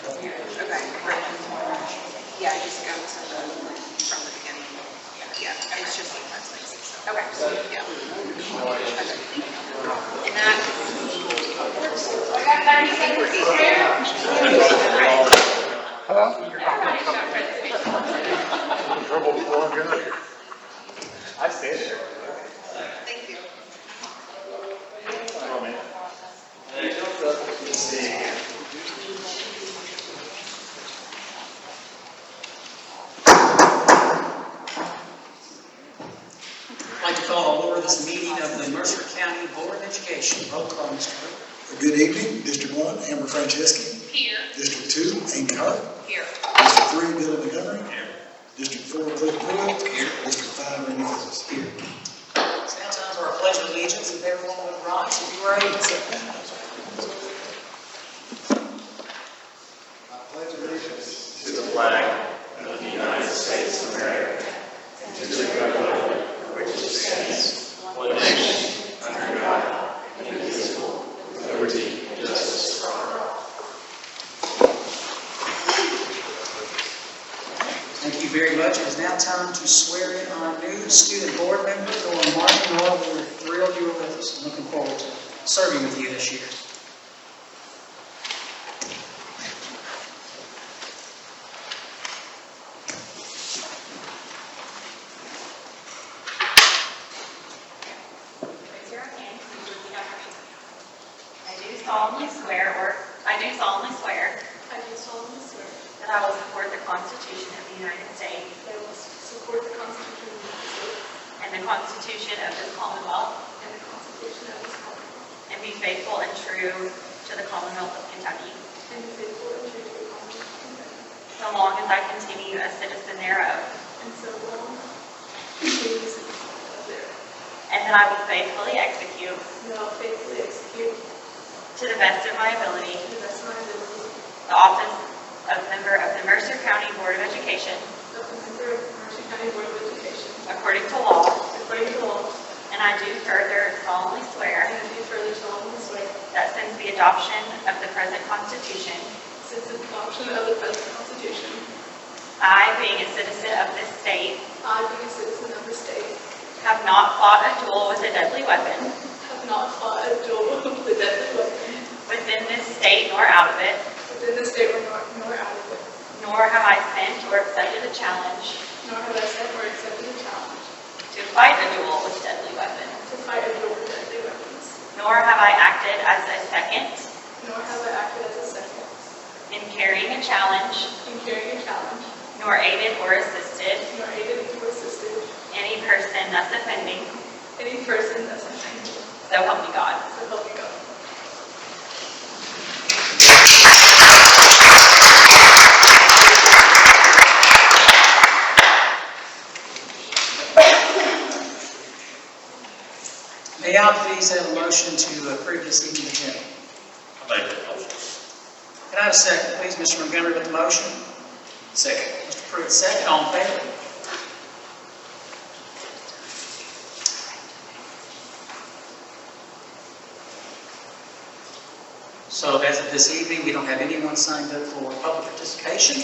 Okay. Yeah, just go to from the beginning. Yeah, it's just like that's basic stuff. Okay. Yeah. Okay. And that. I think we're In trouble before I get here. I stayed there. Thank you. Oh, man. I'd like to call to order this meeting of the Mercer County Board of Education. Roll call, Mr. Clerk. Good evening, District 1, Amber Franceschi. Here. District 2, Amy Hart. Here. District 3, Dylan Montgomery. Here. District 4, Cliff Pruitt. Here. District 5, Randy Phillips. Here. It's now time for our pledge of allegiance. If everyone would rise, if you were able to. I pledge allegiance To the flag of the United States of America, and to the republic which stands, one nation, under God, indivisible, with liberty and justice for all. Thank you very much. It is now time to swear in our new student board member, Nora Martin. Nora, we're thrilled you are with us and looking forward to serving with you this year. Raise your right hand and repeat after me. I do solemnly swear that I will support the Constitution of the United States that I will support the Constitution of the United States and the Constitution of this Commonwealth, and the Constitution of this Commonwealth, and be faithful and true to the Commonwealth of Kentucky, and be faithful and true to the Commonwealth of Kentucky, so long as I continue a citizen thereof, and so long continue to citizen of thereof, and that I will faithfully execute, and that I will faithfully execute to the best of my ability, to the best of my ability the office of member of the Mercer County Board of Education, of the member of the Mercer County Board of Education, according to law, according to law, and I do further solemnly swear and I do further solemnly swear that since the adoption of the present Constitution, since the adoption of the present Constitution, I, being a citizen of this state, I, being a citizen of the state, have not fought a duel with a deadly weapon have not fought a duel with a deadly weapon within this state nor out of it, within the state nor out of it, nor have I sent or accepted a challenge nor have I sent or accepted a challenge to fight a duel with deadly weapon, to fight a duel with deadly weapons, nor have I acted as a second nor have I acted as a second in carrying a challenge, in carrying a challenge, nor aided or assisted nor aided or assisted any person thus offending, any person thus offended. so help me God. So help me God. May I please have a motion to approve this evening's agenda? I make that motion. Can I have a second, please, Mr. Montgomery with the motion? Second. Mr. Pruitt, second. All in favor? So as of this evening, we don't have anyone signed up for public participation.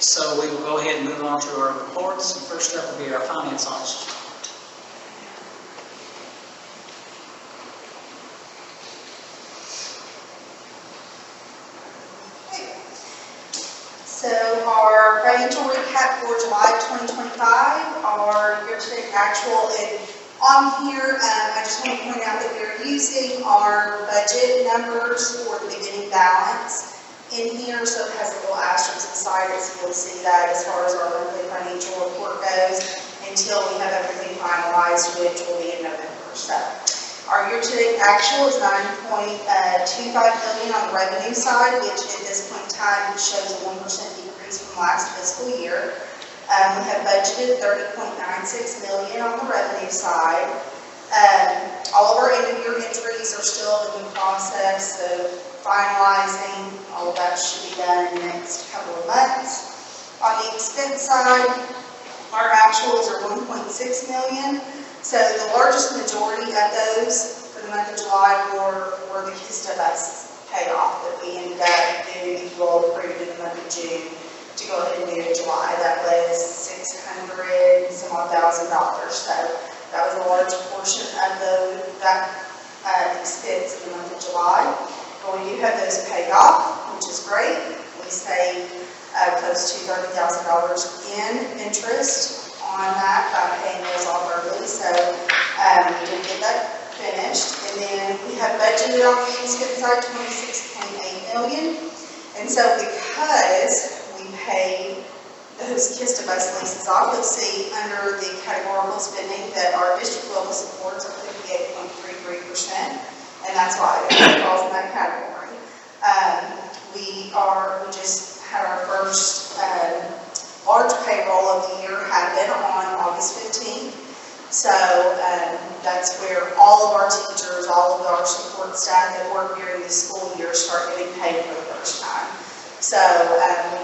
So we will go ahead and move on to our reports. And first up will be our finance officer. So our financial recap for July 2025, our year-to-date actual, and on here, I just want to point out that we're using our budget numbers for the beginning balance in here, so it has a little asterisk beside it, so you'll see that as far as our monthly financial report goes, until we have everything finalized, which will be in November. So our year-to-date actual is $9.25 million on the revenue side, which at this point in time shows a 1% decrease from last fiscal year. We have budgeted $30.96 million on the revenue side. All of our end-of-year entries are still in the process of finalizing. All of that should be done in the next couple of months. On the expense side, our actuals are $1.6 million. So the largest majority of those for the month of July were the KISTA bus payoff that we ended up doing. You all in June to go ahead and do in July. That was $600 some odd thousand. So that was a large portion of that expense in the month of July. But we do have those paid off, which is great. We saved close to $30,000 in interest on that by paying those off early. So we did get that finished. And then we have budgeted on the expense side $26.8 million. And so because we paid those KISTA bus leases off, you'll see under the categorical spending that our district level supports are 58.33%, and that's why it falls in that category. We just had our first large payroll of the year happen on August 15th. So that's where all of our teachers, all of our support staff that work during the school year start getting paid for the first time. So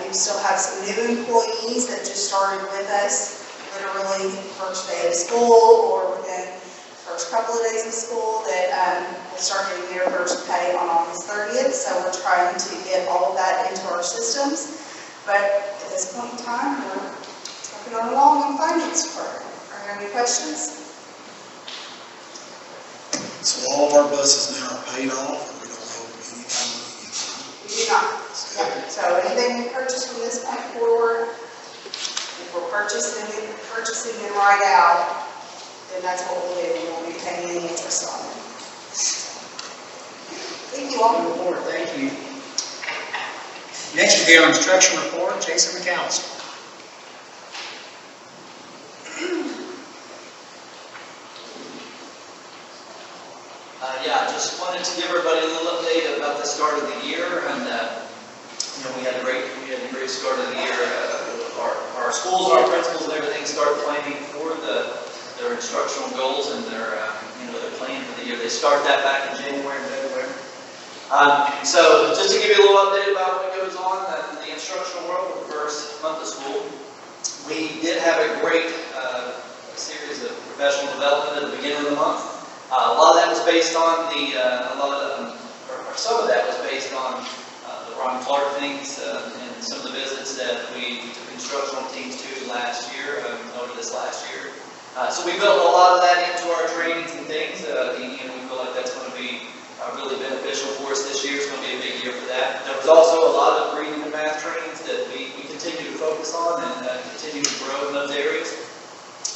we do still have some new employees that just started with us literally first day of school or within the first couple of days of school that will start getting their first pay on August 30th. So we're trying to get all of that into our systems. But at this point in time, we're working on along on finance department. Are there any questions? So all of our buses now are paid off, and we don't owe any kind of money. We do not. Yeah. So anything we purchase from this point forward, if we're purchasing them right out, then that's what we'll do. We won't be paying any interest on them. Thank you all. Report, thank you. Next will be our instruction report, Jason McAllister. Yeah, I just wanted to give everybody a little update about the start of the year, and we had a great start of the year. Our schools, our principals, and everything start planning for their instructional goals and their plan for the year. They start that back in January and February. So just to give you a little update about what goes on in the instructional world for the first month of school, we did have a great series of professional development at the beginning of the month. A lot of that was based on some of that was based on the Ron Clark things and some of the visits that we took instructional teams to last year, over this last year. So we built a lot of that into our trainings and things. We feel like that's going to be really beneficial for us this year. It's going to be a big year for that. There was also a lot of reading and math trainings that we continue to focus on and continue to grow in those areas.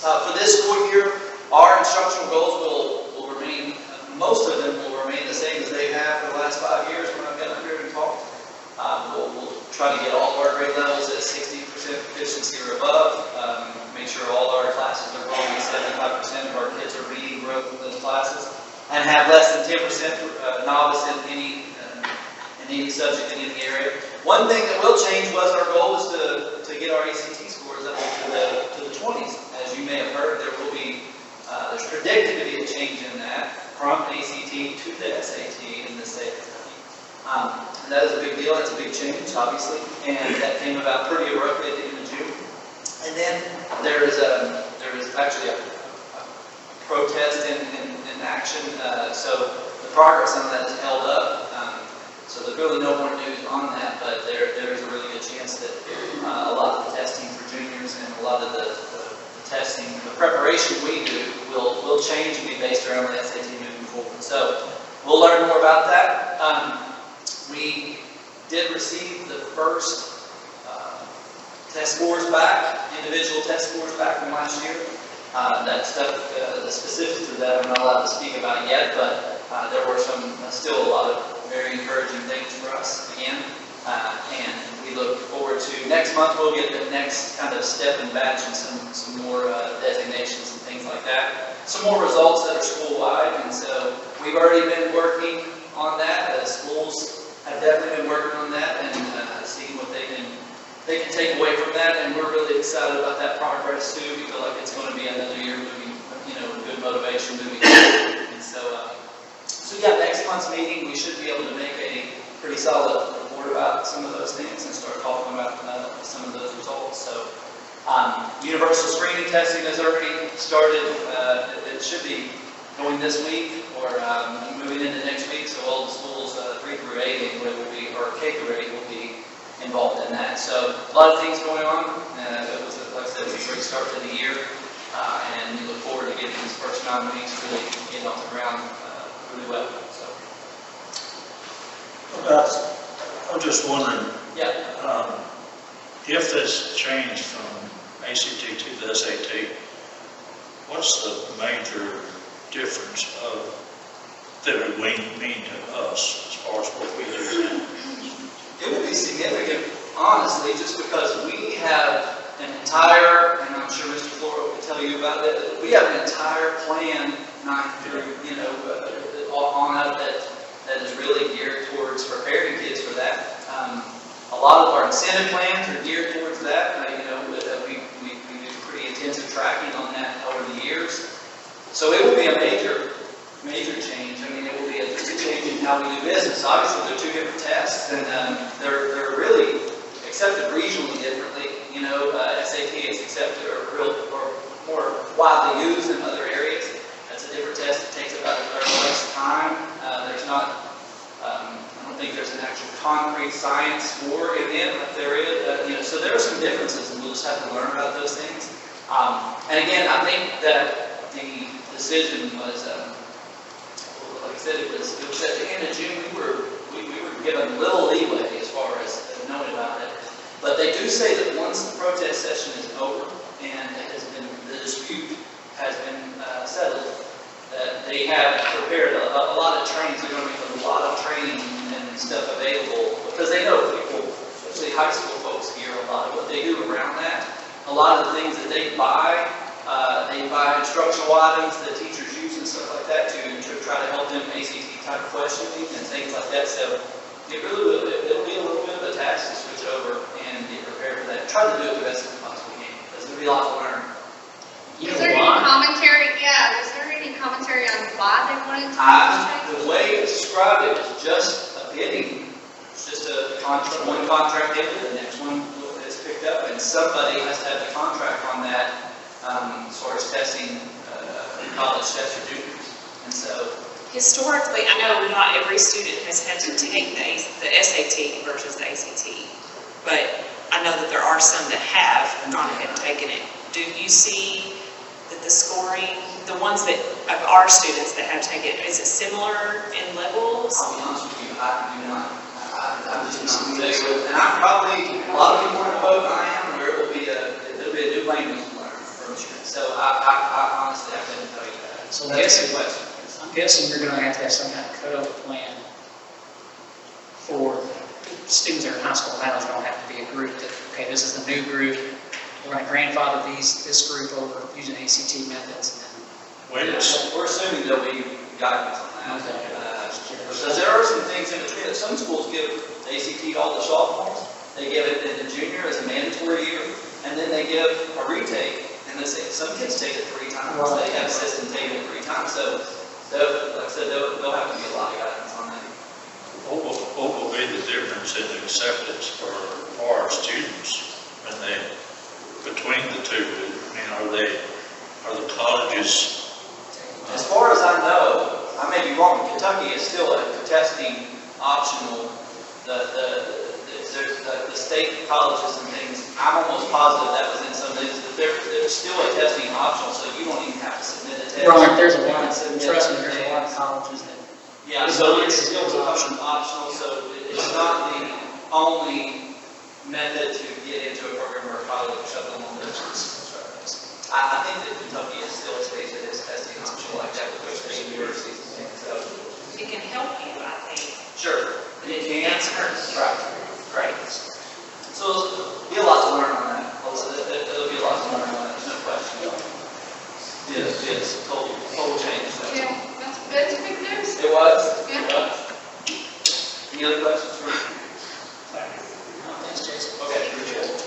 For this school year, our instructional goals will remain, most of them will remain the same as they have for the last 5 years when I've been up here and talked. We'll try to get all of our grade levels at 60% proficiency or above. Make sure all our classes are growing at 75% of our kids are reading growth in those classes, and have less than 10% novice in any subject in any area. One thing that will change was our goal was to get our ACT scores up to the 20s. As you may have heard, there will be there's predicted to be a change in that from ACT to the SAT in the state. And that is a big deal. That's a big change, obviously, and that came about pretty abruptly at the end of June. And then there is actually a protest in action. So the progress on that is held up. So there's really no more news on that, but there is a really good chance that a lot of the testing for juniors and a lot of the testing, the preparation we do will change and be based around the SAT moving forward. So we'll learn more about that. We did receive the first test scores back, individual test scores back from last year. That stuff, the specifics of that I'm not allowed to speak about yet, but there were still a lot of very encouraging things for us again. And we look forward to next month. We'll get the next kind of step and batch and some more designations and things like that. Some more results that are school-wide, and so we've already been working on that. The schools have definitely been working on that and seeing what they can take away from that. And we're really excited about that progress too. We feel like it's going to be another year moving, good motivation moving forward. And so yeah, next month's meeting we should be able to make a pretty solid report about some of those things and start talking about some of those results. So universal screening testing has already started. It should be going this week or moving into next week. So all the schools 3 through 8 will be, or K through 8 will be involved in that. So a lot of things going on, and it was, like I said, it was a great start to the year, and we look forward to getting these first 9 weeks really getting off the ground really well, so. I'm just wondering, Yeah, if this changed from ACT to the SAT, what's the major difference that it would mean to us as far as what we do now? it would be significant, honestly, just because we have an entire, and I'm sure Mr. Floro will tell you about that, we have an entire plan, not through, on up that is really geared towards preparing kids for that. A lot of our incentive plans are geared towards that. We do pretty intensive tracking on that over the years. So it will be a major change. I mean, it will be just a change in how we do business. Obviously, they're two different tests, and they're really accepted regionally differently. SAT is accepted or more widely used in other areas. That's a different test. It takes about a third less time. There's not, I don't think there's an actual concrete science score in it, if there is. So there are some differences, and we'll just have to learn about those things. And again, I think that the decision was, like I said, it was at the end of June. We were given little leeway as far as knowing about it. But they do say that once the protest session is over and the dispute has been settled, that they have prepared a lot of trainings. They're going to make a lot of training and stuff available because they know people, especially high school folks, hear a lot of what they do around that. A lot of the things that they buy instructional items that teachers use and stuff like that to try to help them ACT type questioning and things like that. So it'll be a little bit of a task to switch over and get prepared for that. Try to do it the best we possibly can. There's going to be a lot to learn. You Is know there any why? commentary, is there any commentary on why they wanted to change? The way it's described, it was just a bidding. It's just a contract, one contract ended, the next one is picked up, and somebody has to have the contract on that as far as testing college test for juniors. And so, Historically, I know not every student has had to take the SAT versus the ACT, but I know that there are some that have gone ahead and taken it. Do you see that the scoring, the ones that, of our students that have taken it, is it similar in levels? I'll be honest with you, I do not. I'm just not familiar with it. And I'm probably, a lot of people in the boat I am, where it'll be a new language to learn from sure. So I honestly, I couldn't tell you that. So That's a good question. I'm guessing you're going to have some kind of cutover plan for students that are in high school now. It's going to have to be a group that, okay, this is the new group. We're going to grandfather this group over using ACT methods. Wait a second. We're assuming there'll be guidance on that. Okay. Because there are some things in between. Some schools give the ACT to all the sophomores. They give it in the junior as a mandatory year, and then they give a retake. And some kids take it 3 times. Right. They have assistant take it 3 times. So, like I said, there'll have to be a lot of guidance on that. What will be the difference in acceptance for our students when between the two? I mean, are the colleges? As far as I know, I may be wrong, Kentucky is still a testing optional. The state colleges and things, I'm almost positive that was in some of these, that there's still a testing optional, so you don't even have to submit a test. Right, there's a You lot, can submit trust me, a there's a test. lot of colleges that. Yeah, so it's still becoming optional, so it's not the only method to get into a program or a college or something along those lines. I think that Kentucky is still stays it as testing optional like that with their state universities and things, so. It can help you, I think. Sure. It can. It's hurts. Right. Great. So there'll be a lot to learn on that. There'll be a lot to learn on that, there's no question. It's total change. Yeah, that's big news. It was. Yeah. It was. Any other questions for me? Thanks, Jason. Okay, appreciate it.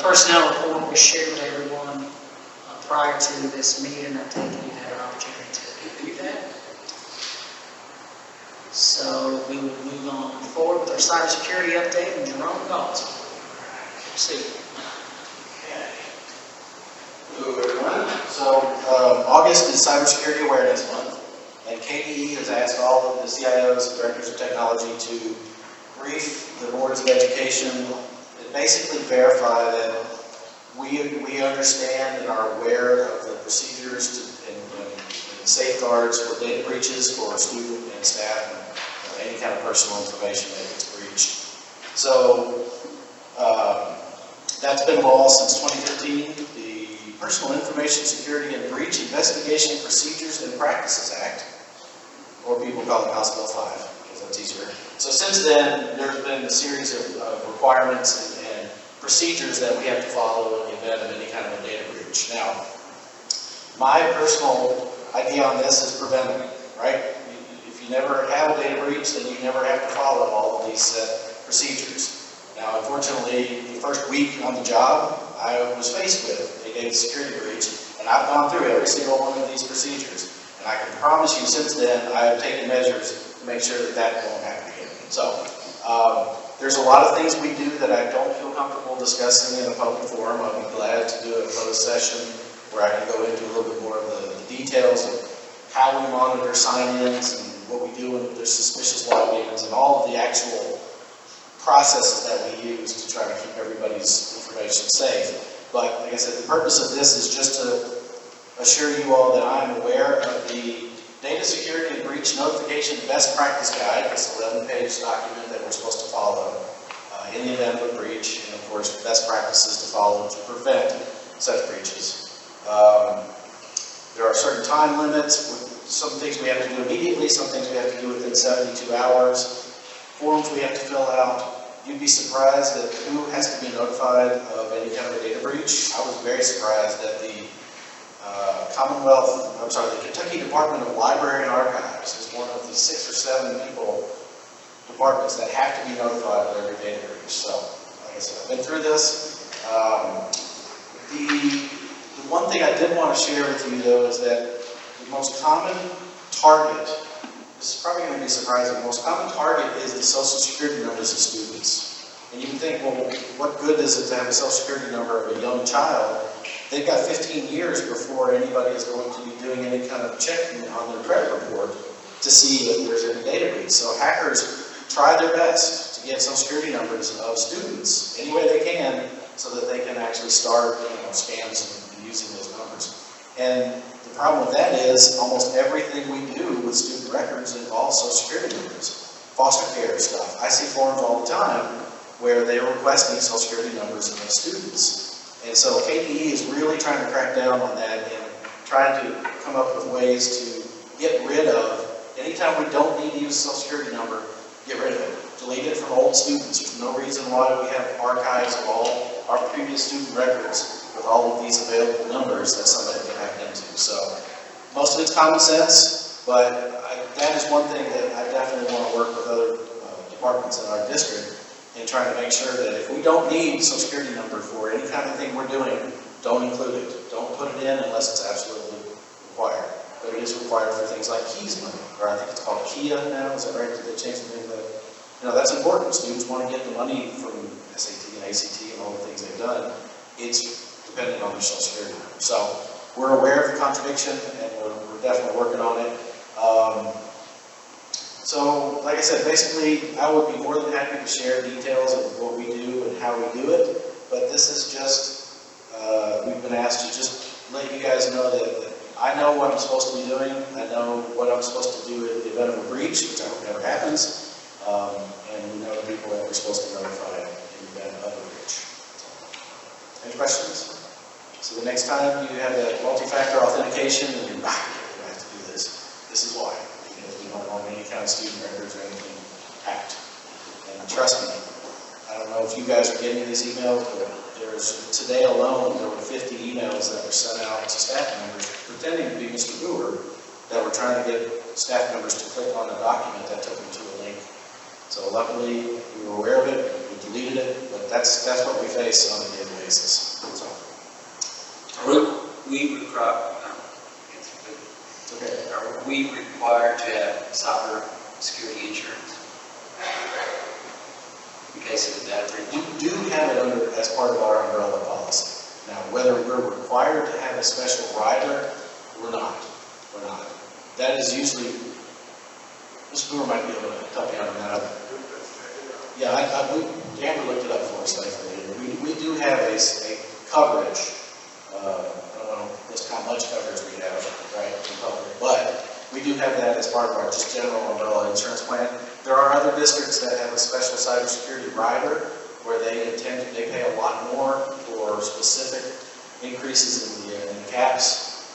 Personnel report was shared with everyone prior to this meeting. I take it you had an opportunity to do that. So we will move on forward with our cybersecurity update and Jerome Goss. Proceed. Hello everyone. So August is Cybersecurity Awareness Month, and KDE has asked all of the CIOs and Directors of Technology to brief the boards of education, and basically verify that we understand and are aware of the procedures and safeguards for data breaches for student and staff and any kind of personal information that gets breached. So that's been law since 2015. The Personal Information Security and Breach Investigation Procedures and Practices Act, or people call it House Bill 5, because that's easier. So since then, there's been a series of requirements and procedures that we have to follow in the event of any kind of a data breach. Now, my personal idea on this is preventive, right? If you never have a data breach, then you never have to follow all of these procedures. Now, unfortunately, the first week on the job, I was faced with a data security breach, and I've gone through every single one of these procedures. And I can promise you, since then, I have taken measures to make sure that that won't happen again. So, there's a lot of things we do that I don't feel comfortable discussing in a public forum. I'll be glad to do a closed session where I can go into a little bit more of the details of how we monitor sign-ins and what we do when there's suspicious logins and all of the actual processes that we use to try to keep everybody's information safe. But like I said, the purpose of this is just to assure you all that I'm aware of the Data Security and Breach Notification Best Practice Guide, this 11-page document that we're supposed to follow in the event of a breach, and of course, best practices to follow to prevent such breaches. There are certain time limits. Some things we have to do immediately, some things we have to do within 72 hours. Forms we have to fill out. You'd be surprised at who has to be notified of any kind of a data breach. I was very surprised that the the Kentucky Department of Library and Archives is one of the 6 or 7 departments that have to be notified of every data breach. So, like I said, I've been through this. The one thing I did want to share with you, though, is that the most common target, this is probably going to be surprising, the most common target is the Social Security numbers of students. And you can think, well, what good is it to have a Social Security number of a young child? They've got 15 years before anybody is going to be doing any kind of checking on their credit report to see if there's any data breach. So hackers try their best to get Social Security numbers of students any way they can so that they can actually start scams and using those numbers. And the problem with that is almost everything we do with student records involves Social Security numbers. Foster care stuff. I see forms all the time where they're requesting Social Security numbers of students. And so KPE is really trying to crack down on that and trying to come up with ways to get rid of, anytime we don't need to use a Social Security number, get rid of it. Delete it from old students. There's no reason why we have archives of all our previous student records with all of these available numbers that somebody can hack into. So most of it's common sense, but that is one thing that I definitely want to work with other departments in our district and trying to make sure that if we don't need a Social Security number for any kind of thing we're doing, don't include it. Don't put it in unless it's absolutely required. But it is required for things like KEYS money, or I think it's called KIA now. Is that right? Did they change the name of that? That's important. Students want to get the money from SAT and ACT and all the things they've done. It's dependent on their Social Security number. So we're aware of the contradiction, and we're definitely working on it. So, like I said, basically, I would be more than happy to share details of what we do and how we do it, but this is just, we've been asked to just let you guys know that I know what I'm supposed to be doing. I know what I'm supposed to do in the event of a breach, which I hope never happens, and we know the people that we're supposed to notify in the event of a breach. Any questions? So the next time you have that multi-factor authentication and you're not going to have to do this, this is why. Because we don't want any kind of student records or anything hacked. And trust me, I don't know if you guys are getting these emails, but today alone, there were 50 emails that were sent out to staff members pretending to be Mr. Brewer that were trying to get staff members to click on a document that took them to a link. So luckily, we were aware of it, we deleted it, but that's what we face on a daily basis. So. We require, Okay. are we required to have cyber security insurance in case of a data breach? We do have it as part of our umbrella policy. Now, whether we're required to have a special rider, we're not. We're not. That is usually, Mr. Brewer might be able to help you out on that. Yeah, Amber looked it up for us, thankfully. We do have a coverage, I don't know just how much coverage we have, right, in public, but we do have that as part of our just general umbrella insurance plan. There are other districts that have a special cybersecurity rider where they pay a lot more for specific increases in the caps.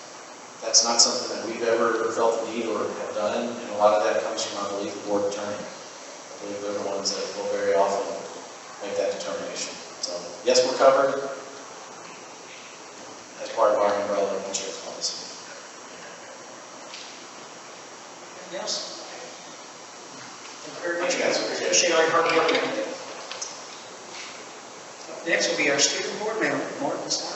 That's not something that we've ever felt the need or have done, and a lot of that comes from, I believe, the board attorney. I believe they're the ones that will very often make that determination. So, yes, we're covered as part of our umbrella insurance policy. Anything else? Thank you very much, guys. Appreciate it. Appreciate all your hard work. Up next will be our student board member, Martin Stein.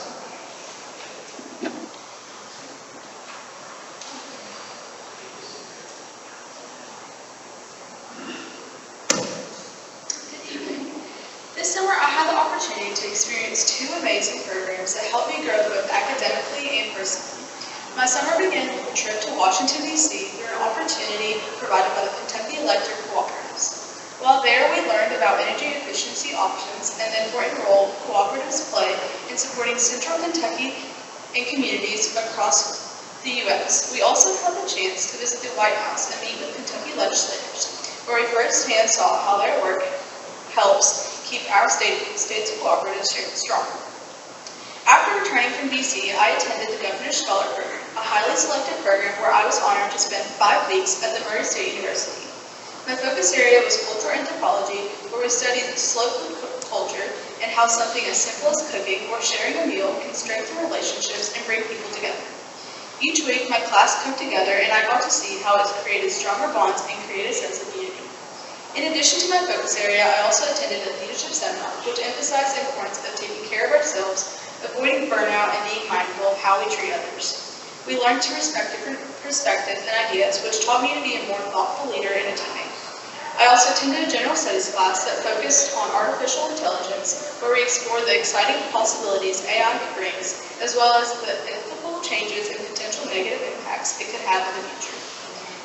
This summer, I had the opportunity to experience 2 amazing programs that helped me grow both academically and personally. My summer began with a trip to Washington, D.C. through an opportunity provided by the Kentucky Electric Cooperatives. While there, we learned about energy efficiency options and the important role cooperatives play in supporting central Kentucky and communities across the U.S. We also had the chance to visit the White House and meet with Kentucky legislators, where we firsthand saw how their work helps keep our state's cooperatives strong. After returning from D.C., I attended the Governor's Scholar Program, a highly selective program where I was honored to spend 5 weeks at the Murray State University. My focus area was cultural anthropology, where we studied the slow food culture and how something as simple as cooking or sharing a meal can strengthen relationships and bring people together. Each week, my class cooked together, and I got to see how it's created stronger bonds and created a sense of unity. In addition to my focus area, I also attended a leadership seminar, which emphasized the importance of taking care of ourselves, avoiding burnout, and being mindful of how we treat others. We learned to respect different perspectives and ideas, which taught me to be a more thoughtful leader in a team. I also attended a general studies class that focused on artificial intelligence, where we explored the exciting possibilities AI brings, as well as the ethical changes and potential negative impacts it could have in the future.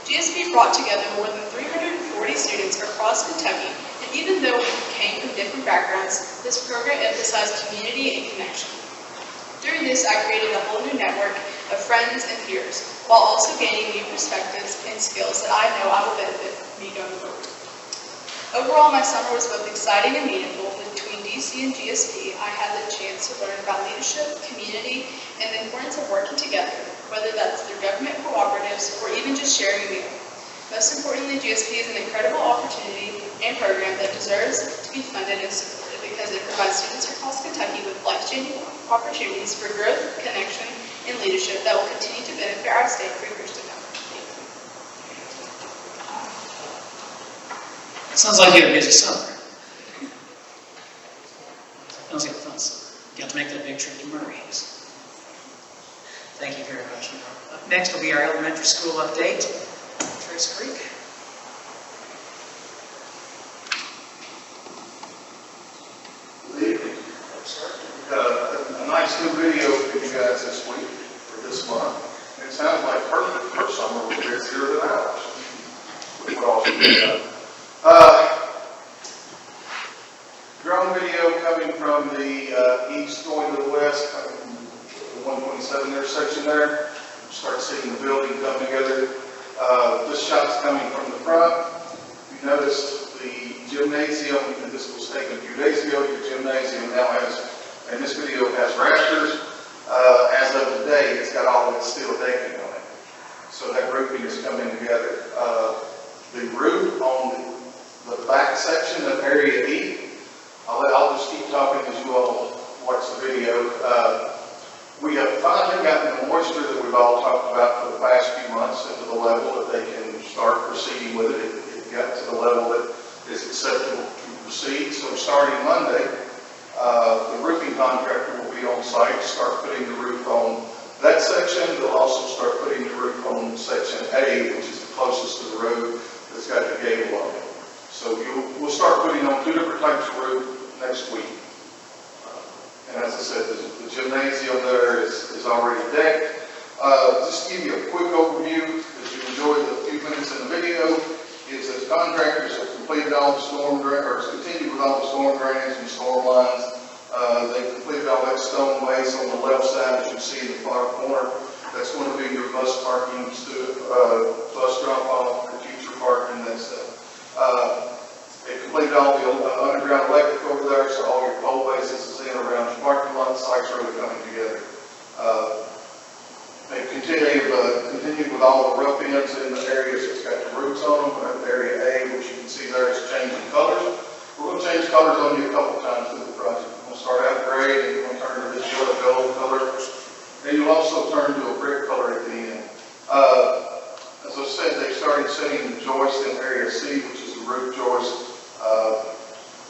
GSP brought together more than 340 students across Kentucky, and even though we came from different backgrounds, this program emphasized community and connection. Through this, I created a whole new network of friends and peers, while also gaining new perspectives and skills that I know I will benefit me going forward. Overall, my summer was both exciting and meaningful. Between DC and GSP, I had the chance to learn about leadership, community, and the importance of working together, whether that's through government cooperatives or even just sharing a meal. Most importantly, GSP is an incredible opportunity and program that deserves to be funded and supported because it provides students across Kentucky with life-changing opportunities for growth, connection, and leadership that will continue to benefit our state for years to come. Sounds like you had a busy summer. Sounds like a fun summer. You got to make that big trip to Murray's. Thank you very much. Up next will be our elementary school update. Trace Creek. Good evening. We've got a nice new video for you guys this week, or this month. It sounds like perfect for summer with it's 0 to ours. What all should be done. Drone video coming from the east going to the west, coming from the 127 intersection there. Start seeing the building come together. This shot's coming from the front. You noticed the gymnasium, and this was taken a few days ago. Your gymnasium now has, and this video has rafters. As of today, it's got all of its steel decking on it. So that roofing is coming together. The roof on the back section of Area E, I'll just keep talking as you all watch the video. We have finally gotten the moisture that we've all talked about for the past few months into the level that they can start proceeding with it. It got to the level that is acceptable to proceed. So starting Monday, the roofing contractor will be on site to start putting the roof on that section. They'll also start putting the roof on section A, which is the closest to the road that's got the gable on it. So we'll start putting on 2 different types of roof next week. And as I said, the gymnasium there is already decked. Just to give you a quick overview, as you enjoy the few minutes in the video, is that contractors have completed all the storm drain, or continue all the storm drainage and storm lines. They completed all that stone base on the left side, as you see in the far corner. That's going to be your bus parking, bus drop-off, your future parking, that stuff. They completed all the underground electric over there, so all your pole bases is in around your parking lot. The site's really coming together. They continued with all the rough ends in the areas that's got the roots on them. Area A, which you can see there, is changing colors. We're going to change colors on you a couple times through the project. We're going to start out gray, and you're going to turn to this yellow gold color. And you'll also turn to a brick color at the end. As I said, they started setting the joist in area C, which is the roof joist.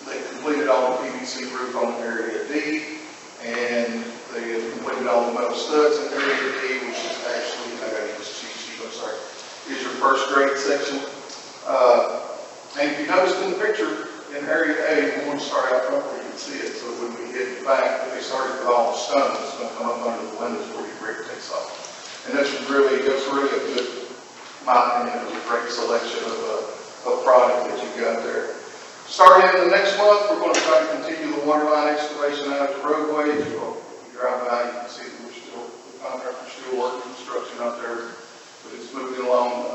They completed all the PVC roof on area D, and they have completed all the metal studs in area D, which is actually, I got this cheat sheet, I'm sorry, is your first grade section. And if you noticed in the picture, in area A, we want to start out front where you can see it, so when we hit the back, if they started with all the stones, it's going to come up under the windows where your brick takes off. And that's really a good, in my opinion, it was a great selection of product that you got there. Starting in the next month, we're going to try to continue the water line excavation out of the roadway. If you drive by, you can see that the contractor's still working construction out there, but it's moving along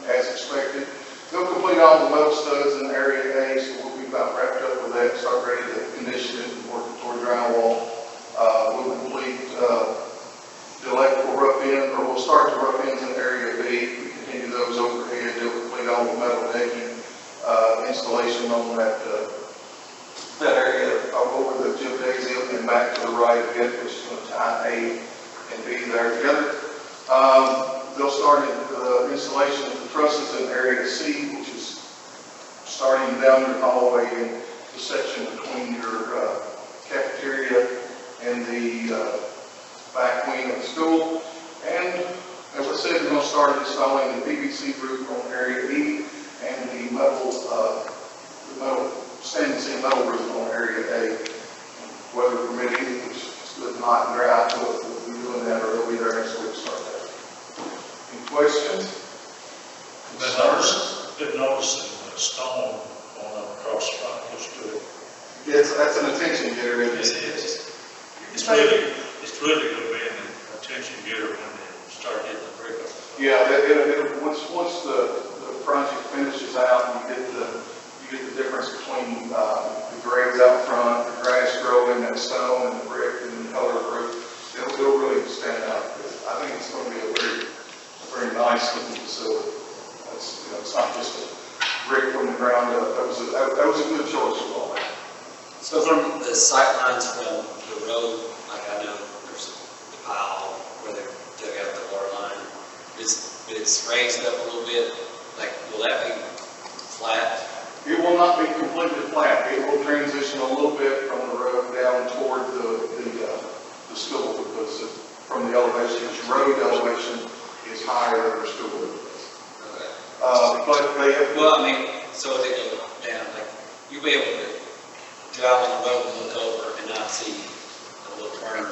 as expected. They'll complete all the metal studs in area A, so we'll be about wrapped up with that, start ready to condition it and work toward drywall. We'll complete the electrical rough end, or we'll start the rough ends in area B. We continue those overhead. They'll complete all the metal decking installation on that area over the gymnasium and back to the right again, which is going to tie A and B there together. They'll start the installation of the trusses in area C, which is starting down your hallway in the section between your cafeteria and the back wing of the school. And as I said, we're going to start installing the PVC roof on area E and the metal stainless steel metal roof on area A. Weather permitting, which is good, hot and dry, we'll be doing that, or they'll be there next week to start that. Any questions? Been noticing the stone going up across the front, looks good. Yes, that's an attention getter, isn't it? It's really going to be an attention getter when they start getting the brick up. Yeah, once the project finishes out, and you get the difference between the grades out front, the grass growing, that stone, and the brick, and the color of the roof. It'll really stand out. I think it's going to be a very nice looking facility. It's not just a brick from the ground up. That was a good choice of all that. So from the sight lines from the road, like I know there's the pile where they dug out the water line, it's raised up a little bit. Like, will that be flat? It will not be completely flat. It will transition a little bit from the road down toward the school, because from the elevation, the road elevation is higher than the school is. Okay. But they have. Well, I mean, so they go down, like, you'll be able to drive on the road and look over and not see a little turn or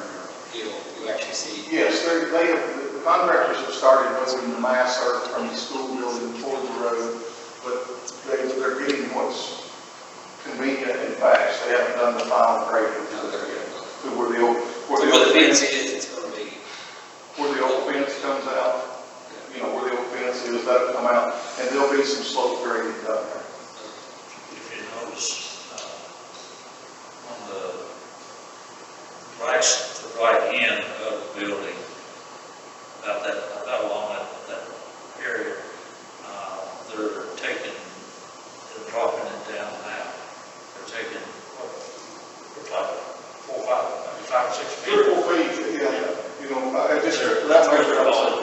hill. You actually see. Yes, the contractors have started moving the mass earth from the school building toward the road, but they're getting what's convenient and fast. They haven't done the final grading there yet. Where the fence is, it's going to be. Where the old fence comes out, where the old fence is, that'll come out, and there'll be some slope grading done there. If you notice, on the right end of the building, about along that area, they're dropping it down now. They're taking, like 4, 5, 6 feet. 3 or 4 feet, yeah. Just that measure outside.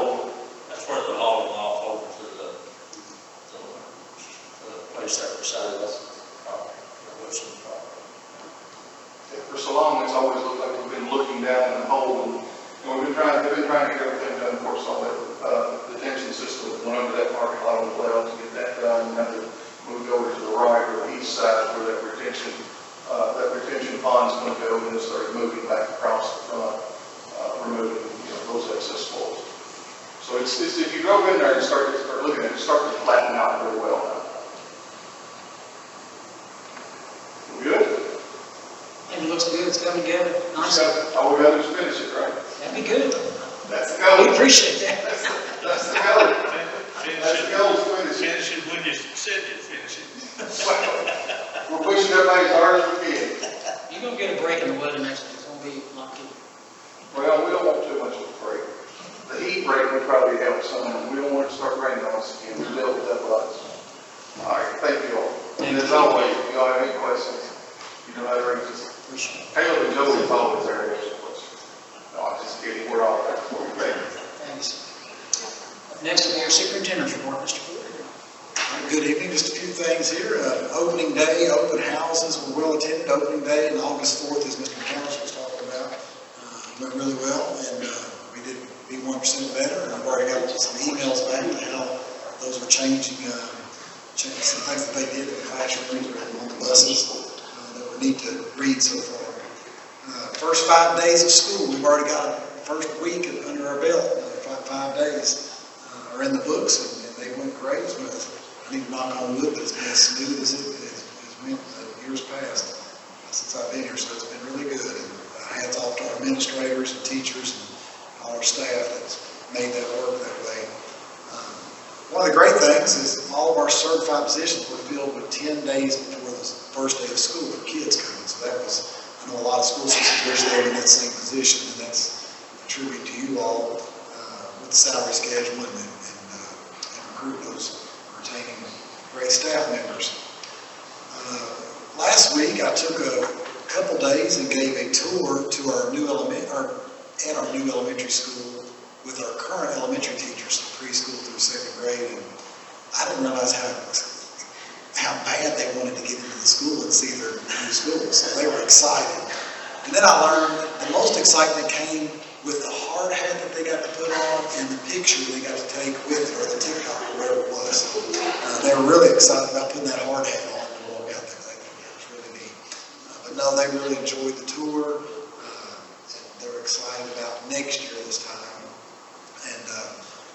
That's where they're hauling off over to the place that beside us, the Wilson property. For so long, it's always looked like we've been looking down in the hole, and they've been trying to get everything done, of course, on that detention system that went under that parking lot as well to get that done. Now they moved over to the right or the east side where that retention pond is going to go, and then started moving back across the front, removing those excess spoils. So it's if you go in there and start looking at it, start to flatten out really well now. Good? I think it looks good, it's coming together, nice. All we gotta do is finish it, right? That'd be good. That's the We goal. appreciate that. That's the goal. That's the goal, is finish it. Finish it when you said you'd finish it. We're pushing everybody as hard as we can. You're gonna get a break in the weather next week, it's gonna be lucky. Well, we don't want too much of a break. The heat break would probably help some. We don't want it to start raining on us again. We dealt with that once. All right, thank you all. And as always, if you all have any questions, you know how to reach us. Appreciate it. Caleb and Joey is always there to answer questions. No, I'm just kidding. We're all there for you. Thank you. Thanks. Next will be our superintendent's report, Mr. Ford. Good evening, just a few things here. Opening day, open houses were well attended. Opening day and August 4th, as Mr. McCallum was talking about, went really well, and we did be 1% better. And I've already got some emails back to how those were changing some things that they did in the classrooms or on the buses that were neat to read so far. First 5 days of school, we've already got a first week under our belt. 5 days are in the books, and they went great. I need to knock on wood, but it's been as smooth as it went years past since I've been here, so it's been really good. And hats off to our administrators and teachers and all our staff that's made that work that way. One of the great things is all of our certified positions were filled with 10 days before the first day of school for kids coming. So that was, I know a lot of school systems wish they were in that same position, and that's a tribute to you all with the salary schedule and recruit those retaining great staff members. Last week I took a couple days and gave a tour to our new elementary school with our current elementary teachers, preschool through second grade, and I didn't realize how bad they wanted to get into the school and see their new school, so they were excited. And then I learned that the most excitement came with the hard hat that they got to put on and the picture they got to take with it, or the TikTok, or whatever it was. They were really excited about putting that hard hat on and walk out there. It was really neat. But no, they really enjoyed the tour. And they were excited about next year this time. And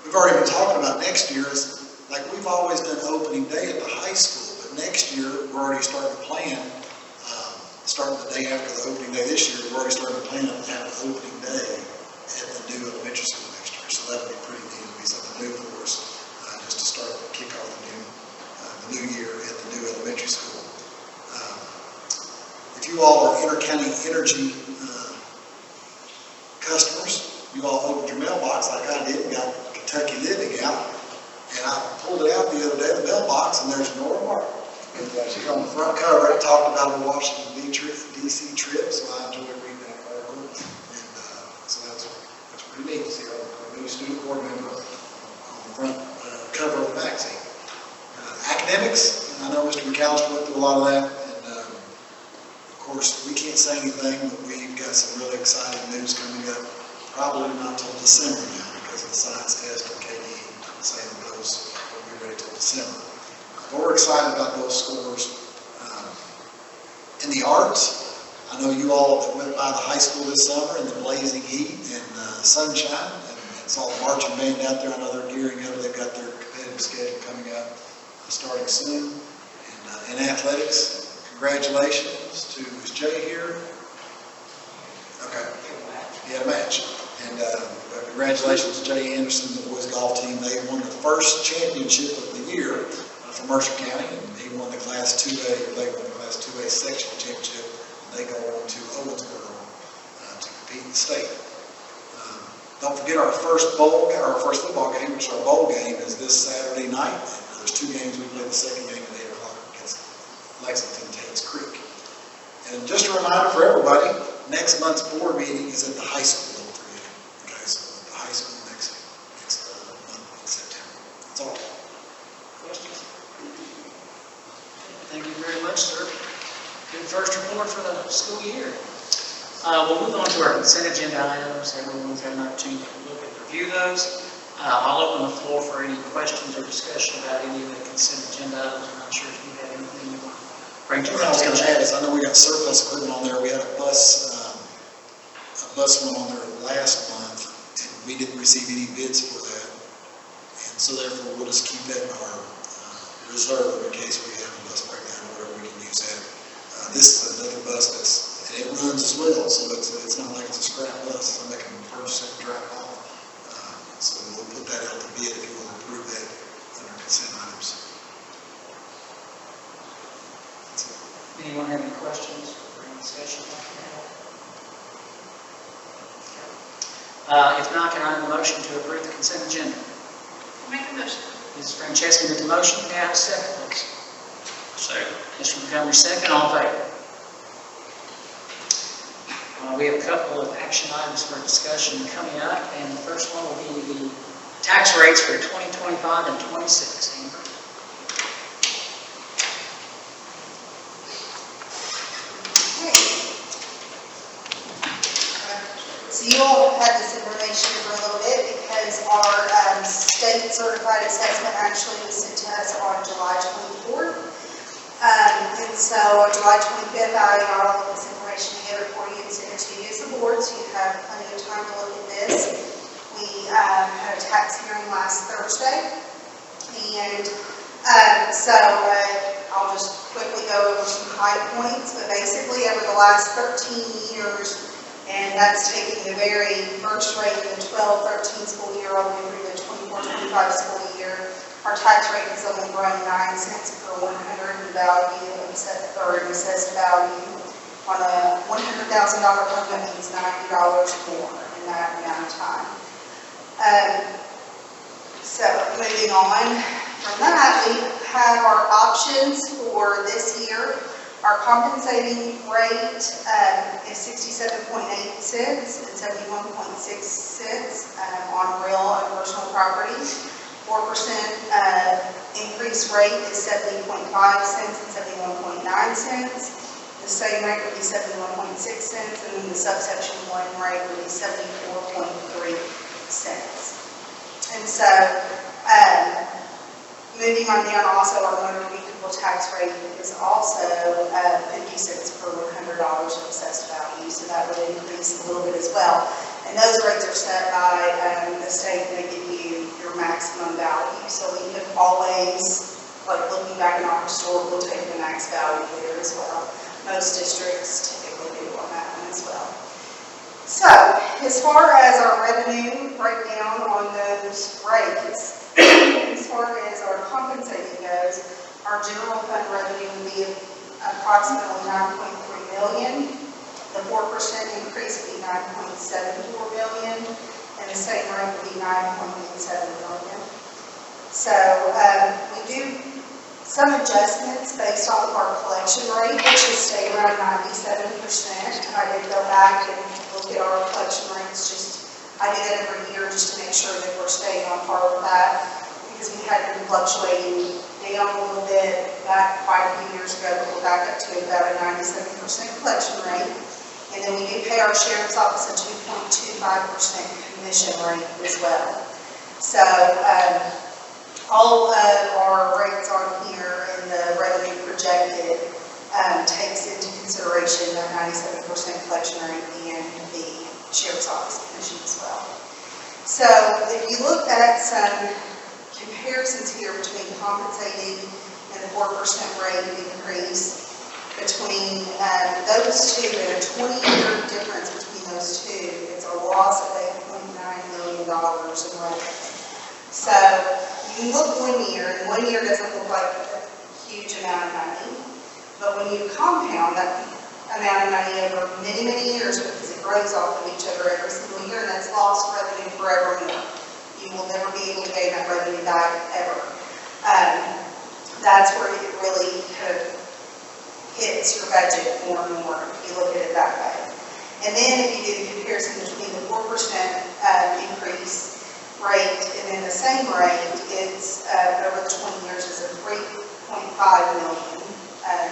we've already been talking about next year. Like we've always done opening day at the high school, but next year we're already starting to plan. Starting the day after the opening day this year, we're already starting to plan on having an opening day at the new elementary school next year. So that'll be pretty neat. It'll be something new for us, just to start to kick off the new year at the new elementary school. If you all are Intercounty Energy customers, you all opened your mailbox like I did and got Kentucky Living out. And I pulled it out the other day, the mailbox, and there's Nora Martin. And she's on the front cover. It talked about the Washington D.C. trip, so I enjoyed reading that article. And so that's pretty neat to see our new student board member on the front cover of the magazine. Academics, I know Mr. McAllister went through a lot of that. And of course, we can't say anything, but we've got some really exciting news coming up. Probably not till December now because of the science test and KDE saying those will be ready till December. But we're excited about those scores. In the arts, I know you all that went by the high school this summer in the blazing heat and sunshine, and saw the marching band out there. I know they're gearing up. They've got their competitive schedule coming up, starting soon. And in athletics, congratulations to, is Jay here? Okay. He had a match. And congratulations to Jay Anderson, the boys golf team. They won the first championship of the year for Mercer County, and he won the Class 2A, or they won the Class 2A section championship. And they go on to Owensboro to compete in the state. Don't forget our first football game, which is our bowl game, is this Saturday night. And there's 2 games. We play the second game at 8 o'clock against Lexington Tates Creek. And just a reminder for everybody, next month's board meeting is at the high school. Don't forget it. Okay, so at the high school next month in September. That's all. Questions? Thank you very much, sir. Good first report for the school year. We'll move on to our consent agenda items. Everyone's had an opportunity to look and review those. I'll open the floor for any questions or discussion about any of the consent agenda items. I'm not sure if you have anything you want to bring to What I our was going to attention. add is, I know we got surplus equipment on there. We had a bus went on there last month, and we didn't receive any bids for that. And so therefore, we'll just keep that in our reserve in case we have a bus breakdown or whatever, we can use that. This bus and it runs as well, so it's not like it's a scrap bus, so they can purchase it and drive off. So we'll put that out to bid if you will approve that under consent items. That's it. Anyone have any questions or any discussion? If not, can I have a motion to approve the consent agenda? Make a motion. Mrs. Franceschi with the motion, may I have a second, please? Second. Mr. Montgomery, second, all in favor? We have a couple of action items for discussion coming up, and the first one will be the tax rates for 2025 and 26. Amber? So you all have this information for a little bit because our state certified assessment actually was sent to us on July 24th. And so on July 25th, I got all of this information together for you and sent it to you as a board, so you have plenty of time to look at this. We had a tax hearing last Thursday, and I'll just quickly go over some high points, but basically over the last 13 years, and that's taking the very first rate of the 12-13 school year all the way through the 24-25 school year. Our tax rate has only grown 9 cents per 100 in value of assessed value. On a $100,000 home, that means $90 more in that amount of time. So moving on from that, we have our options for this year. Our compensating rate is 67.8 cents and 71.6 cents on real and personal property. 4% increase rate is 70.5 cents and 71.9 cents. The same rate would be 71.6 cents, and then the subsection 1 rate would be 74.3 cents. And so, moving on down, also our motor vehicle tax rate is also 50 cents per $100 of assessed value, so that would increase a little bit as well. And those rates are set by the state, and they give you your maximum value. So we could always, like looking back in our historical, take the max value there as well. Most districts typically do on that one as well. So, as far as our revenue breakdown on those rates, as far as our compensating goes, our general fund revenue would be approximately $9.3 million. The 4% increase would be $9.74 million, and the same rate would be $9.87 million. So we do some adjustments based off of our collection rate, which has stayed around 97%. I did go back and look at our collection rates. I do that every year just to make sure that we're staying on par with that, because we had been fluctuating down a little bit back quite a few years ago, but we're back up to about a 97% collection rate. And then we do pay our sheriff's office a 2.25% commission rate as well. So all of our rates on here and the revenue projected takes into consideration that 97% collection rate and the sheriff's office commission as well. So if you look at some comparisons here between compensating and the 4% rate increase between those two, and a 20-year difference between those two, it's a loss of $8.9 million in revenue. So you look 1 year, and 1 year doesn't look like a huge amount of money, but when you compound that amount of money over many, many years, because it grows off of each other every single year, and that's lost revenue forevermore. You will never be able to gain that revenue back ever. That's where it really kind of hits your budget more and more, if you look at it that way. And then if you do the comparison between the 4% increase rate and then the same rate, it's over the 20 years is a $3.5 million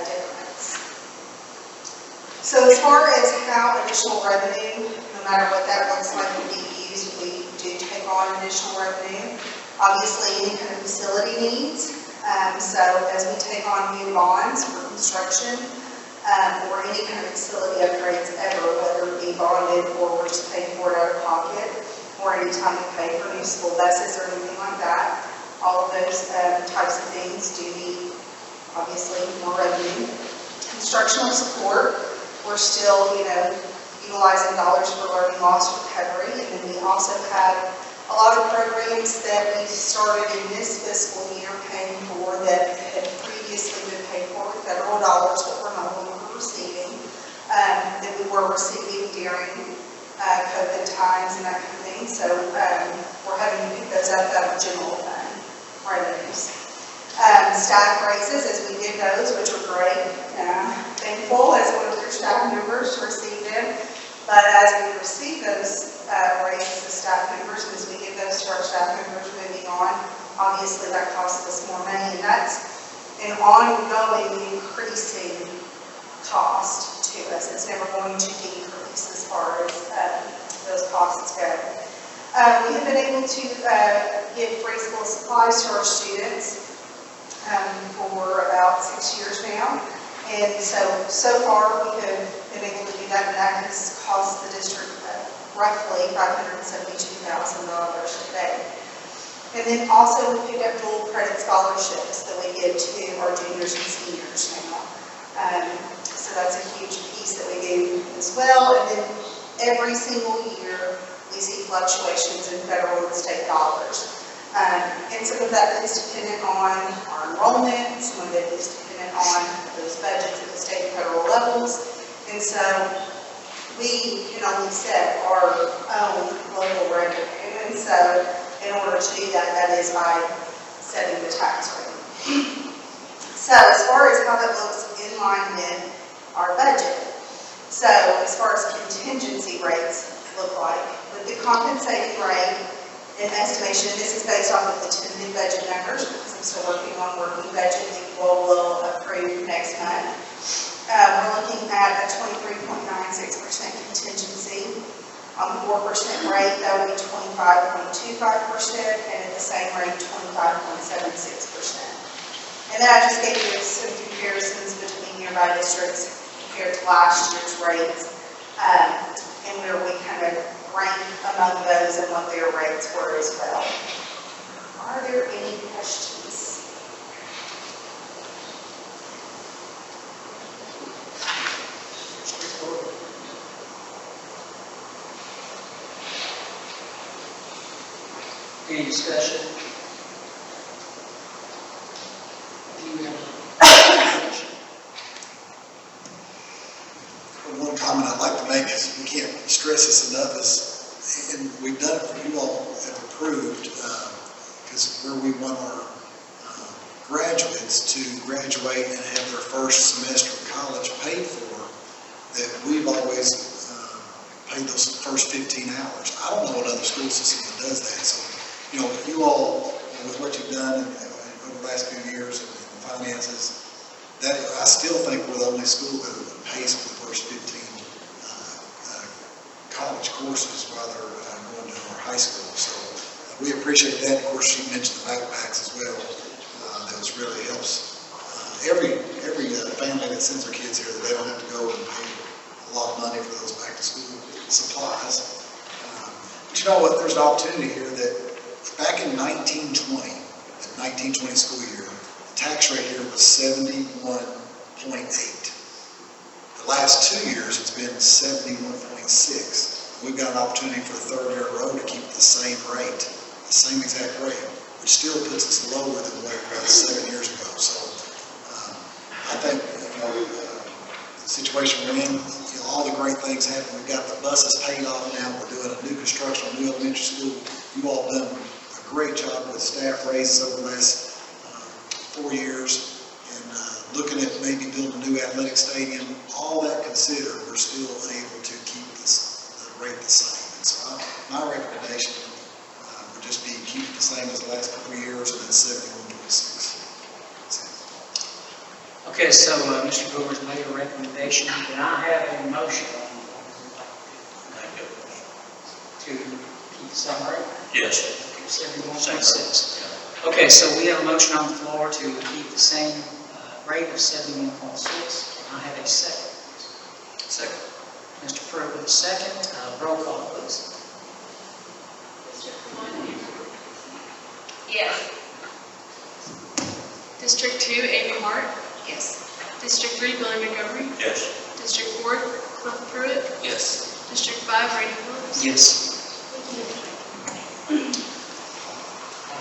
difference. So as far as how additional revenue, no matter what that looks like, will be used, we do take on additional revenue. Obviously, any kind of facility needs. So as we take on new bonds for construction or any kind of facility upgrades ever, whether it be bonded or we're just paying for it out of pocket, or any time we pay for new school buses or anything like that, all of those types of things do need, obviously, more revenue. Instructional support, we're still, utilizing dollars for learning loss recovery. And then we also have a lot of programs that we started in this fiscal year paying for that had previously been paid for with federal dollars that we're no longer receiving, that we were receiving during COVID times and that kind of thing. So we're having to pick those up out of general fund revenues. Staff raises, as we did those, which are great. Thankful as one of your staff members to receive them. But as we receive those raises as staff members, as we give those to our staff members moving on, obviously that costs us more money. And that's an ongoing increasing cost to us. It's never going to decrease as far as those costs go. We have been able to give free school supplies to our students for about 6 years now. And so far we have been able to do that, and that has cost the district roughly $572,000 a day. And then also we picked up dual credit scholarships that we give to our juniors and seniors now. So that's a huge piece that we do as well. And then every single year we see fluctuations in federal and state dollars. And some of that is dependent on our enrollment, some of it is dependent on those budgets at the state and federal levels. And so we can only set our own local revenue. And so in order to do that, that is by setting the tax rate. So as far as how that looks in line with our budget. So as far as contingency rates look like, with the compensating rate, an estimation, this is based off of the tentative budget numbers, because I'm still working on working budget that you all will approve next month. We're looking at a 23.96% contingency. On the 4% rate, that would be 25.25%, and at the same rate, 25.76%. And then I just gave you some comparisons between nearby districts compared to last year's rates, and where we kind of rank among those and what their rates were as well. Are there any questions? Any discussion? One comment I'd like to make is, we can't stress this enough, and we've done it for you all have approved, because where we want our graduates to graduate and have their first semester of college paid for, that we've always paid those first 15 hours. I don't know what other school system that does that, so, you all, with what you've done over the last few years and finances, that I still think we're the only school that pays for the first 15 college courses while they're going to our high school. So we appreciate that. Of course, she mentioned the backpacks as well. That really helps every family that sends their kids here, that they don't have to go and pay a lot of money for those back to school supplies. But you know what? There's an opportunity here that back in 1920 school year, the tax rate here was 71.8. The last 2 years, it's been 71.6. We've got an opportunity for the third year in a row to keep the same rate, the same exact rate, which still puts us lower than what it was 7 years ago. So I think the situation we're in, all the great things happen. We've got the buses paid off now. We're doing a new construction, a new elementary school. You all done a great job with staff raises over the last 4 years, and looking at maybe building a new athletic stadium. All that considered, we're still able to keep the rate the same. And so my recommendation would just be keep it the same as the last couple of years, and then 71.6. Okay, so Mr. Brewer's made a recommendation. Can I have a motion to keep the same rate? Yes. 71.6. Okay, so we have a motion on the floor to keep the same rate of 71.6. Can I have a second? Second. Mr. Pruitt with a second. Roll call, please. District 1, Yes. District 2, Amy Hart. Yes. District 3, Billy Montgomery. Yes. District 4, 5, reading rules. Yes.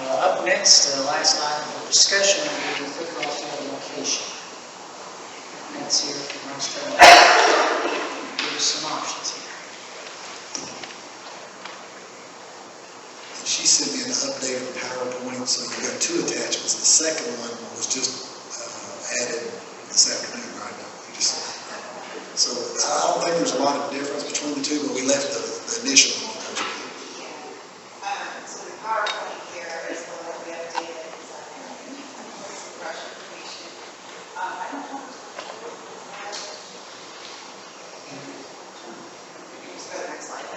Up next, last item of discussion will be Quick Crossing location. That's here from Australia. Give us some options here. She sent me an updated PowerPoint, so you've got 2 attachments. The second one was just added this afternoon, right? You just, so I don't think there's a lot of difference between the two, but we left the initial one. So the PowerPoint here is the one we updated, brush information. I don't know. You can just go to the next slide,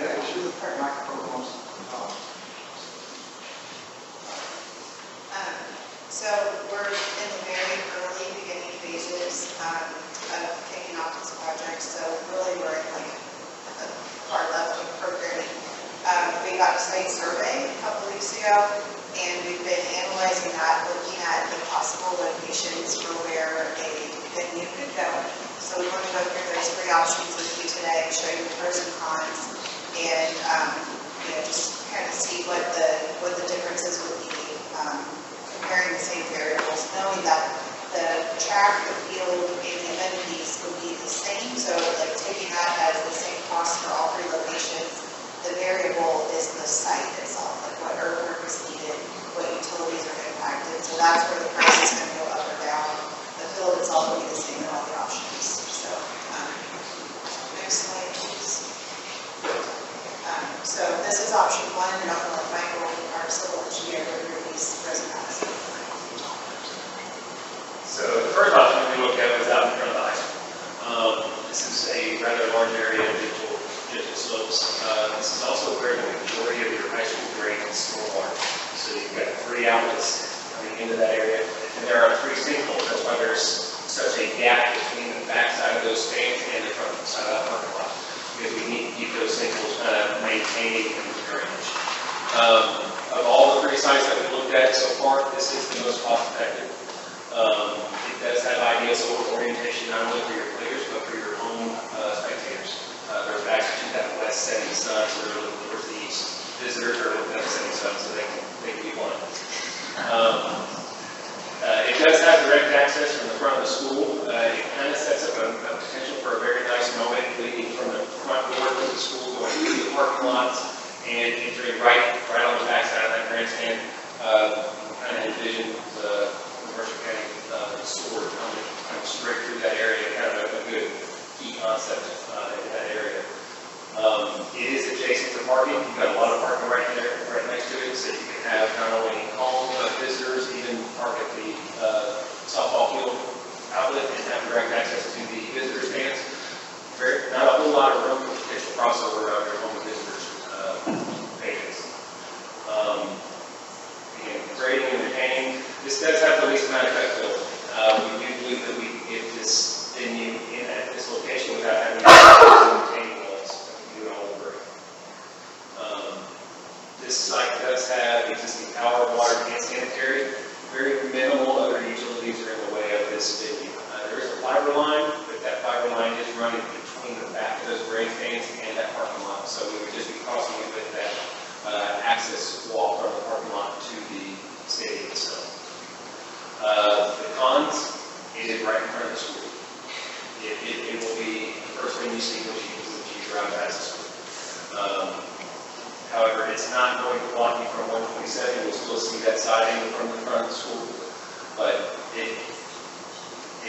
Yeah, she was pretty microphone. So we're in the very early beginning phases of kicking off this project, so really we're in like the part left of programming. We got a site survey a couple weeks ago, and we've been analyzing that, looking at the possible locations for where a venue could go. So we want to go through those 3 options with you today, show you the pros and cons, and just kind of see what the differences would be. Comparing the same variables, knowing that the track, the field, and the amenities would be the same, so like taking that as the same cost for all 3 locations, the variable is the site itself, like what earthwork is needed, what utilities are impacted, so that's where the price is going to go up or down. The field itself will be the same in all the options. So, next slide, please. So this is option 1, and I'm going to let Michael, our civil engineer, go through these pros and cons. So the first option we looked at was out in front of the high school. This is a rather large area of gentle slopes. This is also where the majority of your high school drains stormwater. So you've got 3 outlets coming into that area, and there are 3 sinkholes. That's why there's such a gap between the back side of those stands and the front side of that parking lot, because we need to keep those sinkholes kind of maintained and drainage. Of all the 3 sites that we looked at so far, this is the most cost effective. It does have ideal orientation not only for your players, but for your home spectators. They're back to that west setting sun, so they're looking towards the east. Visitors are looking at the setting sun, so they can be blind. It does have direct access from the front of the school. It kind of sets up a potential for a very nice moment leading from the front door to the school, going through the parking lots, and entering right on the back side of that grandstand. Kind of envision the Mercer County store coming straight through that area, kind of a good key concept in that area. It is adjacent to parking. You've got a lot of parking right there, right next to it, so you can have not only home visitors, even park at the softball field outlet and have direct access to the visitor stands. Not a whole lot of room for potential crossover of your home visitors pages. Again, grading and retaining. This does have the least amount of cut fill. We do believe that we can get this venue in at this location without having to retaining walls. We can do it all over. This site does have existing power, water, and sanitary. Very minimal other utilities are in the way of this venue. There is a fiber line, but that fiber line is running between the back of those grandstands and that parking lot. So we would just be crossing it with that access wall from the parking lot to the stadium itself. The cons, it is right in front of the school. It will be the first thing you see when you drive past the school. However, it's not going to block you from 127. You'll still see that siding from the front of the school, but it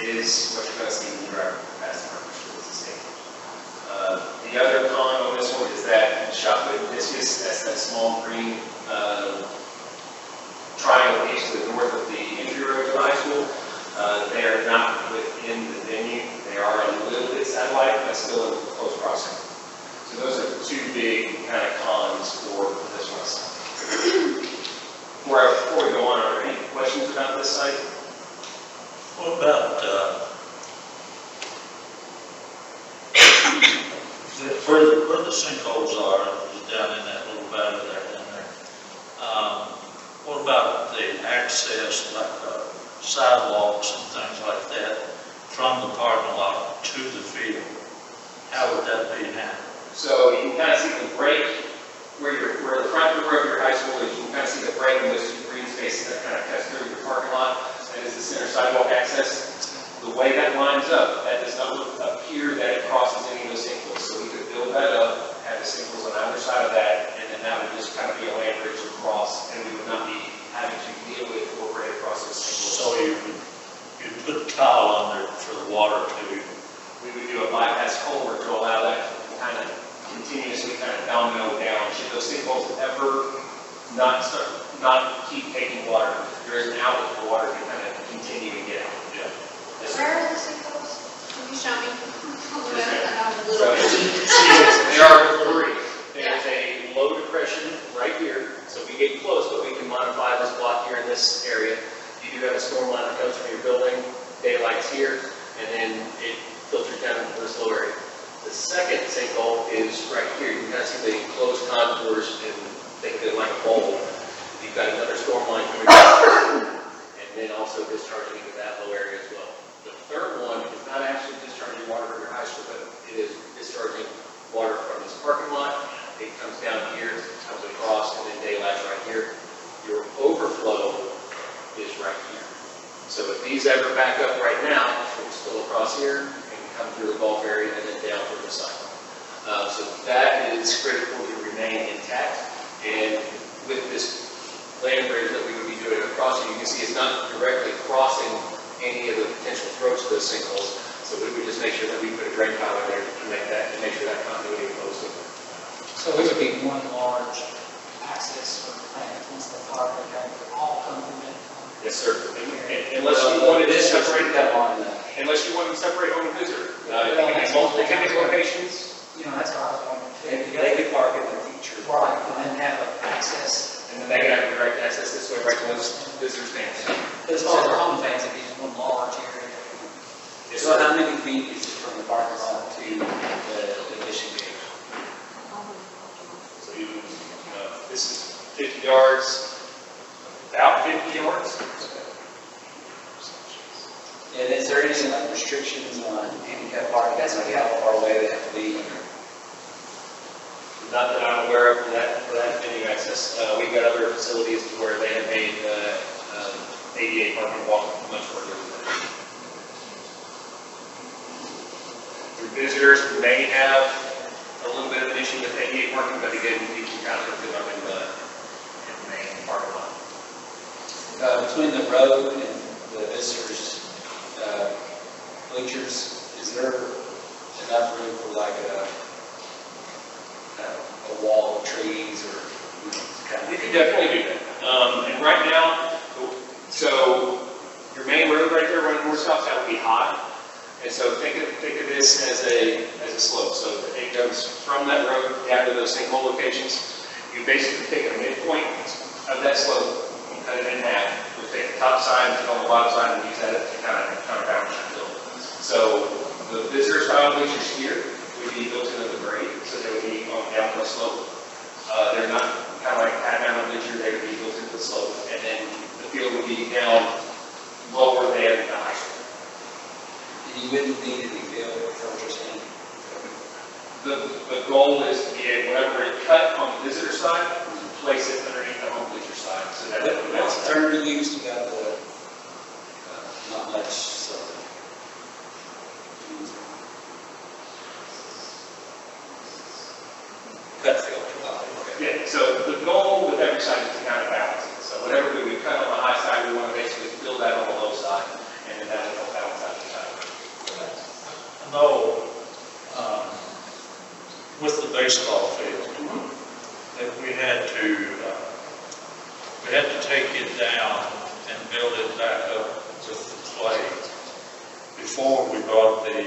is what you're going to see when you drive past the front of the school. It's the same. The other con on this one is that shot put discus, that's that small green triangle piece to the north of the entry road to the high school. They are not within the venue. They are a little bit satellite, but still in close proximity. So those are 2 big kind of cons for this one. Before we go on, are there any questions about this site? What about, where the sinkholes are, down in that little valley there, down there? What about the access, like sidewalks and things like that, from the parking lot to the field? How would that be handled? So you can kind of see the break where the front door of your high school is. You can kind of see the break in those two green spaces that kind of cuts through your parking lot. That is the center sidewalk access. The way that lines up, that does not appear that it crosses any of those sinkholes. So we could build that up, have the sinkholes on either side of that, and then that would just kind of be a land bridge across, and we would not be having to deal with overhead across those sinkholes. So you put tile on there for the water to, We would do a bypass culvert to allow that to kind of continuously kind of domino down. Should those sinkholes ever not keep taking water, there is an outlet for water to kind of continue and get out. yeah. Yes, sir. Where are the sinkholes? Can you show me? So, there are three. There's a low depression right here, so we get close, but we can modify this block here in this area. You do have a storm line that comes from your building, daylight's here, and then it filters down into this low area. The second sinkhole is right here. You can kind of see the closed contours and think of it like a bowl. You've got another storm line coming down, and then also discharging into that low area as well. The third one is not actually discharging water from your high school, but it is discharging water from this parking lot. It comes down here, comes across, and then daylight's right here. Your overflow is right here. So if these ever back up right now, it will spill across here and come through the Gulf area and then down through the site. So that is critical to remain intact. And with this land bridge that we would be doing across, you can see it's not directly crossing any of the potential throats of those sinkholes. So we would just make sure that we put a drain tile in there to make sure that continuity flows in there. So it would be one large access for plants, once the park, okay, all come through that. Yes, sir. Unless you wanted to separate that line. Unless you wanted to separate home and visitor. You can have multiple tenant locations. You know, that's what I was wondering too. They could park in the future. Right, and then have access. And then they can have direct access this way, right to those visitor stands. As far as our home fans, it'd be just one large area. Yes, So sir. how many feet is it from the parking lot to the addition gate? So this is 50 yards, about 50 yards. And is there any like restrictions on handicap parking? That's how far away they have to be. Not that I'm aware of for that venue access. We've got other facilities where they have made ADA parking walk much further than that. Your visitors may have a little bit of an issue with ADA parking, but again, you can kind of put them up in the main parking lot. Between the road and the visitors' bleachers, is there enough room for like a wall of trees or kind of? We can definitely do that. And right now, so your main road right there running north-south, that would be high. And so think of this as a slope. So it goes from that road down to those sinkhole locations. You basically take a midpoint of that slope, you cut it in half. We take the top side and on the bottom side and use that to kind of balance that hill. So the visitor style bleachers here would be built into the grade, so they would be on the downhill slope. They're not kind of like a pad down bleacher, they would be built into the slope. And then the field would be down lower than the high school. You wouldn't need any field for what you're saying. The goal is to be able, whatever it cut on the visitor side, place it underneath the home bleacher side, so that it would balance What's out. the term you used about the, not much, so. Cut field. Okay. Yeah, so the goal with every side is to kind of balance it. So whatever we cut on the high side, we want to basically fill that on the low side, and then that will help balance out the side. I know, with the baseball field, that we had to take it down and build it back up with the clay before we brought the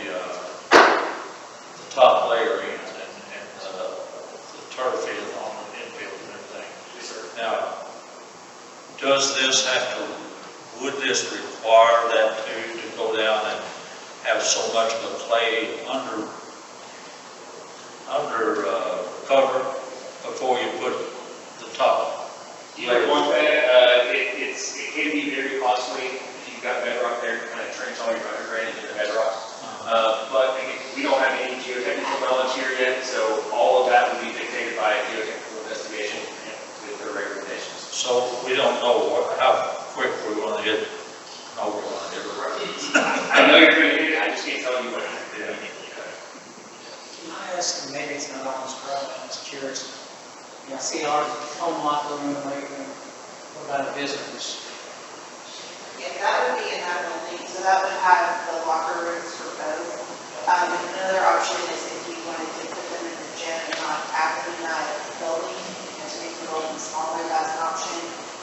top layer in and the turf in on the infield and everything. Yes, sir. Now, would this require that to go down and have so much of a clay under cover before you put the top You layer? don't want that, it can be very costly if you've got bedrock there to kind of trench all your underdrainage in the bedrock. But again, we don't have any geotechnical knowledge here yet, so all we don't know how quick we're gonna get, no, we're gonna get it. I know you're gonna do it, I just can't tell you when. Yeah. Can I ask, and maybe it's not on this program, I'm just curious. I see our home locker room, like, what about visitors? Yeah, that would be another thing, so that would have the locker rooms for both. And another option is if you wanted to put them in the gym and not have them in that building, and to make the building smaller, that's an option.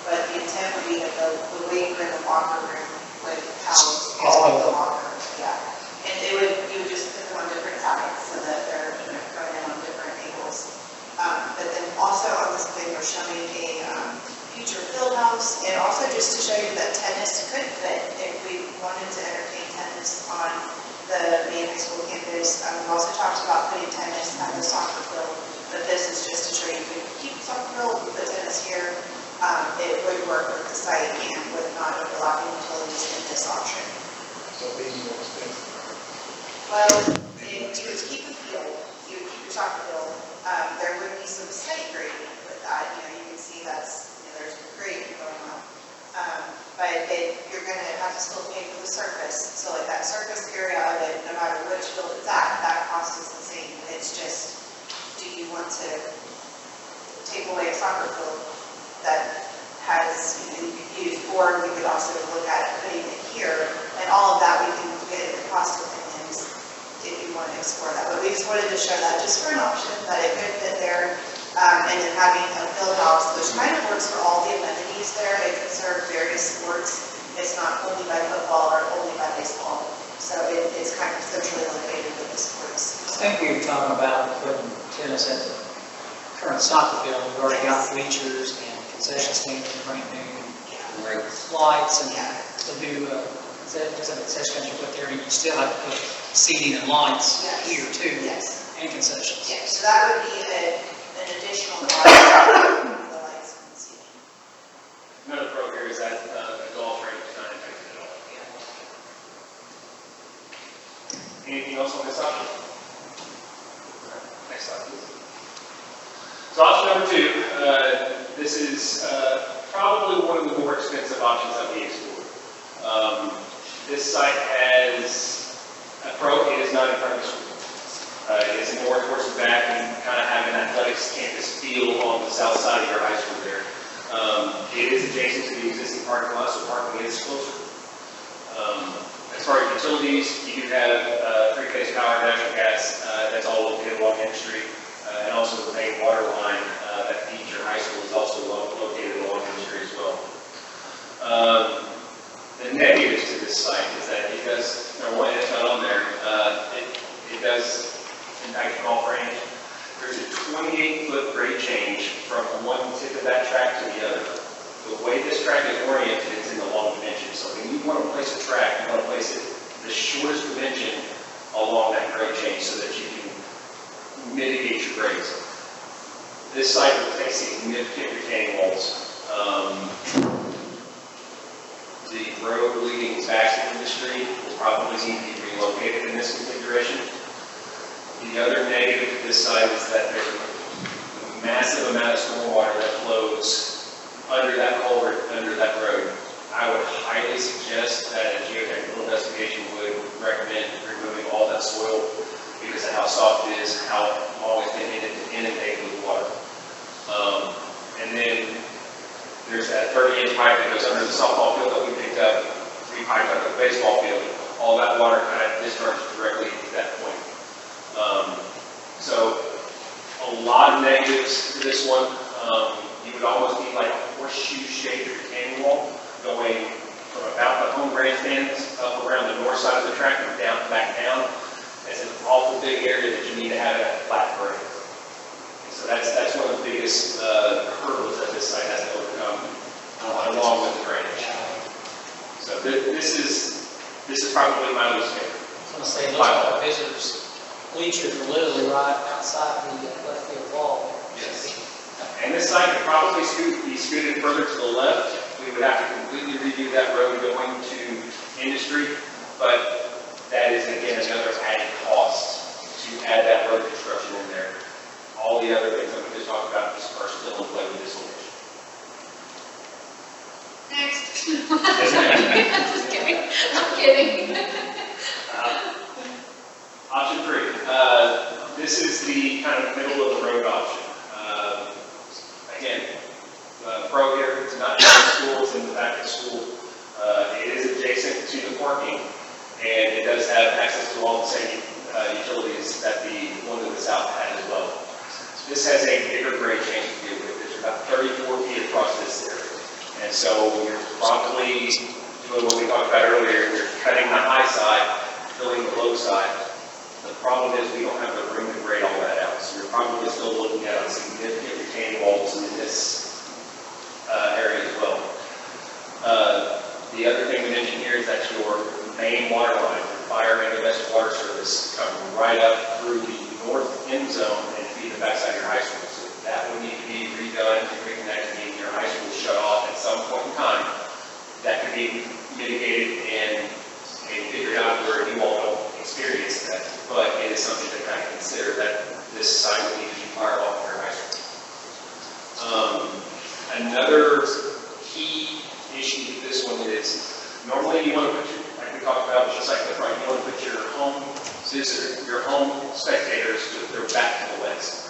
But the intent would be that the weight room and the locker room would house all of the lockers, yeah. And you would just put them on different sides so that they're going in on different angles. But then also on this thing, we're showing a future field house, and also just to show you that tennis could fit if we wanted to entertain tennis on the main high school campus. We also talked about putting tennis at the soccer field, but this is just to show you, we keep the soccer field, put tennis here. It would work with the site and with not overlapping utilities in this option. So being more expensive. Well, you would keep the field, you would keep your soccer field. There would be some site grading with that, you can see that's, there's grading going on. But you're gonna have to still pay for the surface, so like that surface area of it, no matter which field it's at, that cost is the same. It's just, do you want to take away a soccer field that has, you could use, or we could also look at putting it here, and all of that we can get the cost opinions if you want to explore that. But we just wanted to show that just for an option, that it could fit there, and then having a field house, which kind of works for all the amenities there. It could serve various sports. It's not only by football or only by baseball. So it's kind of centrally located with the sports. I think we were talking about putting tennis at the current soccer field. We've already got bleachers and concession stands and brand new lights and to do, is that concession you put there, and you still have to put seating and lights Yes. here too. Yes. And concessions. Yeah, so that would be an additional cost for the lights and the seating. Another pro here is that a golf range is not affected at all. Anything else on this option? Next slide, please. So option number 2, this is probably one of the more expensive options that we explored. This site has a pro, it is not in front of the school. It is more towards the back and kind of have an athletics campus feel on the south side of your high school there. It is adjacent to the existing parking lot, so parking is closer. As far as utilities, you do have 3-phase power, natural gas, that's all located along Henry Street. And also the main water line that feeds your high school is also located along Henry Street as well. The negatives to this site is that it does, number one, it's not on there, it does impact golf range. There's a 28-foot grade change from one tip of that track to the other. The way this track is oriented, it's in the long dimension. So when you want to place a track, you want to place it the shortest dimension along that grade change so that you can mitigate your grades. This site will take significant retaining walls. The road leading back into the street will probably need to be relocated in this configuration. The other negative to this site is that there's a massive amount of stormwater that flows under that culvert, under that road. I would highly suggest that a geotechnical investigation would recommend removing all that soil because of how soft it is, how long it's been inundated with water. And then there's that 30-inch pipe that goes under the softball field that we picked up, re-piped up the baseball field. All that water kind of discharges directly to that point. So a lot of negatives to this one. You would almost need like a horseshoe-shaped retaining wall going from about the home grandstands up around the north side of the track and down, back down. It's an awful big area that you need to have a flat grade. So that's one of the biggest hurdles that this site has to overcome, along with the drainage. So this is probably my least favorite. I was going to say, those are visitors. Bleachers are literally right outside the left field wall. Yes. And this site could probably be scooted further to the left. We would have to completely redo that road going to Industry, but that is again another added cost to add that road construction in there. All the other things that we just talked about are still in play with this location. Just kidding, I'm kidding. Option 3, this is the kind of middle of the road option. Again, pro here, it's not just the school, it's in the back of the school. It is adjacent to the parking, and it does have access to all the same utilities that the one to the south had as well. This has a bigger grade change to deal with. There's about 34 feet across this area. And so you're probably doing what we talked about earlier, you're cutting the high side, filling the low side. The problem is we don't have the room to grade all that out. So you're probably still looking at significant retaining walls in this area as well. The other thing we mentioned here is that your main water line, your fire and domestic water service, come right up through the north end zone and feed the backside of your high school. So that would need to be redone to reconnect, meaning your high school shut off at some point in time. That could be mitigated and figured out where you all don't experience that. But it is something to kind of consider that this site will need to be fired off for your high school. Another key issue with this one is normally you want to put your, like we talked about with the site front, you want to put your home visitor, your home spectators with their back to the west.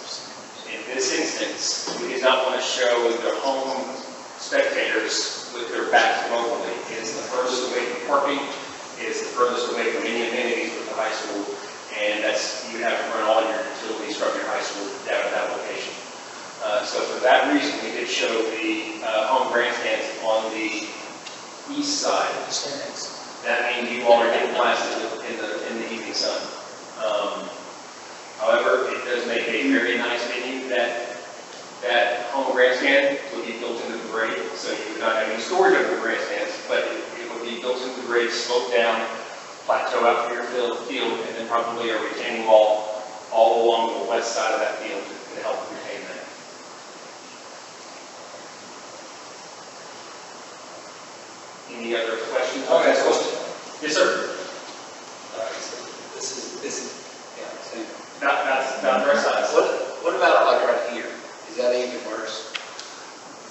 In this instance, we did not want to show the home spectators with their back locally. It is the furthest away from parking, it is the furthest away from any amenities with the high school, and that's, you have to run all your utilities from your high school down to that location. So for that reason, we did show the home grandstands on the east side. That means you all are getting blasted in the evening sun. However, it does make a very nice venue. That home grandstand would be built into the grade, so you would not have any storage under the grandstands, but it would be built into the grade, sloped down, plateau out for your field, and then probably a retaining wall all along the west side of that field to help retain that. Any other questions? Okay, Yes, sir. This is, yeah, same. That's the right size. What about like right here? Is that even worse?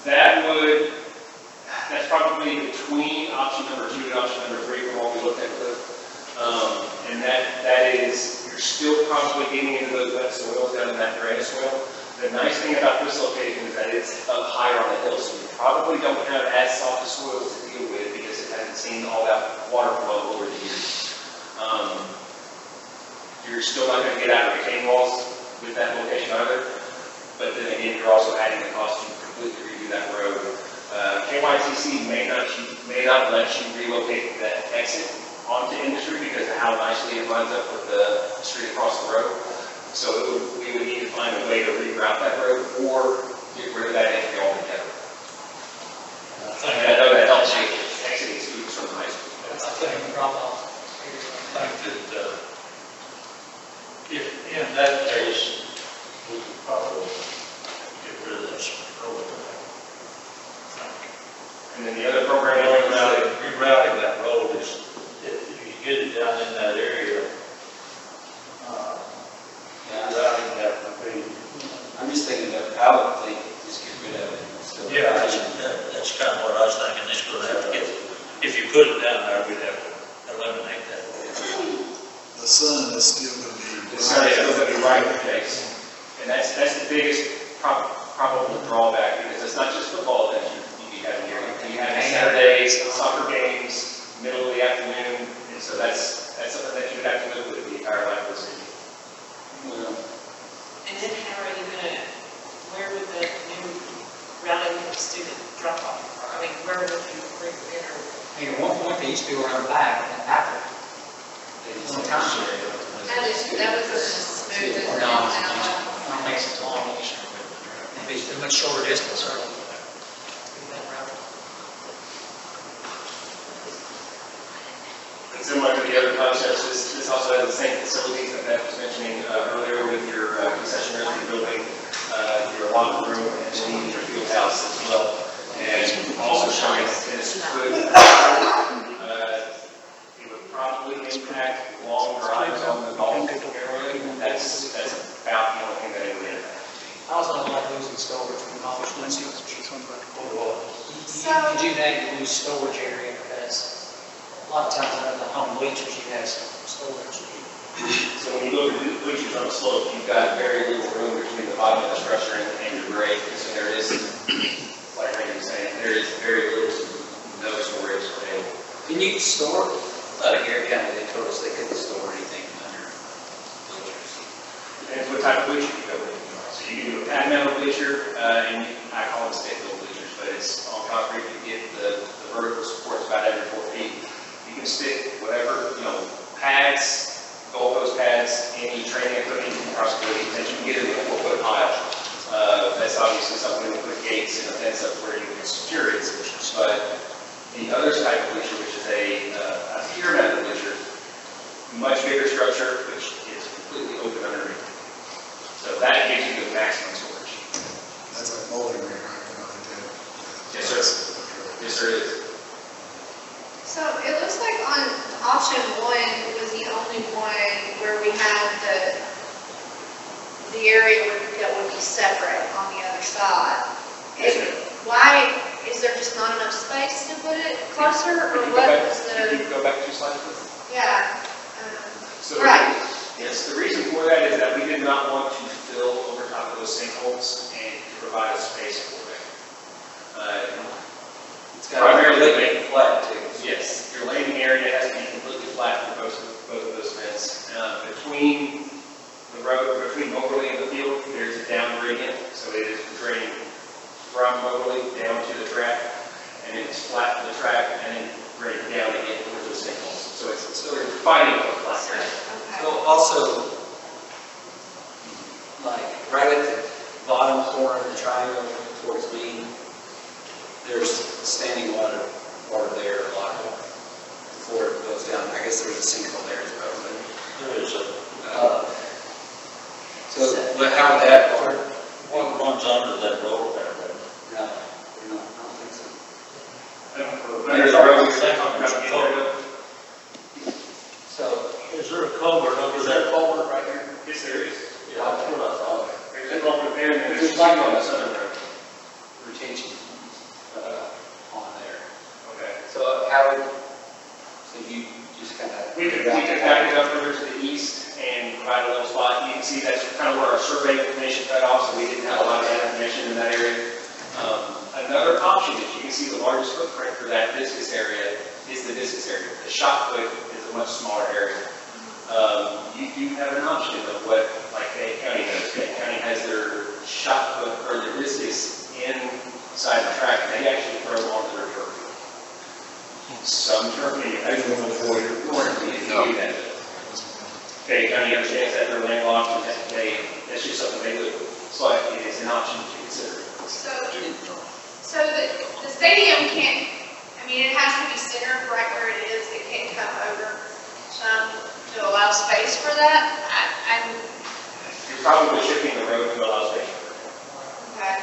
That's probably between option number 2 and option number 3 from what we looked at. And that is, you're still probably getting into those wet soils down in that drainage soil. The nice thing about this location is that it's up higher on the hill, so you probably don't have as soft a soils to deal with because it hasn't seen all that water flow over the years. You're still not going to get out of retaining walls with that location either, but then again, you're also adding the cost to completely redo that road. KYTC may not let you relocate that exit onto Industry because of how nicely it lines up with the street across the road. So we would need to find a way to reroute that road or get rid of that entry altogether. I know that helps you exiting students from the high school. I think drop off. I think that, if in that case, we could probably get rid of this road. And then the other program, Rerouting that road is, if you get it down in that area, rerouting that would be. I'm just thinking that I would think just get rid of it. Still. Yeah, that's kind of what I was thinking, this would have to get, if you put it down there, we'd have to eliminate that. The sun is still going to be. the sun is still going to be right in your face. And that's the biggest probable drawback because it's not just football that you be having here. You have Saturdays, soccer games, middle of the afternoon, and so that's something that you would have to live with the entire life of the city. Well, And then how are you gonna, where would the new routing student drop off? I mean, where would you bring it in or? Hey, at one point, they used to go around the back and after. One time. That was the smoothest. No, it makes it long. It'd be a much shorter distance, certainly. And similar to the other concepts, this also has the same facilities that Beth was mentioning earlier with your concession restaurant building, your locker room, and then your field house as well. And also showing that this could, it would probably impact long drives on the golf area. That's about the only thing that it would impact. I also don't like losing storage from Office Wednesday. You do that, you lose storage area because a lot of times under the home bleachers, you have some storage. So when you look at the bleachers on the slope, you've got very little room between the bottom of the structure and your grade. So there is, like Randy was saying, there is very little to no storage available. Can you store, out of Garrett County, they told us they couldn't store anything under bleachers. Depends what type of bleacher you go with. So you can do a pad metal bleacher, and I call them stick built bleachers, but it's on concrete. You get the vertical supports about every 4 feet. You can stick whatever, pads, goalpost pads, any training equipment, possibly that you can get in a 4-foot pile. That's obviously something we put gates and a fence up where you can secure it. But the other type of bleacher, which is a pier metal bleacher, much bigger structure, which is completely open underneath. So that gives you the maximum storage. That's like molding ring, right? Yes, sir. Yes, sir, it is. So it looks like on option one was the only one where we had the area that would be separate on the other side. Yes, ma'am. Why, is there just not enough space to put it closer, or Can you go what back- was Can you the, go back 2 slides, please? yeah. So, Right. Yes, the reason for that is that we did not want to fill over top of those sinkholes and to provide a space for them. It's got to Primarily- be flat too. Yes, your landing area has to be completely flat for both of those vents. Between the road, between Moberly and the field, there's a down gradient, so it is draining from Moberly down to the track, and then it's flat to the track, and then grading down again towards those sinkholes. So it's still fighting over flat area. Okay. So also, like, right at the bottom corner of the triangle towards me, there's standing water there, a lot before it goes down. I guess there's a sinkhole there as well, There is a, but, but how would that work? what runs under that road there? No, I don't think so. There's our road, we're talking about getting rid of. So, Is there a culvert under is there a that? culvert right here? Yes, there is. Yeah, that's what I thought. There's a culvert there, and there's two on the southern road. Retention, on there. Okay. So how would, so you just kind of. We could back it up further to the east and provide a little spot. You can see that's kind of where our survey information cut off, so we didn't have a lot of that information in that area. Another option is you can see the largest footprint for that discus area is the discus area. The shot put is a much smaller area. You do have an option of what, like Fayette County does. Fayette County has their shot put or their discus inside the track, and they actually throw onto their turf field. Some turf field, actually, more than you can do that. Fayette County understands that they're landlocked, and that's just something they do. So it is an option to consider. So the stadium can't, it has to be centered right where it is, it can't come over some to allow space for that? You're probably shifting the road to allow space for it. Okay.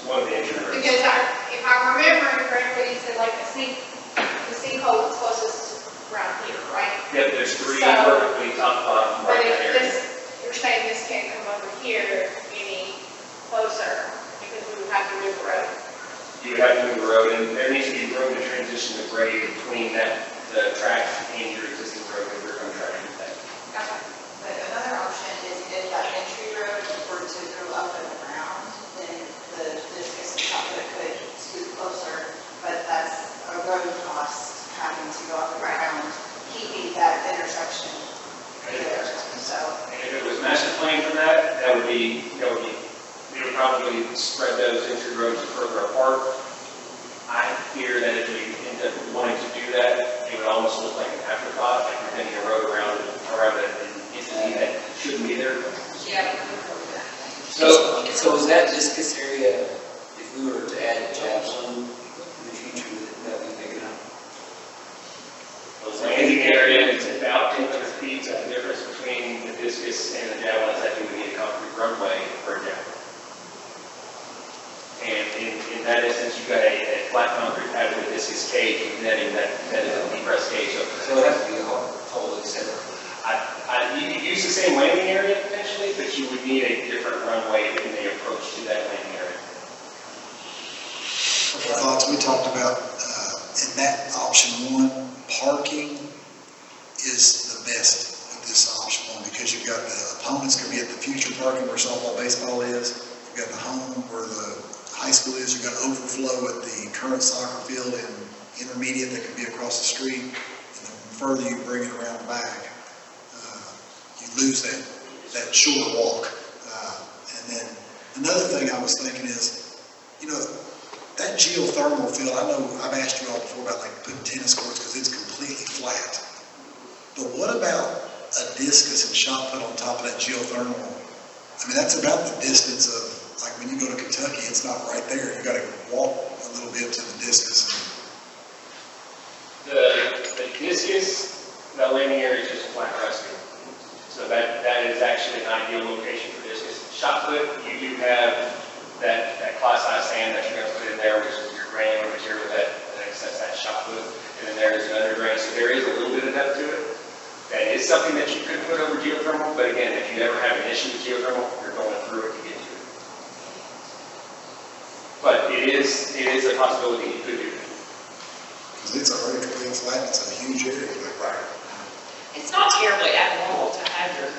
One of the entry roads. Because if I'm remembering correctly, you said like the sinkhole is closest around here, right? Yep, there's 3 So- vertically top, bottom, But right if in that area. you're saying this can't come over here any closer, because we would have to move the road. You would have to move the road, and there needs to be room to transition the grade between the track and your existing road if you're going to try to do that. Okay. But another option is if that entry road were to go up and around, then the discus and top of it could scoot closer, but that's a road cost having to go up and around, keeping that intersection there, so. And if it was master plan for that, we would probably spread those entry roads further apart. I fear that if we end up wanting to do that, it would almost look like an afterthought, like we're taking a road around an entity that shouldn't be there. Yeah. So is that discus area, if we were to add Javelin in the future, would that be big enough? The landing area is about 200 feet, so the difference between the discus and the javelin is that you would need a concrete runway for a javelin. And in that instance, you've got a flat concrete pad with a discus cage with netting that is a depressed cage over So there. it has to be totally separate. You could use the same landing area potentially, but you would need a different runway in the approach to that landing area. Thoughts, we talked about, in that option one, parking is the best of this option one, because you've got the opponents gonna be at the future parking where softball, baseball is. You've got the home where the high school is. You've got overflow at the current soccer field and intermediate that can be across the street. And the further you bring it around back, you lose that short walk. And then another thing I was thinking is, you know, that geothermal field, I know I've asked you all before about like putting tennis courts because it's completely flat. But what about a discus and shot put on top of that geothermal? I mean, that's about the distance of, like when you go to Kentucky, it's not right there. You gotta walk a little bit to the discus. The discus, that landing area is just a flat grass field. So that is actually an ideal location for discus. Shot put, you do have that class I sand that you're gonna put in there, which is your granular material that accepts that shot put. And then there is an underdrain, so there is a little bit of depth to it. That is something that you could put over geothermal, but again, if you ever have an issue with geothermal, you're going through it to get to it. But it is a possibility you could do. Because it's already completely flat, and it's a huge area. Right. It's not terribly abnormal to have your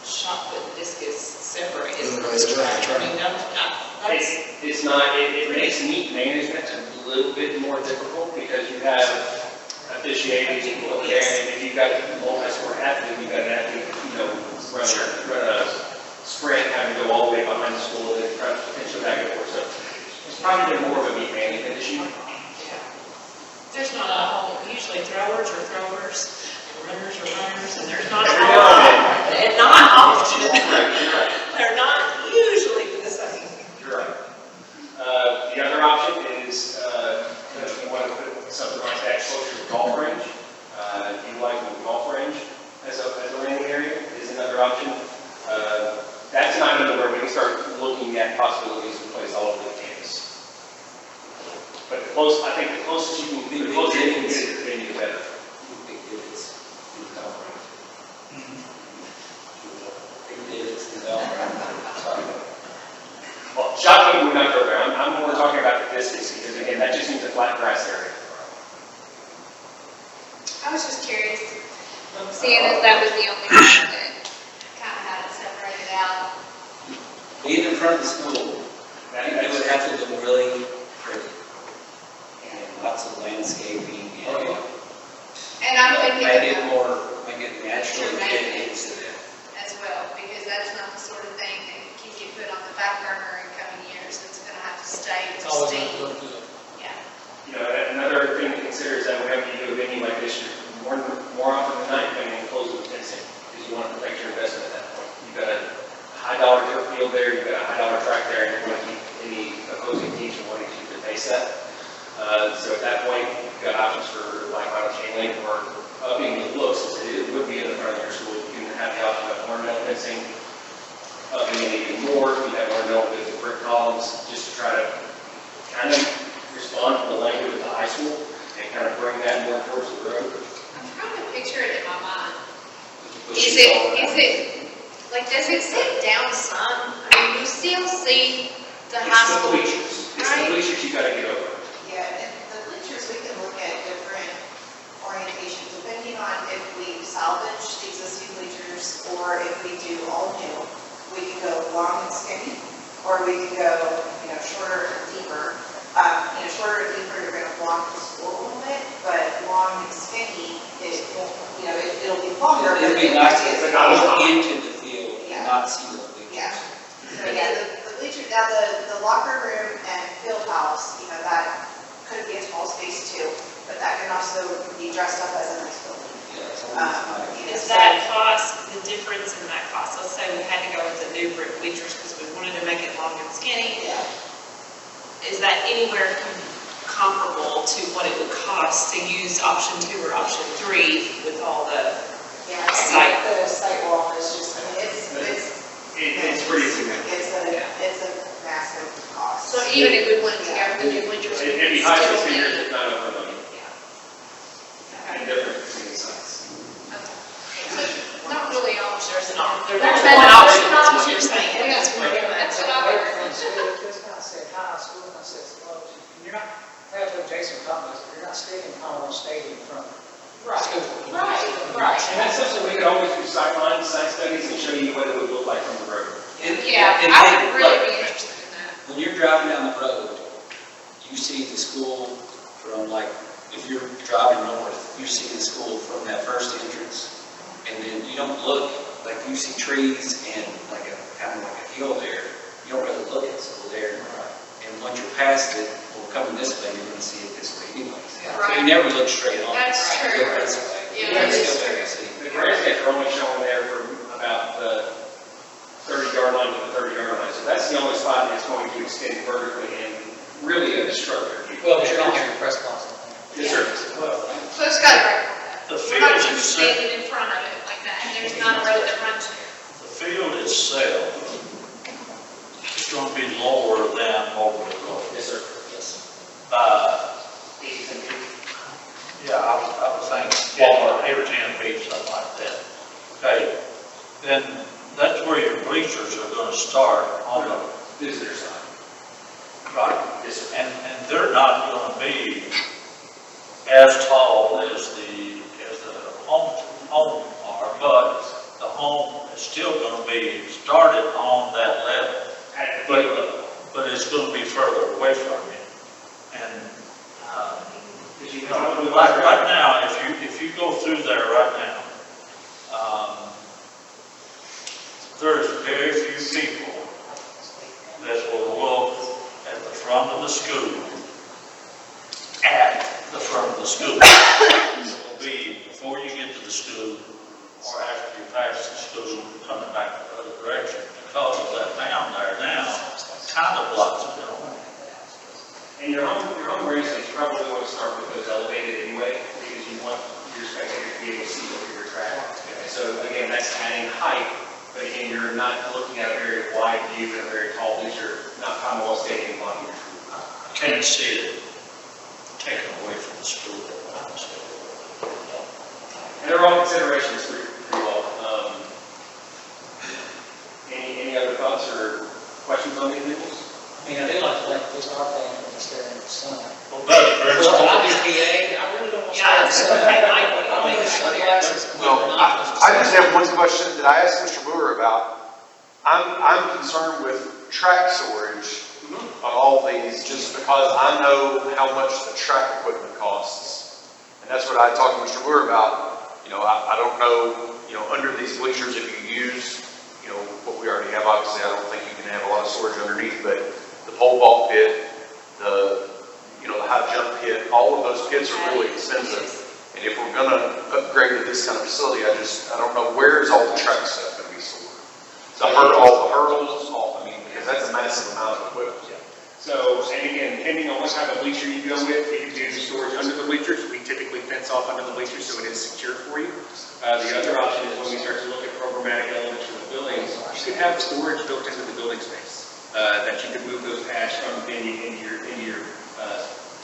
shot put and discus separated. I mean, that's, It's not, it makes meet management a little bit more difficult because you have officiating people over there, and if you've got a multi-sport athlete, you've got an athlete, you know, run a sprint, having to go all the way behind the school, and try to potentially back and forth. So it's probably been more of a meet management issue. there's not a whole, usually throwers are throwers, runners are runners, and there's not a Every whole now lot. and And not often. You're right. They're not usually the same. You're right. The other option is, if you want to put something like that closer to the golf range, utilizing the golf range as a landing area is another option. That's not another where we can start looking at possibilities to place all over the campus. But I think the closest you can get to the venue, the better. Big divots in the golf range. Big divots in the golf range. Well, shot put would not go there. I'm more talking about the distance because again, that just means a flat grass area. I was just curious, seeing as that was the only one that kind of had it separated out. Being in front of the school, it would have to look really pretty. And lots of landscaping and And I'm thinking make it about make it naturally fit into that. as well, because that's not the sort of thing that can get put on the back burner in coming years. It's gonna have to stay It's always going to pristine. look good. Yeah. You know, another thing to consider is that whenever you do a venue like this, you're more often than not, you're going to enclose with fencing because you want to protect your investment at that point. You've got a high dollar turf field there, you've got a high dollar track there, and you want to keep any opposing teams from wanting to keep the pace set. So at that point, you've got options for like on a chain link or upping the looks as it would be in the front of your school. You can have the option of ornamental fencing, upping it even more. You have ornamental with the brick columns just to try to kind of respond to the language of the high school and kind of bring that more towards the road. I'm trying to picture it in my mind. Is it, like, does it sit down some? I mean, you still see the high It's the school. bleachers. It's the bleachers you gotta get over. Yeah, and the bleachers, we can look at different orientations depending on if we salvage the existing bleachers or if we do all new. We can go long and skinny, or we can go, shorter and deeper. Shorter and deeper, you're gonna block the school a little bit, but long and skinny, it won't, it'll be longer. It'd be nice to look into the field and not see the bleachers. Yeah. So yeah, the bleachers, now the locker room and field house, that could be a small space too, but that can also be dressed up as a nice building. Yeah, it's always nice. Is that cost, the difference in that cost? Let's say we had to go with the new brick bleachers because we wanted to make it long and skinny. Yeah. Is that anywhere comparable to what it would cost to use option 2 or option 3 with all the Yeah, site? the site wall is just, It's pretty significant. it's a massive cost. So even if we went to go with the new bleachers, it It'd would be high still six be. figures, if not over $1 million. Okay. And different between the sites. So not really options. There's one That's option, an that's what option. you're saying. Yeah, That's what you're that's what I heard. Just kind of said high school, and I said, well, you're you're not, that's what Jason was talking about, you're not sticking Commonwealth Stadium from Right, school. right. And that's something we could always do sight lines, site studies, and show you what it would look like from the road. Yeah, And I then, would really like, be interested in that. when you're driving down the road, you see the school from like, if you're driving north, you see the school from that first entrance. And then you don't look, like you see trees and like a, kind of like a hill there. You don't really look at the school there. And once you're past it, well, coming this way, you're gonna see it this way anyways. So you Right. never look straight on. That's You true. look this way. Yeah, that You is still true. can see. The grass nets are only shown there from about the 30-yard line to the 30-yard line. So that's the only spot that's going to extend vertically and really a structure. Well, but you don't have your press box. Yes, sir. So it's got it right. The We're not field just itself, standing in front of it like that, and there's not a road that runs there. the field itself is going to be lower than over the road. Yes, sir. Uh, yeah, I would think, well, 8 or 10 feet, something like that. Okay, then that's where your bleachers are gonna start on the, Visitor side. right, Yes, sir. and they're not gonna be as tall as the home are, but the home is still gonna be started on that level. At the field level. But it's gonna be further away from you. And, Because you right now, if you go through there right now, there's very few people that will look at the front of the school, It will be before you get to the school, or after you pass the school, coming back the other direction, because of that mound there now, kind of blocks it in. And your home races, you probably want to start with those elevated anyway, because you want your spectators to be able to see over your track. So again, that's adding height, but again, you're not looking at a very wide view and a very tall bleacher, not Commonwealth Stadium blocking your school. I can't see it taken away from the school. And they're all considerations for you all. Any other thoughts or questions on these vehicles? I mean, I do like to let this our thing stare in the sun. Well, better, Well, I do PA, I really don't want to stare in the sun. I mean, sunglasses. Well, I just have one question that I asked Mr. Brewer about. I'm concerned with track storage on all these, just because I know how much the track equipment costs. And that's what I talked to Mr. Brewer about. I don't know, under these bleachers, if you use, what we already have, obviously, I don't think you can have a lot of storage underneath, but the pole vault pit, the high jump pit, all of those pits are really expensive. And if we're gonna upgrade to this kind of facility, I don't know, where is all the track stuff gonna be stored? All the hurdles, because that's a massive amount of equipment. So, and again, depending on what type of bleacher you go with, if you do the storage under the bleachers, we typically fence off under the bleachers so it is secure for you. The other option is when we start to look at programmatic elements for the buildings, you could have storage built into the building space, that you could move those pads from the venue into your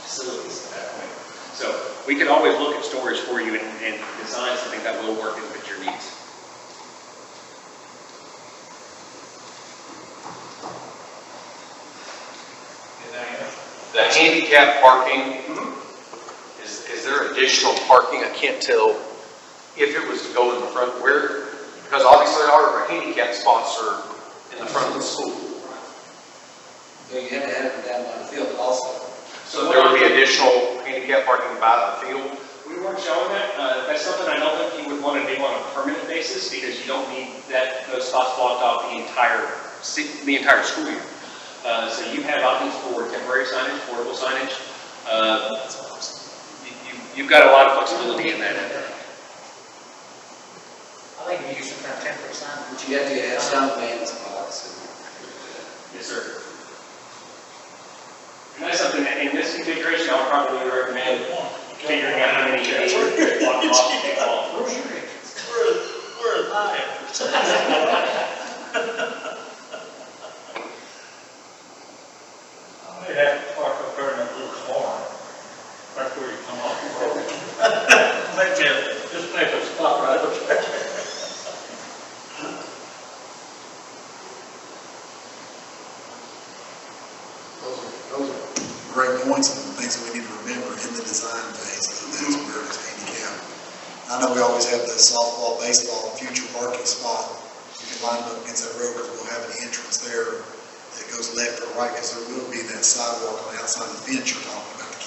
facilities at that point. So we could always look at storage for you and design something that will work and fit your needs. The handicap parking, is there additional parking? I can't tell if it was to go in the front, because obviously our handicap spots are in the front of the school. So you have to have them down by the field also. So there would be additional handicap parking by the field? We weren't showing that. That's something I don't think you would want to do on a permanent basis because you don't need those spots blocked off the entire school year. So you have options for temporary signage, portable signage. You've got a lot of flexibility in that. I think you use some kind of temporary sign. But you have to have some man spots. Yes, sir. And that's something that in this configuration, I would probably recommend figuring out how many block off you take off. Where's your entrance? Where is my entrance? I may have to park up there in that little corner, right where you come off the road. Just make a spot right up there. Those are great points and things that we need to remember in the design phase. That's where it's handicapped. I know we always have the softball, baseball, future parking spot. You can line them up against that road because we'll have an entrance there that goes left or right because there will be that sidewalk on the outside of the fence you're talking about to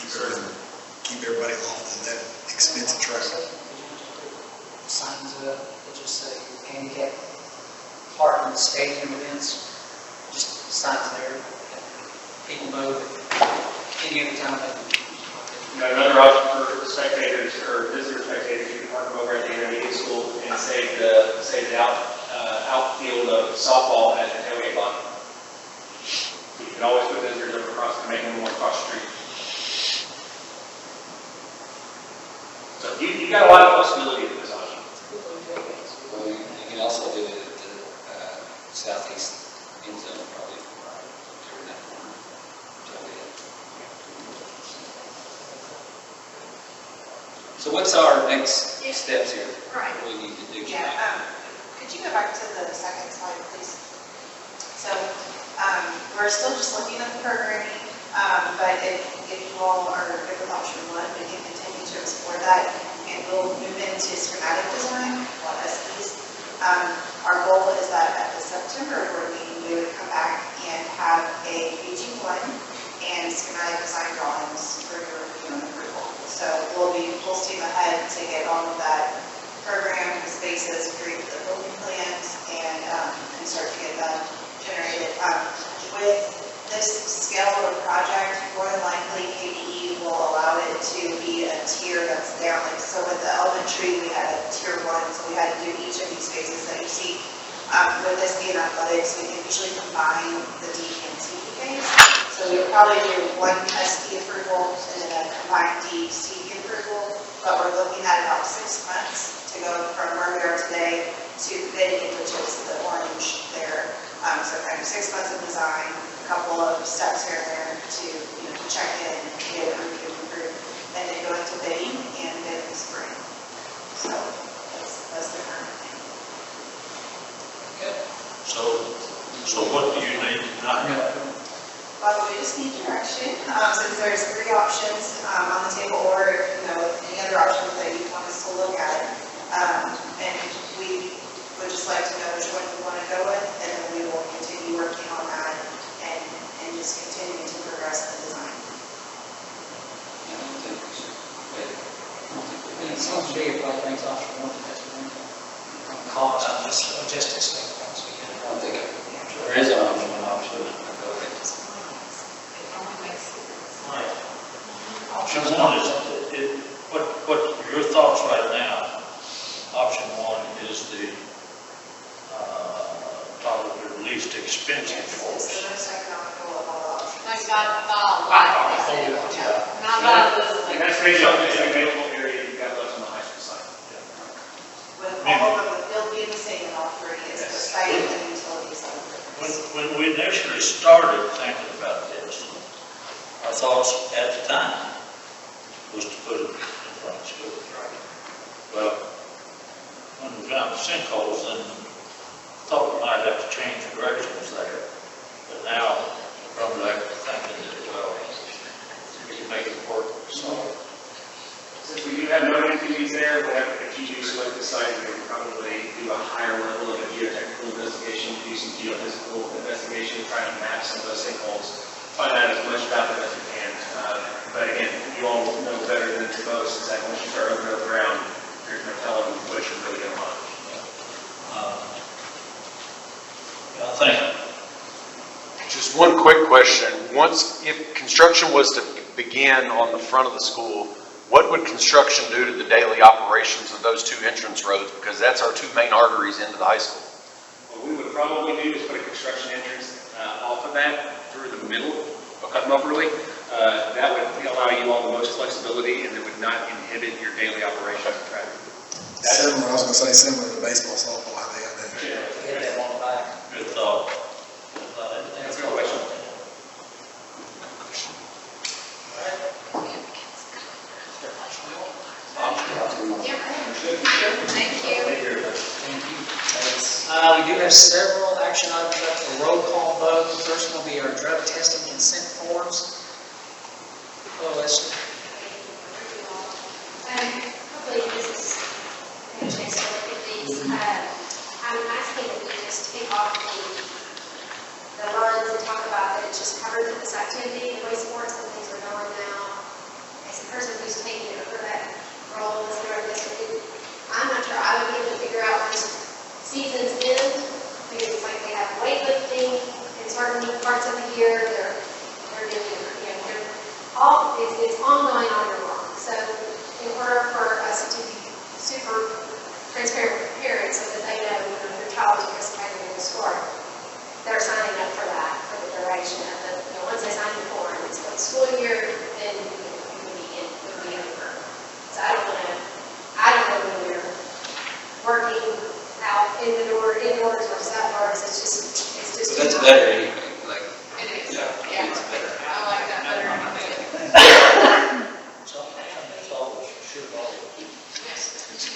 keep everybody off of that expensive traffic. Signs up that just say handicap parking, stadium events, just signs there. People know that any other time they Another option for spectators or visitor spectators, you can park them over at the intermediate school and save the outfield of softball at the tailgate lot. You can always put visitors over across and make them more across the street. So you got a lot of flexibility with this option. Well, you can also do it at the southeast end zone, probably, during that corner. So what's our next steps here? Right. What do we need to do? Yeah, could you go back to the second slide, please? So, we're still just looking at the programming, but if you all are good with option one, we can continue to explore that, and we'll move into schematic design, or SEs. Our goal is that at the September board meeting, we would come back and have a PG1 and schematic design drawings for your review and approval. So we'll steam ahead to get all of that program, the spaces, create the building plans, and start to get them generated. With this scale of a project, more than likely KDE will allow it to be a tier that's down. Like, so with the elementary, we had a tier 1, so we had to do each of these phases that you see. With this being athletics, we can usually combine the D and T phase. So we would probably do one SD approval and then a combined DC approval, but we're looking at about 6 months to go from where we are today to bidding, which is the orange there. So kind of 6 months of design, a couple of steps here and there to, to check in, get it reviewed, approved, and then go into bidding and bid in the spring. So that's the current thing. So what do you need tonight? Well, we just need direction, since there's 3 options on the table, or any other options that you want us to look at. And we would just like to know which one we want to go with, and then we will continue working on that and just continue to progress the design. I don't think we should wait. And it's going to be like things option one, that's one. Cost, logistics standpoint. I don't think there is an option. Option one is, what your thoughts right now, option one is the, probably the least expensive for It's us. the most economical of all the options. Like And that's based on the available area you've got left on the high school site. With all of the field being the same in all 3, it's the site and the utilities that are different. When we initially started thinking about this, our thoughts at the time was to put it in front of school. Well, when we found the sinkholes, then thought we might have to change directions there. But now, from that, thinking that, well, we can make it work, so. Since we do have no activities there, if you do select the site, we can probably do a higher level of a geotechnical investigation, do some geophysical investigation, try to map some of those sinkholes, find out as much about them as we can. But again, you all know better than most, is that once you start opening up the ground, there's no telling what you're really going to find. I think Just one quick question. If construction was to begin on the front of the school, what would construction do to the daily operations of those 2 entrance roads? Because that's our 2 main arteries into the high school. What we would probably do is put a construction entrance off of that through the middle, cut them up really. That would allow you all the most flexibility and it would not inhibit your daily operations of traffic. Similar, I was gonna say similar to baseball, softball, how they have that. Hit that on the back. good thought. That's a good question. Thank you. We do have several action items left for roll call vote. The first one will be our drug testing consent forms. Oh, Leslie. Hopefully this is a chance to look at these. I'm asking that we just take off the lines and talk about that it's just covered with this activity, the way sports and things are going now. As a person who's taking over that role as the district, I'm not sure I would be able to figure out when seasons end, because it's like they have weightlifting in certain parts of the year, they're doing, they're all, it's ongoing all year long. So in order for us to be super transparent with parents so that they know when their child is participating in the sport, they're signing up for that for the duration of the, once they sign the form, it's for the school year, then it will be over. So I don't know when we're working out indoors or outdoors, it's just. That's better anyway, like, It is. yeah, it's better. I like that better.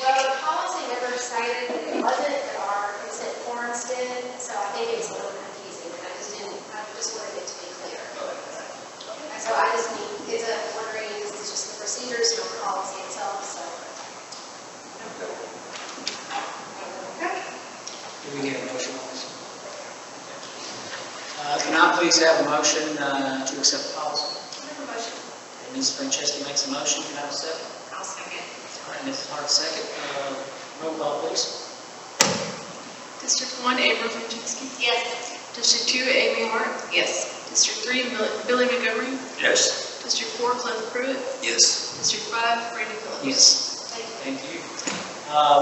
Well, the policy never cited that it wasn't, but our consent forms did, so I think it's a little confusing, and I just wanted it to be clear. And so I just need, wondering, this is just the procedures, not the policy itself, so. Do we need a motion on this? Can I please have a motion to accept the policy? Motion. Ms. Franceschi makes a motion, can I have a second? I'll second. All right, Mrs. Hart, second. Roll call, please. District 1, April Franceschi. Yes. District 2, Amy Hart. Yes. District 3, Billy Montgomery. Yes. District 4, Cliff Pruitt. Yes. District 5, Randy Phillips. Yes. Thank you. Thank you.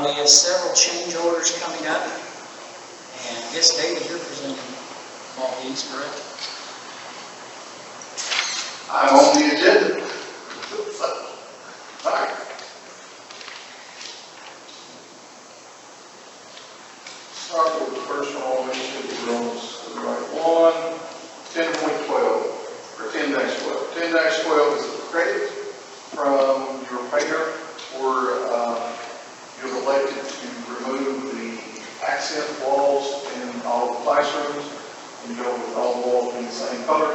We have several change orders coming up. And I guess, David, you're presenting all these, correct? I'm on the agenda. All right. Start with the first one, make sure we're on the right one. 10.12, or 10-12. 10-12 is a credit from your payer where you're elected to remove the accent walls in all the classrooms and go with all the walls being the same color.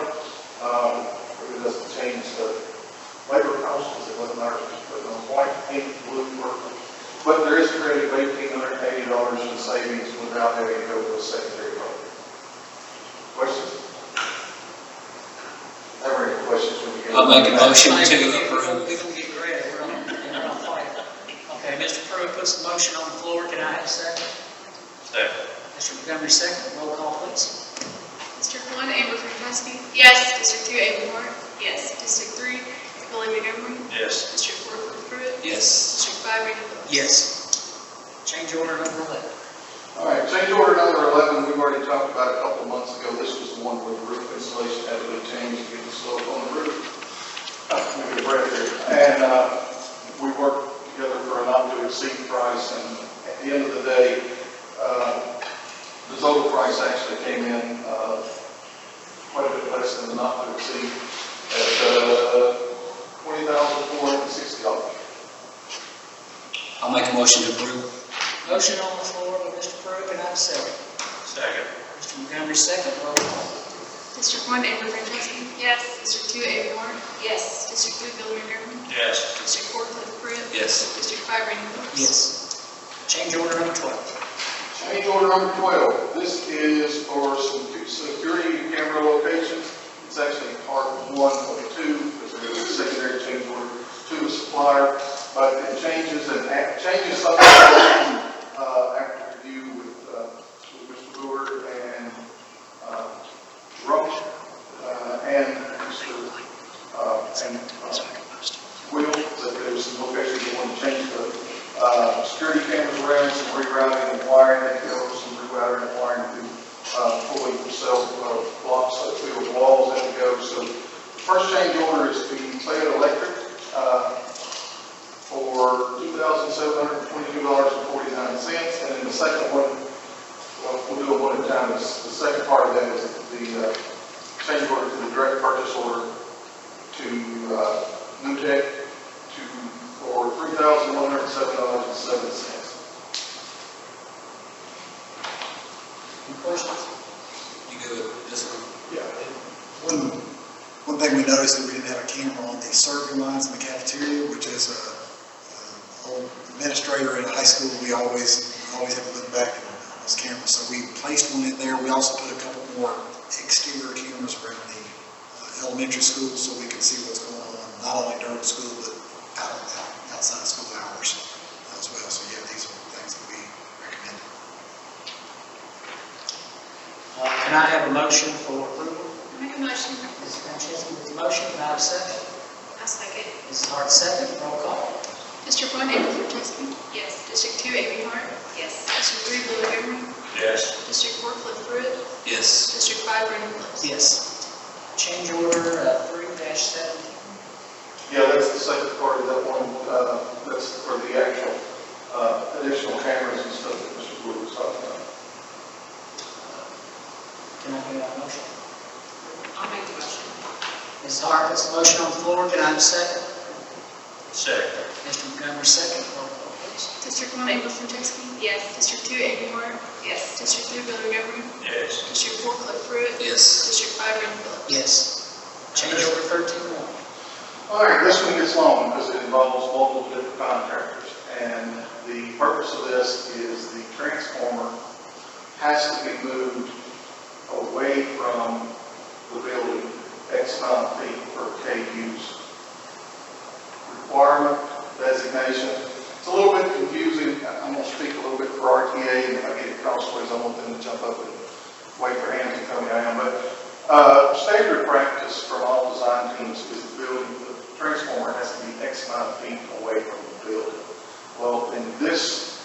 It doesn't change the labor cost because it doesn't matter if it's put on white, pink, blue, purple. But there is a credit of $1,880 in savings without having to go to a secondary road. Questions? Never any questions when you get. I'll make a motion to We're approve. gonna get ready, we're on fire. Okay, Mr. Pruitt puts the motion on the floor, can I have a second? Second. Mr. Montgomery, second. Roll call, please. District 1, Amber Franceschi. Yes. District 2, Amy Hart. Yes. District 3, Billy Montgomery. Yes. District 4, Cliff Pruitt. Yes. District 5, Randy Phillips. Yes. Change order number 11. All right, change order number 11, we've already talked about a couple of months ago. This was the one where the roof installation had to be changed to get the slope on the roof. Maybe a break here. And we worked together for a not to exceed price, and at the end of the day, the total price actually came in quite a bit less than the not to exceed at $20,460. I'll make a motion to approve. Motion on the floor by Mr. Pruitt, can I have a second? Second. Mr. Montgomery, second. Roll call. District 1, Amber Franceschi. Yes. District 2, Amy Hart. Yes. District 3, Billy Montgomery. Yes. District 4, Cliff Pruitt. Yes. District 5, Randy Phillips. Yes. Change order number 12. Change order number 12, this is for some security camera locations. It's actually part 1 of 2, because there is a secondary change order to the supplier, but it changes something after review with Mr. Brewer and Jerome, and Mr. Will, that there's some locations that want to change the security cameras around, some rerouting and wiring, they go over some rerouting and wiring to fully self blocks, field walls that go. So the first change order is to Toyota Electric for $2,722.49, and then the second one, we'll do it one at a time. The second part of that is the change order to the direct purchase order to Newtek for $3,107.07. Any questions? You good with this one? Yeah. One thing we noticed that we didn't have a camera on the serving lines in the cafeteria, which is a old administrator in high school, we always have to look back at those cameras. So we placed one in there. We also put a couple more exterior cameras around the elementary school so we can see what's going on, not only during school, but outside school hours as well. So yeah, these are things that we recommend. Can I have a motion for approval? Make a motion. Ms. Franceschi with the motion, can I have a second? I second. Mrs. Hart, second, roll call. District 1, Amy Franceschi. Yes. District 2, Amy Hart. Yes. District 3, Billy Goodman. Yes. District 4, Cliff Pruitt. Yes. District 5, Brandon Phillips. Yes. Change order 3-17. Yeah, that's the second part of that one, that's for the actual, additional cameras and stuff that Mr. Wood was talking about. Can I get a motion? I'll make the motion. Ms. Hart, that's a motion on the floor, can I have a second? Second. Mr. Montgomery, second, roll call please. District 1, Amy Franceschi. Yes. District 2, Amy Hart. Yes. District 3, Billy Goodman. Yes. District 4, Cliff Pruitt. Yes. District 5, Brandon Phillips. Yes. Change order 13-1. All right, this one gets long because it involves multiple different contractors. And the purpose of this is the transformer has to be moved away from the building X amount of feet per KU's requirement, designation. It's a little bit confusing. I'm going to speak a little bit for RTA, and if I get it crossways, I want them to jump up and wave their hands and tell me I am. But standard practice from all design teams is the transformer has to be X amount of feet away from the building. Well, in this,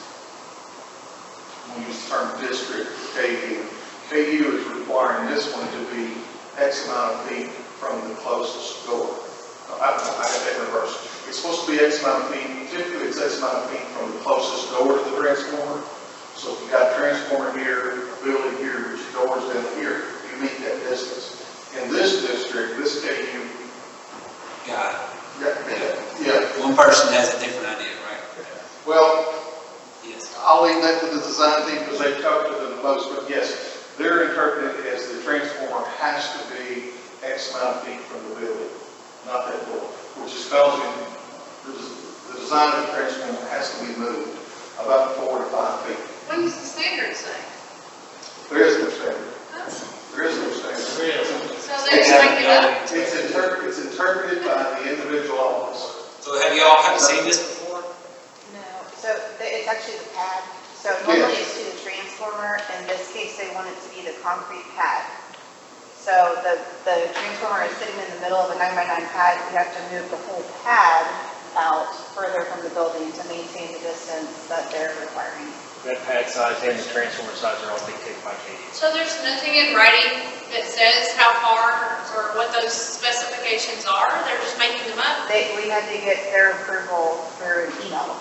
we use the term district for KU. KU is requiring this one to be X amount of feet from the closest door. I have that reversed. It's supposed to be X amount of feet. Typically, it's X amount of feet from the closest door to the transformer. So if you've got a transformer here, a building here, your door's down here, you meet that distance. In this district, this KU, Got yeah. One person has a different idea, right? Well, Yes. I'll leave that to the design team because they talk to them the most, but yes, they're interpreting it as the transformer has to be X amount of feet from the building, not that door, which is causing, the design of the transformer has to be moved about 4 to 5 feet. What does the standard say? There is no standard. There is no standard. So they just make it up? It's interpreted by the individual office. So have you all seen this before? No, so it's actually the pad. So normally it's to the transformer. In this case, they want it to be the concrete pad. So the transformer is sitting in the middle of a 9x9 pad. We have to move the whole pad out further from the building to maintain the distance that they're requiring. That pad size and the transformer size are all dictated by KU. So there's nothing in writing that says how far or what those specifications are? They're just making them up? We had to get their approval through an email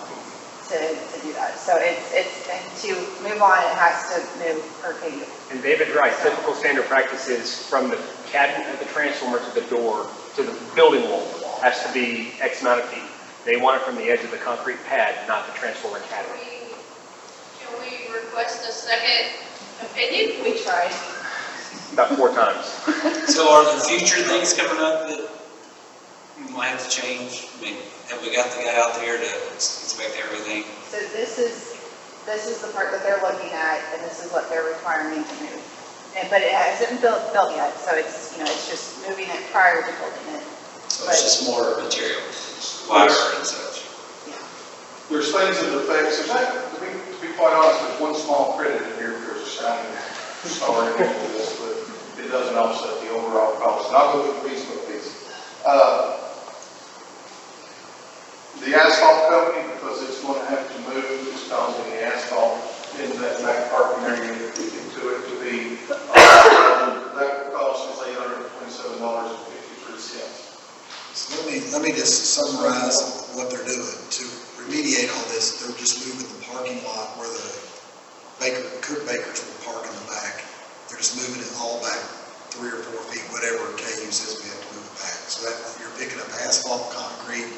to do that. So it's to move on, it has to move per KU. And David's right, typical standard practice is from the cabinet of the transformer to the door, to the building wall, has to be X amount of feet. They want it from the edge of the concrete pad, not the transformer cabinet. Can we request a second opinion? We tried. About 4 times. So are there future things coming up that we might have to change? I mean, have we got the guy out there to inspect everything? So this is the part that they're looking at, and this is what they're requiring to move. But it hasn't been built yet, so it's just moving it prior to building it. So it's just more material, wire and such. There's things that affect, so to be quite honest, there's one small credit in here, there's a shining star in this, but it doesn't offset the overall cost. And I'll go through the piece by piece. The asphalt company, because it's going to have to move, is causing the asphalt in that back parking area to be, that cost is $827.53. So let me just summarize what they're doing. To remediate all this, they're just moving the parking lot where the Cook Bakers will park in the back. They're just moving it all back 3 or 4 feet, whatever KU says we have to move it back. So that you're picking up asphalt, concrete,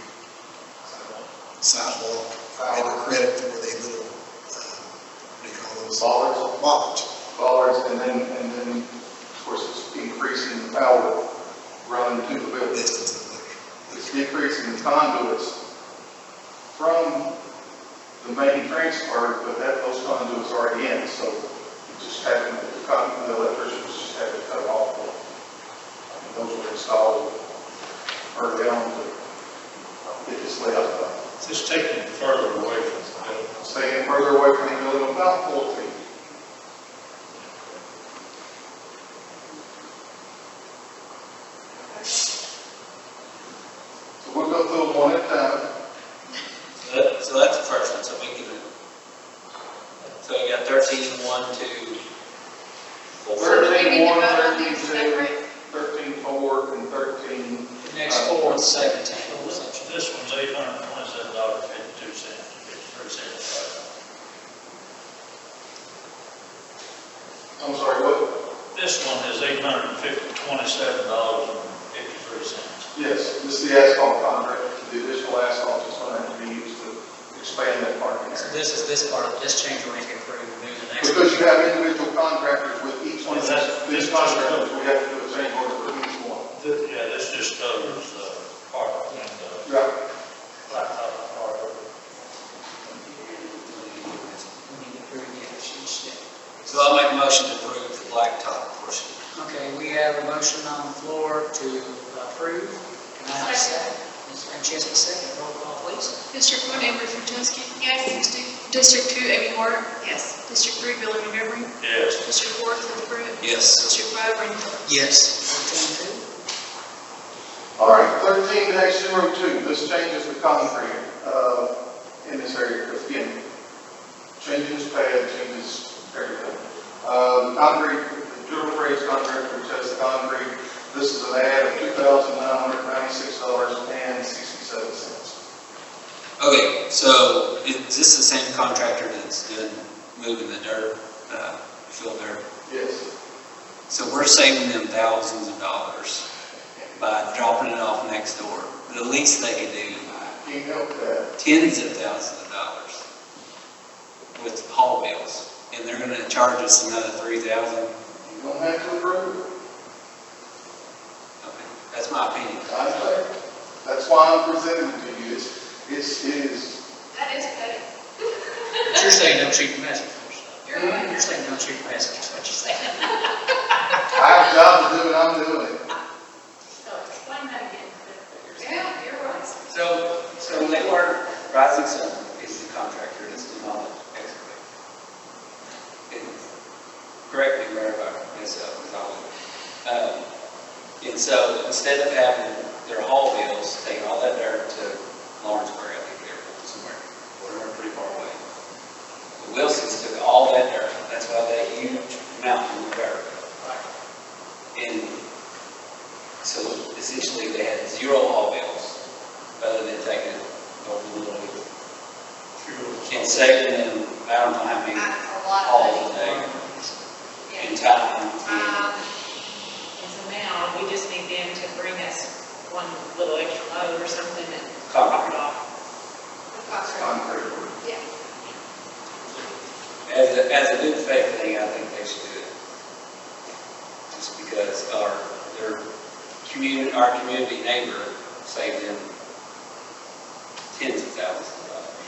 sidewalk, maybe credit for the little, what do you call those? Bollards, and then, of course, it's increasing the power running to the building. Distance of the. It's decreasing the conduits from the main transfer, but those conduits are already in, so you just having, the electricians just have to cut them off. Those were installed early on to get this layout done. Just taking it further away from the building. Staying further away from the building, about 4 feet. So we'll go through them one at a time. So that's the first one, so we can, so you got 13, 1, 2, 4. So do we need to 13, 1, vote on 13, these 2, separate? 13, 4, and 13. The next four and 17. This one's $827.52, 53 cents. I'm sorry, what? This one is $827.53. Yes, this is the asphalt contract, the additional asphalt is going to have to be used to expand that parking So area. this is this part, this change we're going to approve, move the next. Because you have individual contractors with each one of these This contractors, we have to do a change order for each one. Yeah, this just covers the park and the Yeah. blacktop part of it. We need to approve the action step. So I'll make a motion to approve the blacktop portion. Okay, we have a motion on the floor to approve. Can I have a second? Ms. Francesca, second. Roll call, please. District 1, Amber Franceschi. Yes. District 2, Amy Hart. Yes. District 3, Billy Montgomery. Yes. District 4, Cliff Pruitt. Yes. District 5, Randy Phillips. Yes. 14-2. All right, 13-02, this changes the concrete in this area. Again, changes pad, changes everything. Concrete, the General Trades contract, which has the concrete, this is an add of $2,996.67. Okay, so is this the same contractor that's doing, moving the dirt, fill dirt? Yes. So we're saving them thousands of dollars by dropping it off next door. The least they could do, Can't help that. tens of thousands of dollars with haul bills. And they're gonna charge us another $3,000. You don't have to approve it. Okay, that's my opinion. I say, that's why I'm presenting it to you. It is. That is petty. But you're saying don't shoot the messenger. You're right. You're saying don't shoot the messenger, is what you're saying. I have a job to do and I'm doing it. So explain that again. Yeah, you're right. So Lake Rising Sun is the contractor that's doing all the excavating. And correct me wherever I mess up, because I'll, and so instead of having their haul bills, taking all that dirt to Lawrenceburg, I think they're somewhere, whatever, pretty far away. The Wilsons took all that dirt, that's why that huge mountain of dirt. And so essentially they had 0 haul bills, other than taking it over the little bit. And saving them, I don't know how many That's a lot of hauls a money. day, and time. And so now, we just need them to bring us one little extra load or something and drop it off. Concrete. Yeah. As a good faith thing, I think they should do it. Just because our community neighbor saved them tens of thousands of dollars.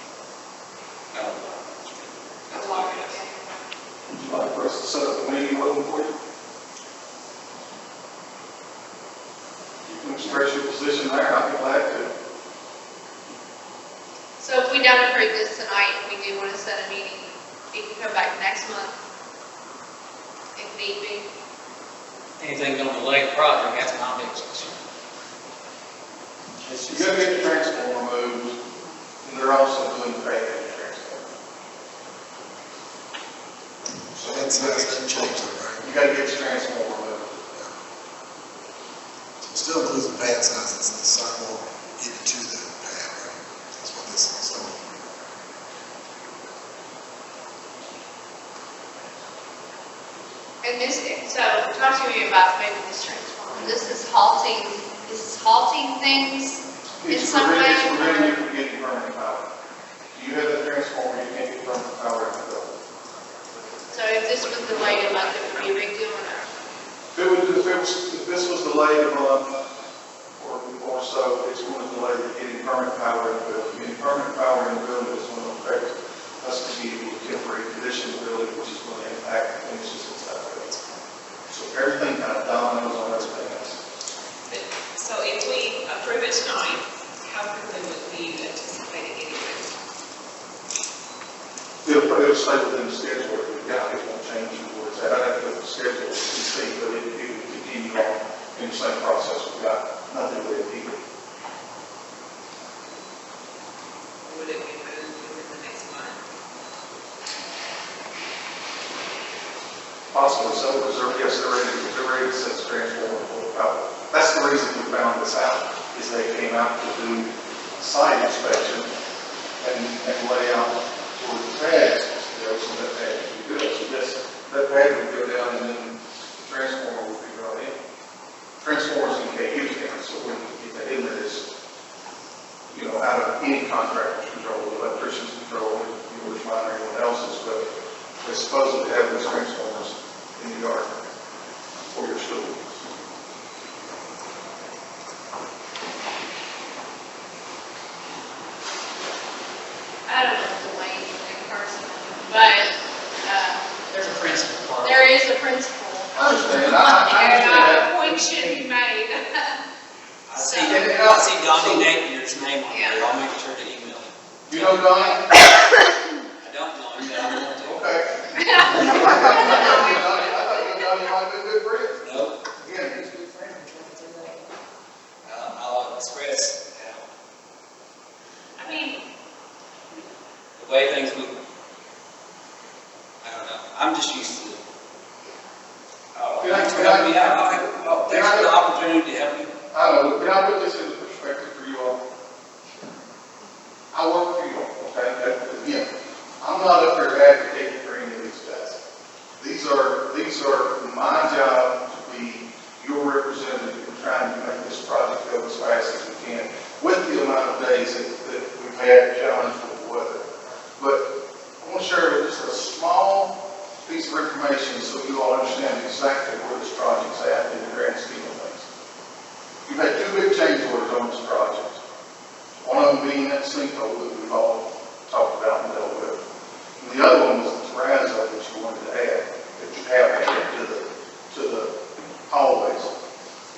I don't know. That's my guess. Would you like for us to set up a meeting with them for you? You can express your position there, I'd be glad to. So if we don't approve this tonight, we do want to set a meeting, you can come back next month if need be. Anything gonna delay the project, that's my business. It's You just- gotta get the transformer moved, and they're also doing the back end transformer. So that's not changed, right? You gotta get the transformer moved. Still includes the pad size, it's the sidewalk getting to the pad, right? That's what this is. And this, so talk to me about maybe this transformer. This is halting things in It's some way? preventing you from getting permanent power. You have that transformer, you can't get permanent power in the building. So if this was delayed a month, it would be a big deal or no? If this was delayed a month, permanent power in the building. Any permanent power in the building is going to affect us to be able to temporary condition the building, which is going to impact the finishes and stuff. So everything kind of dominoes on everything else. So if we approve it tonight, how quickly would we anticipate getting it? It'll stay within the schedule that we've got. It won't change towards that. I'd have to look at the schedule and see, but it will continue on in the same process we've got. Nothing really impeded. Would it be moved within the next month? Possibly so, because yes, they're ready to set the transformer for the power. That's the reason we found this out, is they came out to do a site inspection and lay out for the pads, so that pad would be good. So yes, that pad would go down and then the transformer would be brought in. Transformers in KU can, so when you get that in there, it's, out of any contractor's control, the electrician's control, which mine or anyone else's, but they supposedly have those transformers in the yard for your school. I don't know the Wayne in person, but, There's a principal part. there is a principal. I understand, I And understand a point should be made. I see Donnie Napier's name on there, I'll make sure to email him. You know Donnie? I don't know him, but I want to. Okay. I thought you Donnie might have been good friends. No, Yeah, he's a good friend. I'll express, I mean, the way things move. I don't know, I'm just used to it. Thanks for helping me out. Thanks for the opportunity to help you. I don't know, can I put this into perspective for you all? I work for you all, okay? Again, I'm not up here advocating for any of these guys. These are my job to be your representative in trying to make this project go as fast as we can with the amount of days that we've had challenged with the weather. But I want to share just a small piece of information so you all understand exactly where this project's at in the grand scheme of things. You've had two big change orders on this project. One of them being that sinkhole that we've all talked about and dealt with. And the other one was the terrazzo that you wanted to add, that you have added to the hallways.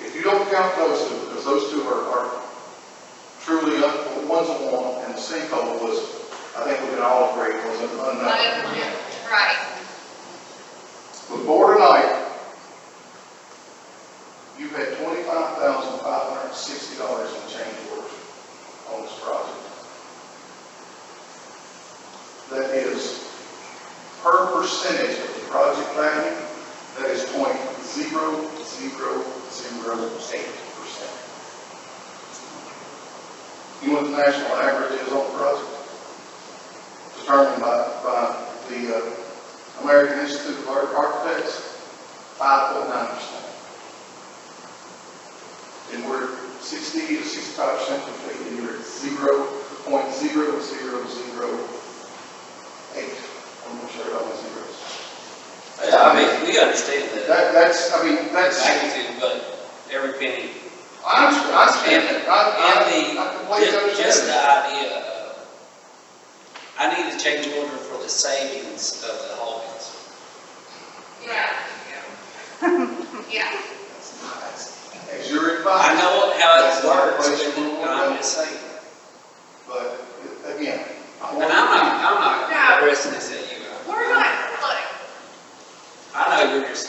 If you don't count those two, because those two are truly, one's a one, and the sinkhole was, I think we can all agree, was an unknown. Right. Before tonight, you've had $25,560 in change orders on this project. That is, per percentage of the project value, that is 0.0008%. You know what the national average is on the project? Determined by the American Institute of Architects, 5.9%. And we're 60 to 65% complete, and you're at 0.0008. I'm not sure about the zeros. Yeah, I mean, we understand that That's magnitude, but every penny. I understand that. I completely understand Just the that. idea of, I need a change order for the savings of the hallways. Yeah. Yeah. As you're I advised. know how it That's not a works, place but you will I'm go. just saying. But again, And I'm not No. addressing this at you. We're not, look, I know you're just,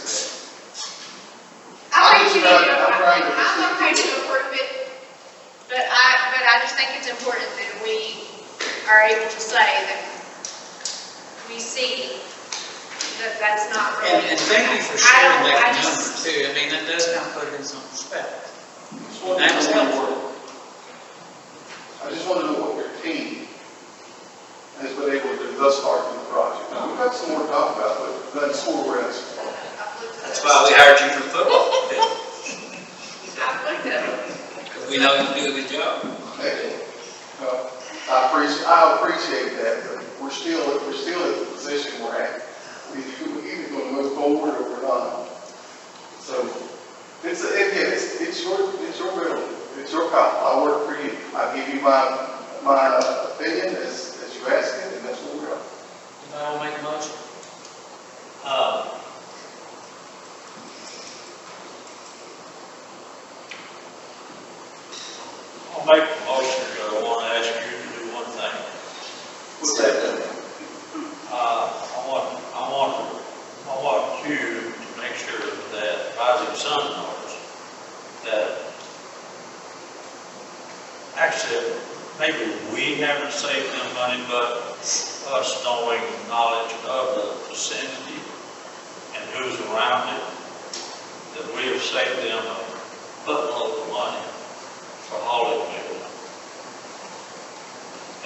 I think you need to, I'm trying to- I'm okay to approve it, but I just think it's important that we are able to say that we see that that's not really. And thank you for I sharing don't- that I number just- too. I mean, that does kind of put it in some perspective. I That was helpful. just want to know what your team has been able to do thus far through the project. Now, we've got some more to talk about, but that's where we're at. that's why we hired you for football. I've looked at it. Because we know you do a good job. I appreciate that, but we're still at the position we're at. We're either going to move forward or we're not. So, it's your building. it's your call, I work for you. I give you my opinion as you ask it, and that's what we're on. Anybody want to make a motion? I'll make a motion, but I want to ask you to do one thing. What's that? I want you to make sure that Rising Sun knows that actually, maybe we haven't saved them money, but us knowing knowledge of the vicinity and who's around it, that we have saved them a buttload of money for Hollywood.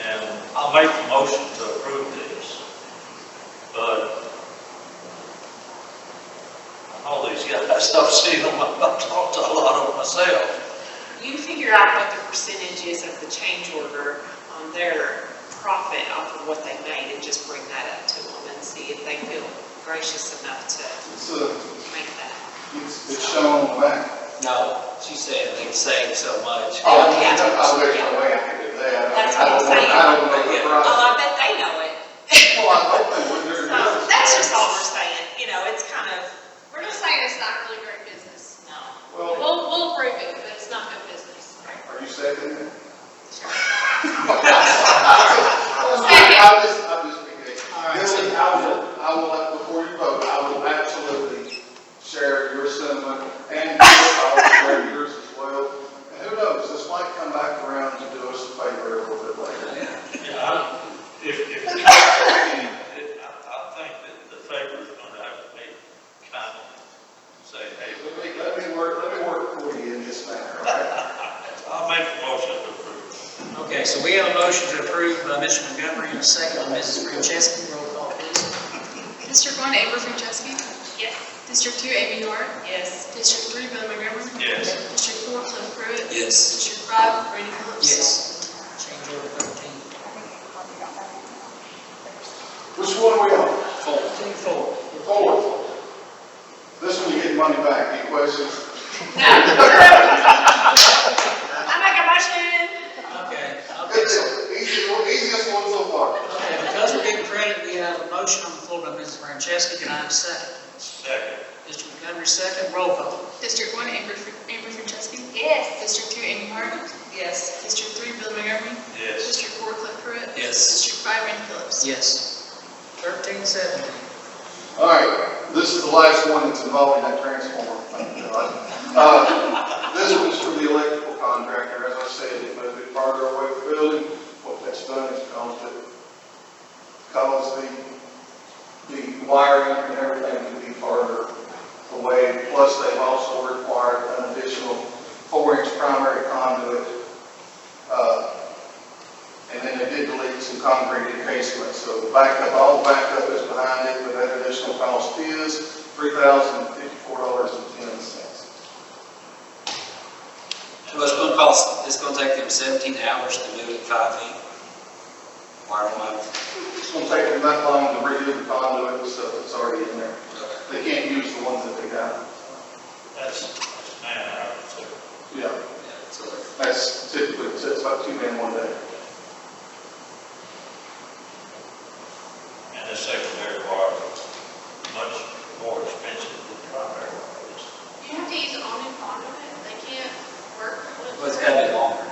And I'll make the motion to approve this, but all these guys, I've seen them, I've talked to a lot of them myself. You figure out what the percentage is of the change order on their profit off of what they made and just bring that up to them and see if they feel gracious enough to make that. It's shown on the back. No, she said they saved so much. Oh, yeah. I wish no way I could do that. That's what I'm saying. I don't know the price. Oh, I bet they know it. Well, I hope they would. So, that's just all we're saying, you know, it's kind of, We're just saying it's not really great business. no. Well, We'll approve it, but it's not good business. are you seconding it? Second. I'll just be good. All right, Billy, I will, before you vote, I will absolutely share your sentiment and I'll share yours as well. And who knows, this might come back around to do us a favor a little bit later. Yeah, if it comes to me, I think that the favor is going to have to be kind of say, hey, Let me work for you in this manner, all right? I'll make a motion to approve. Okay, so we have a motion to approve by Mr. Montgomery and a second by Mrs. Franceschi. Roll call, please. District 1, Amber Franceschi. Yes. District 2, Amy York. Yes. District 3, Bill Montgomery. Yes. District 4, Cliff Pruitt. Yes. District 5, Randy Phillips. Yes. Change order 13. Which one are we on? 14-4. Forward. This one you get money back, any questions? No. I make a motion. Okay, It's so, the easiest one so far. okay, because we're getting credit, we have a motion on the floor by Mrs. Franceschi. Can I have a second? Second. Mr. Montgomery, second. Roll call. District 1, Amber Franceschi. Yes. District 2, Amy York. Yes. District 3, Bill Montgomery. Yes. District 4, Cliff Pruitt. Yes. District 5, Randy Phillips. Yes. 13-17. All right, this is the last one that's involving that transformer. Thank God. This one's for the electrical contractor. As I said, it moved it farther away from the building. What that's done is caused the wiring and everything to be farther away. Plus, they've also required an additional 4-inch primary conduit. And then they did delete some concrete encasement. So the backup, all the backup is behind it, but that additional cost is $3,054.10. Well, it's going to take them 17 hours to move it 5 feet. Wire them out. It's going to take them that long to redo the conduit and stuff that's already in there. They can't use the ones that they got. That's man hours, so. Yeah, Yeah, so they're that's typically, it's about 2 men 1 day. And the secondary wire is much more expensive than the primary wire is. You have to use it on and on of it. They can't work with Well, it's got to be longer.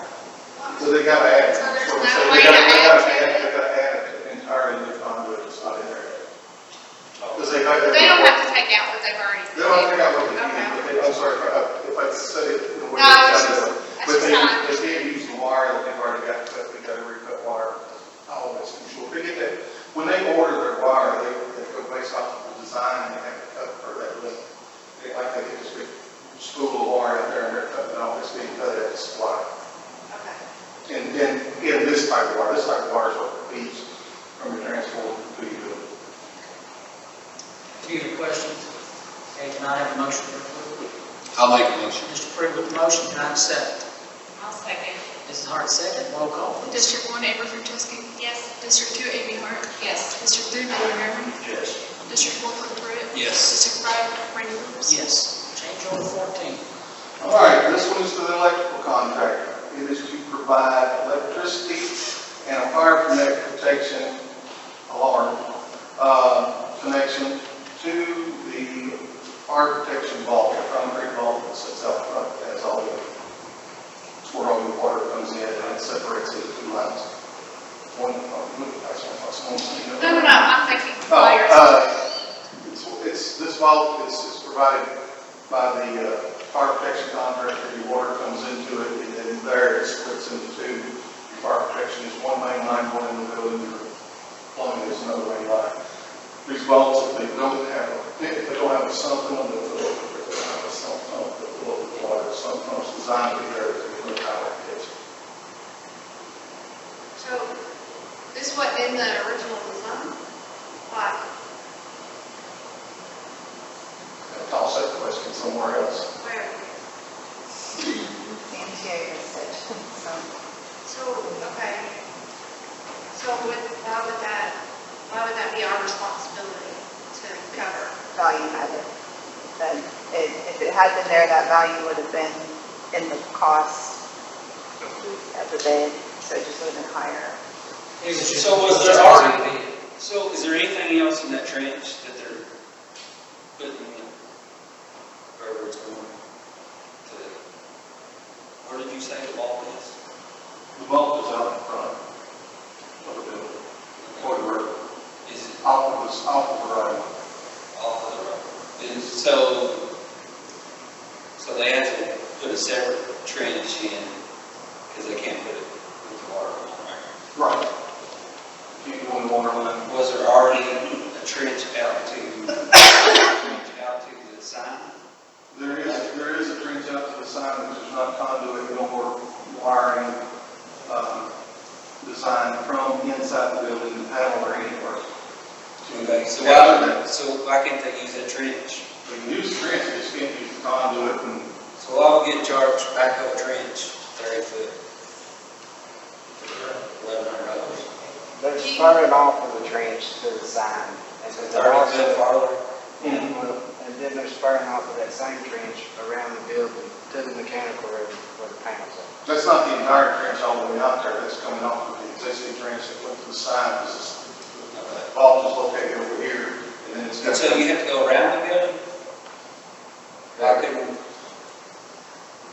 So they got to add. So there's so no they way gotta- to they add gotta to add- it. They got to add an entire new conduit that's not in there. Because they don't They don't have to take out what they've already. They don't figure out what they Okay. need, but they, I'm sorry if I said it in a way. No, it's that just- sounded- that's But just they, not- they can't use the wire that they've already got cut, they got to recut wire. All that's too short. They get that, when they order their wire, they go based off of the design and they have to cut for that length. They like they get this big spool of wire out there and they're cutting it off, it's being cut at the supply. Okay. And in this type of wire is what feeds from the transformer to you. Any other questions? Okay, can I have a motion to approve? I'll make a motion. Mr. Pruitt with the motion. Can I have a second? I'll second. Mrs. Hart, second. Roll call, please. District 1, Amber Franceschi. Yes. District 2, Amy York. Yes. District 3, Bill Montgomery. Yes. District 4, Cliff Pruitt. Yes. District 5, Randy Phillips. Yes. Change order 14. All right, this one is for the electrical contractor. It is to provide electricity and a fire protection alarm connection to the fire protection vault, the concrete vault that sits out front, has all the, it's where all the water comes in and it separates into two lines. One, No, I'm thinking fires. It's, this vault is provided by the fire protection contractor. Your water comes into it, and then there it splits into two. Your fire protection is one main line going in the building, your plumbing is another main line. These vaults, if they don't have a sump in them, if they don't have a sump pump that will load the water, sump pump's designed to be there to be power protection. So, this wasn't in the original design? Why? I'll toss that question somewhere else. Where? The interior said, So, okay. So why would that be our responsibility to cover? value had it. Then if it had been there, that value would have been in the cost of the bid, so it just would have been higher. So was there already, so is there anything else in that trench that they're putting in, wherever it's going to, where did you say the vault is? The vault is out in front of the building. Or the road. Is it Off of the right. off of the road? And so they have to put a separate trench in, because they can't put it with the water line, right? Right. You go in the water line. Was there already a trench out to the sign? There is a trench out to the side, which is not conduit nor wiring, designed from inside the building, the panel or anywhere. Okay, so why can't they use that trench? They can use the trench, they just can't use the conduit and. So I'll get charged backhoe trench, 30 foot, $1,100. They're spurring off of the trench to the sign. And so 30 foot farther? And then they're spurring off of that same trench around the building to the mechanical room where the panels are. That's not the entire trench all the way out there, that's coming off of the existing trench that went to the side. This is, vault is located over here, and then it's. And so you have to go around the building?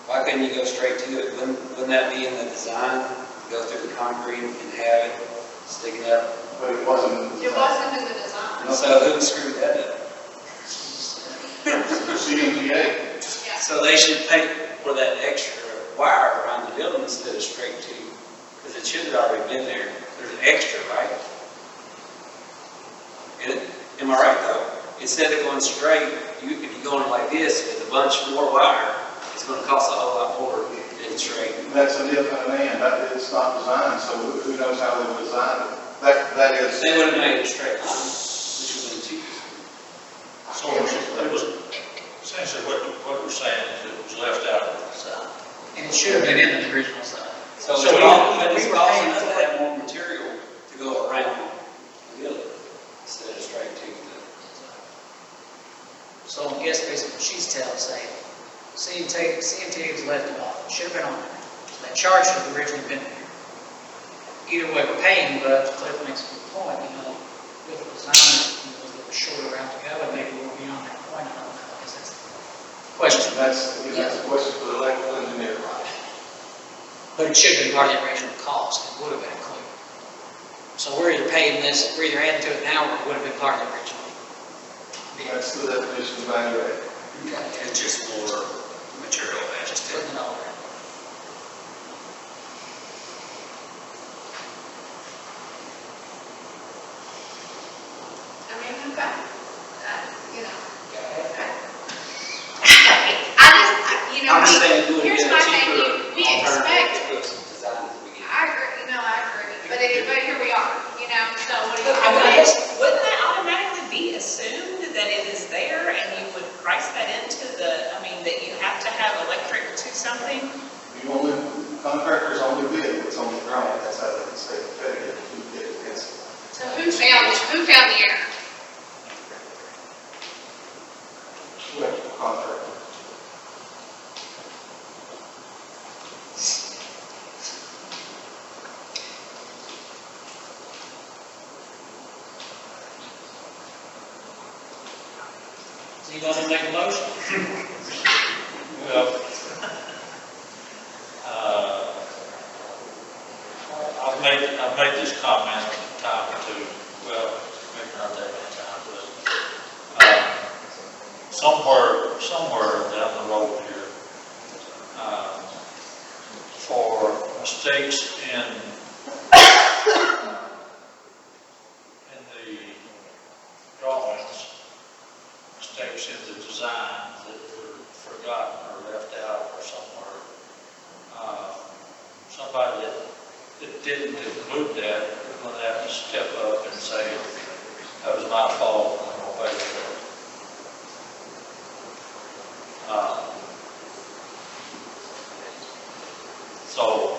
Why couldn't you go straight to it? Wouldn't that be in the design? Go through the concrete and have it sticking up? But it wasn't. It wasn't in the design. So who screwed that up? CMTA. So they should pay for that extra wire around the building instead of straight to, because it should have already been there. There's an extra, right? Am I right though? Instead of going straight, if you're going like this with a bunch more wire, it's going to cost a whole lot more than straight. That's a different man, it's not designed, so who knows how they would design it. That is. They would have made it straight line, which would have been cheaper. So it was, essentially what we're saying is it was left out of the design. And it should have been in the original sign. So So it's we- causing us to have more material to go around the building instead of straight to the. So I guess basically what she's saying, CMT was left it off, it should have been on there. So that charge should have originally been there. Either way, we're paying, but Cliff makes a good point, with the design, it was a little shorter route to go, and maybe we're beyond that point, I don't know, I guess that's the question. That's a question for the electrical engineer. But it should have been part of the original cost, it would have been included. So we're either paying this, we're either adding to it now, or it would have been part of the original. That's the definition of value added. It's just more material than Just putting it all around. I mean, okay, I just, here's my thing, we expect, I agree, I agree, but here we are, so what do you? Wouldn't that automatically be assumed that it is there and you would price that into that you have to have electric to something? Contractors only bid what's on the drawing, that's how they can stay competitive, who bid against it. So who found the error? Electrical contractor. Anybody make a motion? Well, I've made this comment a time or two, well, maybe not that many times, but, somewhere down the road here, for mistakes in the drawings, mistakes in the design that were forgotten or left out or somewhere. Somebody that didn't include that is going to have to step up and say, that was my fault, I'm going to pay for it. So,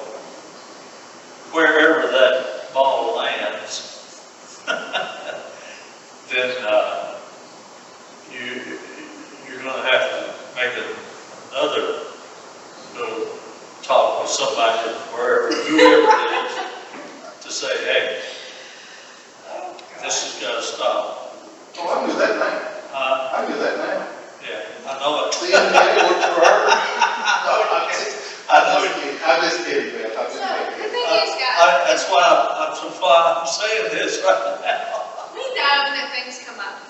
wherever that ball lands, then you're going to have to make another little talk with somebody, whoever it is, to say, hey, this has got to stop. Oh, I knew that now. I knew that now. Yeah, I know it. See, I worked for her. I'm just kidding, man. I'm just So, the kidding. thing is, guys, That's why I'm saying this right now. we know that things come up.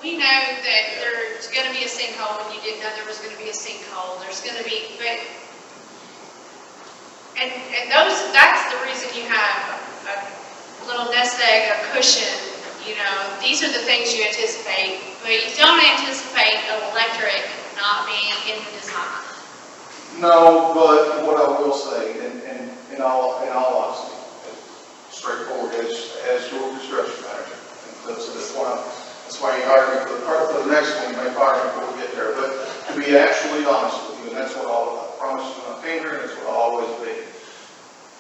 We know that there's gonna be a sinkhole when you didn't know there was gonna be a sinkhole. There's gonna be, but, and that's the reason you have a little nest egg, a cushion, you know, these are the things you anticipate, but you don't anticipate electric not being in the design. No, but what I will say, and in all honesty, straightforward as your construction manager, and so that's why you hired me for the next one, you may fire me before we get there, but to be actually honest with you, and that's what I promise you my finger, and that's what I'll always be.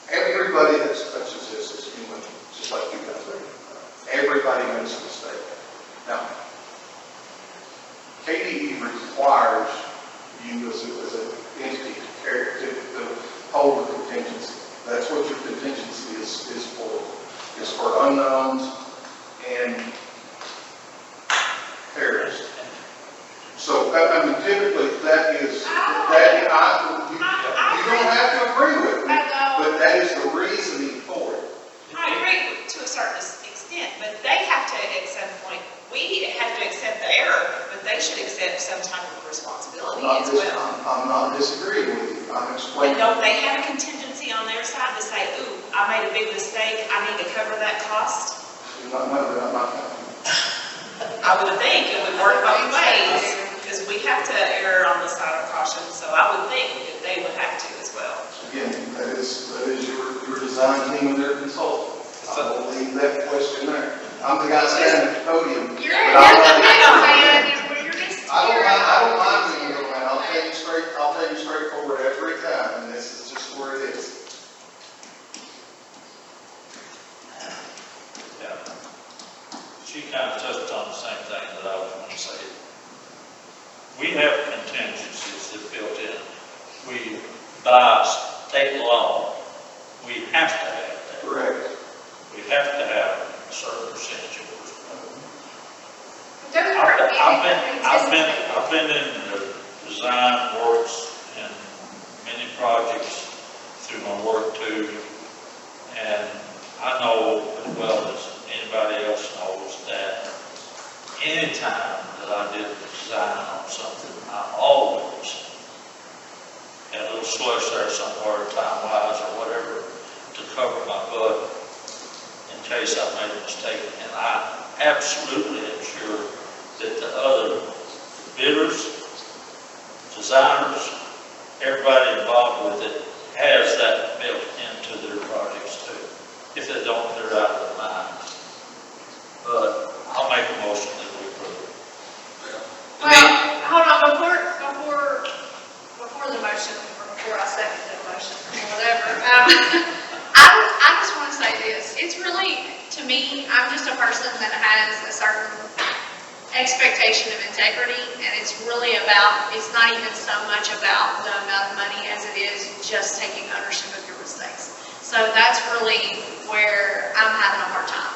Everybody that touches this is human, just like you guys are. Everybody makes a mistake. Now, KDE requires you as an entity to hold the contingency. That's what your contingency is for. It's for unknowns and terrorists. So, I mean, typically, that is, you don't have to agree with me, but that is the reasoning for it. I agree to a certain extent, but they have to, at some point, we have to accept the error, but they should accept some type of responsibility as well. I'm not disagreeing with you, I'm And explaining. don't they have a contingency on their side to say, ooh, I made a big mistake, I need to cover that cost? I'm not. I would think it would work both ways, because we have to err on the side of caution, so I would think that they would have to as well. Again, that is your design team and their consultant. I will leave that question there. I'm the guy standing at the podium. You're but a I'm not- middleman, you're just. I don't mind being a middleman. I'll tell you straightforward every time, and this is just where it is. Yeah. She kind of touched on the same thing that I was going to say. We have contingencies that built in. We buy state law. We have to have that. Correct. We have to have a certain percentage of it. Don't hurt me. I've been in the design works and many projects through my work too, and I know as well as anybody else knows that anytime that I did the design on something, I always had a little slush there somewhere, time-wise or whatever, to cover my butt in case I made a mistake. And I absolutely am sure that the other bidders, designers, everybody involved with it has that built into their projects too. If they don't, they're out of their minds. But I'll make a motion that we approve it. Well, hold on, before the motion, or before I second the motion, or whatever, I just want to say this. It's really, to me, I'm just a person that has a certain expectation of integrity, and it's really about, it's not even so much about the amount of money as it is just taking ownership of your mistakes. So that's really where I'm having a hard time.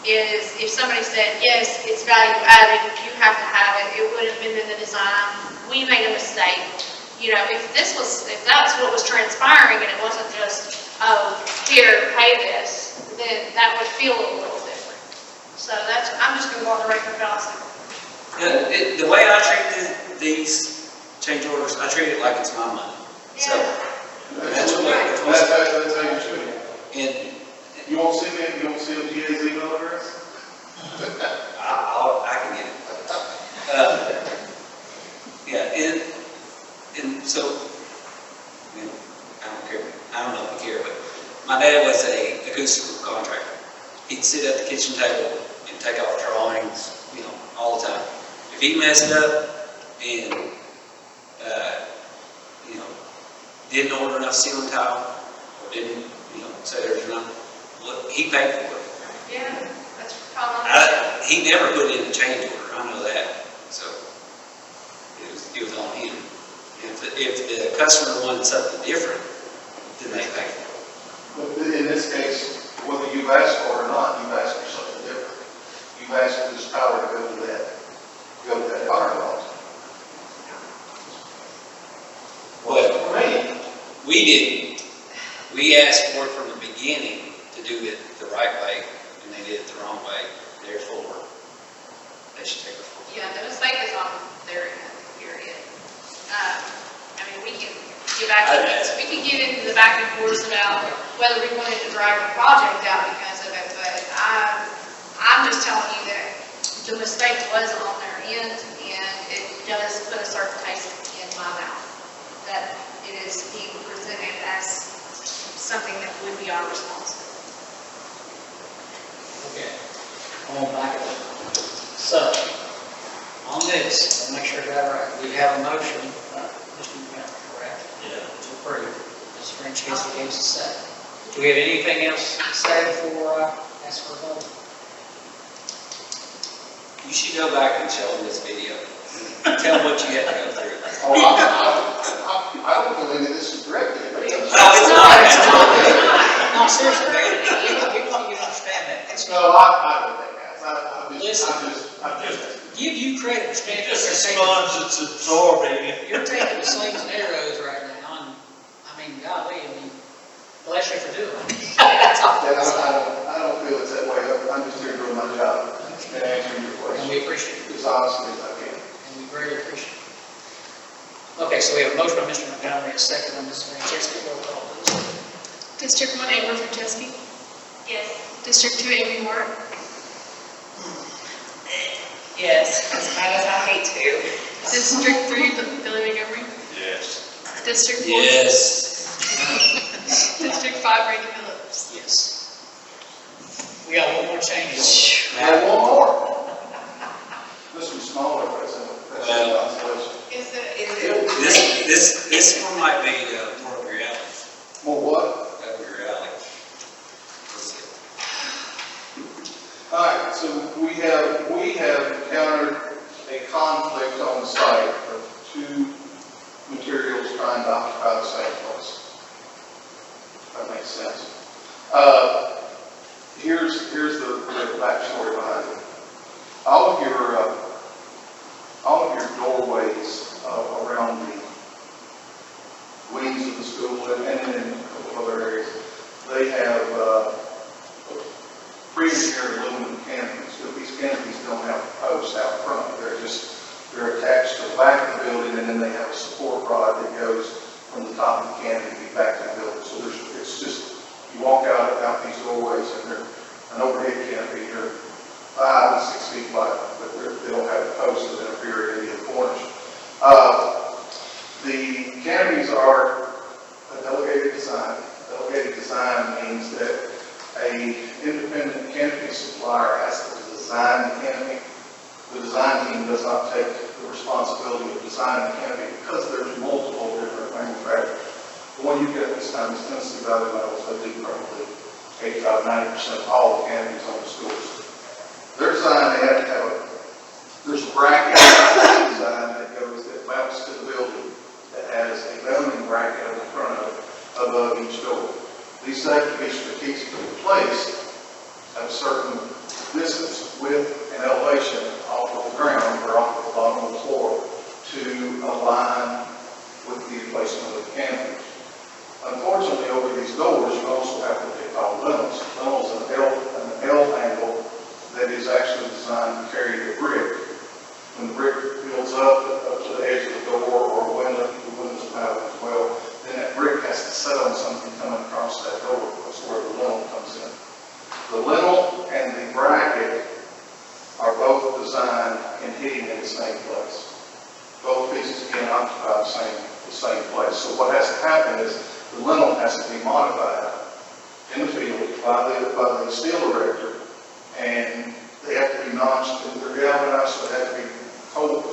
is if somebody said, yes, it's value added, you have to have it, it would have been in the design, we made a mistake. You know, if that's what was transpiring and it wasn't just, oh, here, pay this, then that would feel a little different. So I'm just gonna go on the record about it. The way I treat these change orders, I treat it like it's my money. So, that's what, That's how you should. and You won't see me, you won't see a PA's email address? I can get it. Yeah, and so, you know, I don't care, I don't know if you care, but my dad was a acoustical contractor. He'd sit at the kitchen table and take off drawings, you know, all the time. If he messed up and, you know, didn't order enough ceiling tile, or didn't, you know, say there's enough, look, he paid for it. Yeah, that's probably. He never put in a change order, I know that, so it was on him. If the customer wanted something different, then they pay for it. But in this case, whether you've asked for it or not, you've asked for something different. You've asked for this power to go to that fire loss. Well, For me, we didn't. We asked for it from the beginning to do it the right way, and they did it the wrong way. Therefore, they should take it for it. Yeah, the mistake is on their end, period. I mean, we can get into the back and forth about whether we wanted to drag the project out because of it, but I'm just telling you that the mistake was on their end, and it does put a certain taste in my mouth that it is being presented as something that would be our responsibility. Okay, on back up. So, on this, I'll make sure I got it right. We have a motion, Mr. McMillan, correct? Yeah. To approve. Ms. Francesca gave us a second. Do we have anything else to say before I ask for a vote? You should go back and show them this video. Tell them what you had to go through. oh, I don't feel any of this is directed at me. No, it's not. No, seriously, you understand that. No, I don't think that. Listen. I'm just. Give you credit for standing It's there. just a sponge that's absorbing it. You're taking the slings and arrows right now, and, I mean, golly, bless you for doing it. I don't feel it's that way. I'm just here doing my job and answering your And questions we appreciate it, as honestly as I can. and we greatly appreciate it. Okay, so we have a motion by Mr. Montgomery, a second by Ms. Francesca, roll call, please. District 1, Amber Franceschi. Yes. District 2, Amy Moore. Yes, as bad as I hate to. District 3, Billy Montgomery. Yes. District 4. Yes. District 5, Randy Phillips. Yes. We got one more change. And one more. This one's smaller, but it's a Well, consolation. Is it? This one might be more of your alley. More what? Up your alley. Let's see. All right, so we have encountered a conflict on the site of two materials trying to occupy the same place. That makes sense. Here's the backstory behind it. All of your doorways around the wings of the school and in a couple other areas, they have pre-engineered aluminum canopies. So these canopies don't have posts out front. They're attached to the back of the building, and then they have a support rod that goes from the top of the canopy back to the building. So it's just, you walk out these doorways, and they're an overhead canopy. They're 5 to 6 feet wide, but they don't have posts that interfere in any of the corners. The canopies are a delegated design. Delegated design means that an independent canopy supplier has to design the canopy. The design team does not take the responsibility of designing the canopy because there's multiple different manufacturers. The one you get this time is Tennessee Valley Metals. They do probably 85–90% of all the canopies on the schools. Their design, they have to have there's a bracket design that mounts to the building that has a mounting bracket on the front of it above each door. These have to be strategically placed at a certain align with the placement of the canopies. Unfortunately, over these doors, you also have what they call lintels. Lintels is an L angle that is actually designed to carry the brick. When the brick builds up to the edge of the door, or the windows have it as well, then that brick has to set on something coming across that door. That's where the lintel comes in. The lintel and the bracket are both designed and hitting in the same place. Both pieces can occupy the same place. So what has to happen is the lintel has to be modified in the field by the steel erector, and they have to be notched, and they're galvanized, so they have to be cold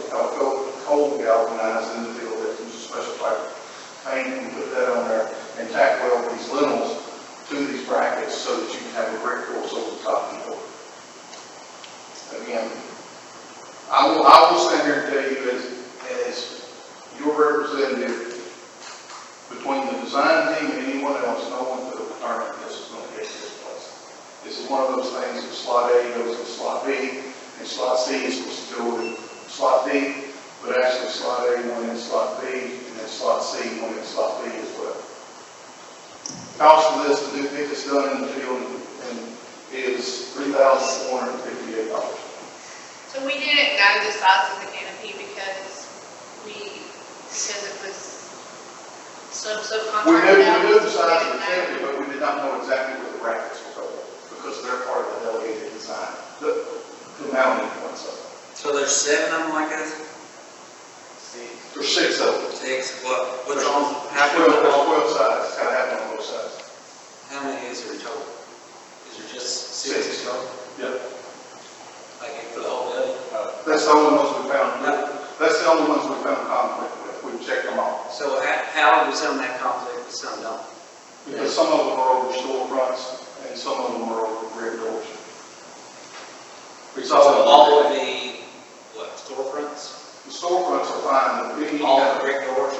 galvanized in the field. They use a special type of paint and put that on there and tack weld these lintels to these brackets so that you can have a brick course over the top of the door. Again, I will stand here and tell you as your representative, between the design team and anyone else, no one could have determined this is going to get to this place. This is one of those things that slot A goes to slot B, and slot C is supposed to go with slot D, but actually slot A went in slot B, and then slot C went in slot B as well. Cost of this to get this done in the field is $3,458. So we didn't know the size of the canopy because it was so We contracted out. knew the size of the canopy, but we did not know exactly what the brackets were going, because they're part of the delegated design, the mounting points of it. So there's 7 of them like this? There's 6 of them. 6, what's There's on, 12 sides, it's got to happen on both sides. how many is there total? Is there just 6 total? Yep. Like for the whole building? That's the only ones we found, that's the only ones we found conflict with, we've checked them all. So how does some have conflict with some don't? Because some of them are over storefronts, and some of them are over rear doors. It's So all would be, what, storefronts? The storefronts are fine, All the brick doors?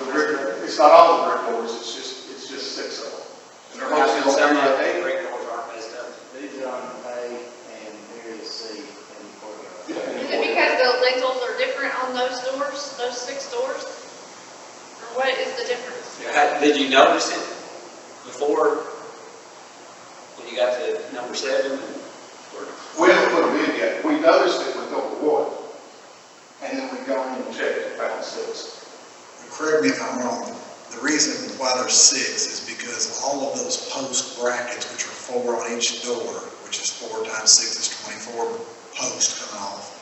It's not all the brick doors, it's just 6 of them. And they're How mostly come some on of area the A. brick doors aren't messed up? These are on A and here is C in the courtyard. Yeah, Is it because the lintels are different on those doors, those 6 doors? Or what is the difference? Did you notice it before, when you got to number 7? We haven't put them in yet. We noticed it with number 1, and then we go in and checked and found 6. Correct me if I'm wrong, the reason why there's 6 is because all of those post brackets, which are 4 on each door, which is 4 times 6 is 24 posts coming off,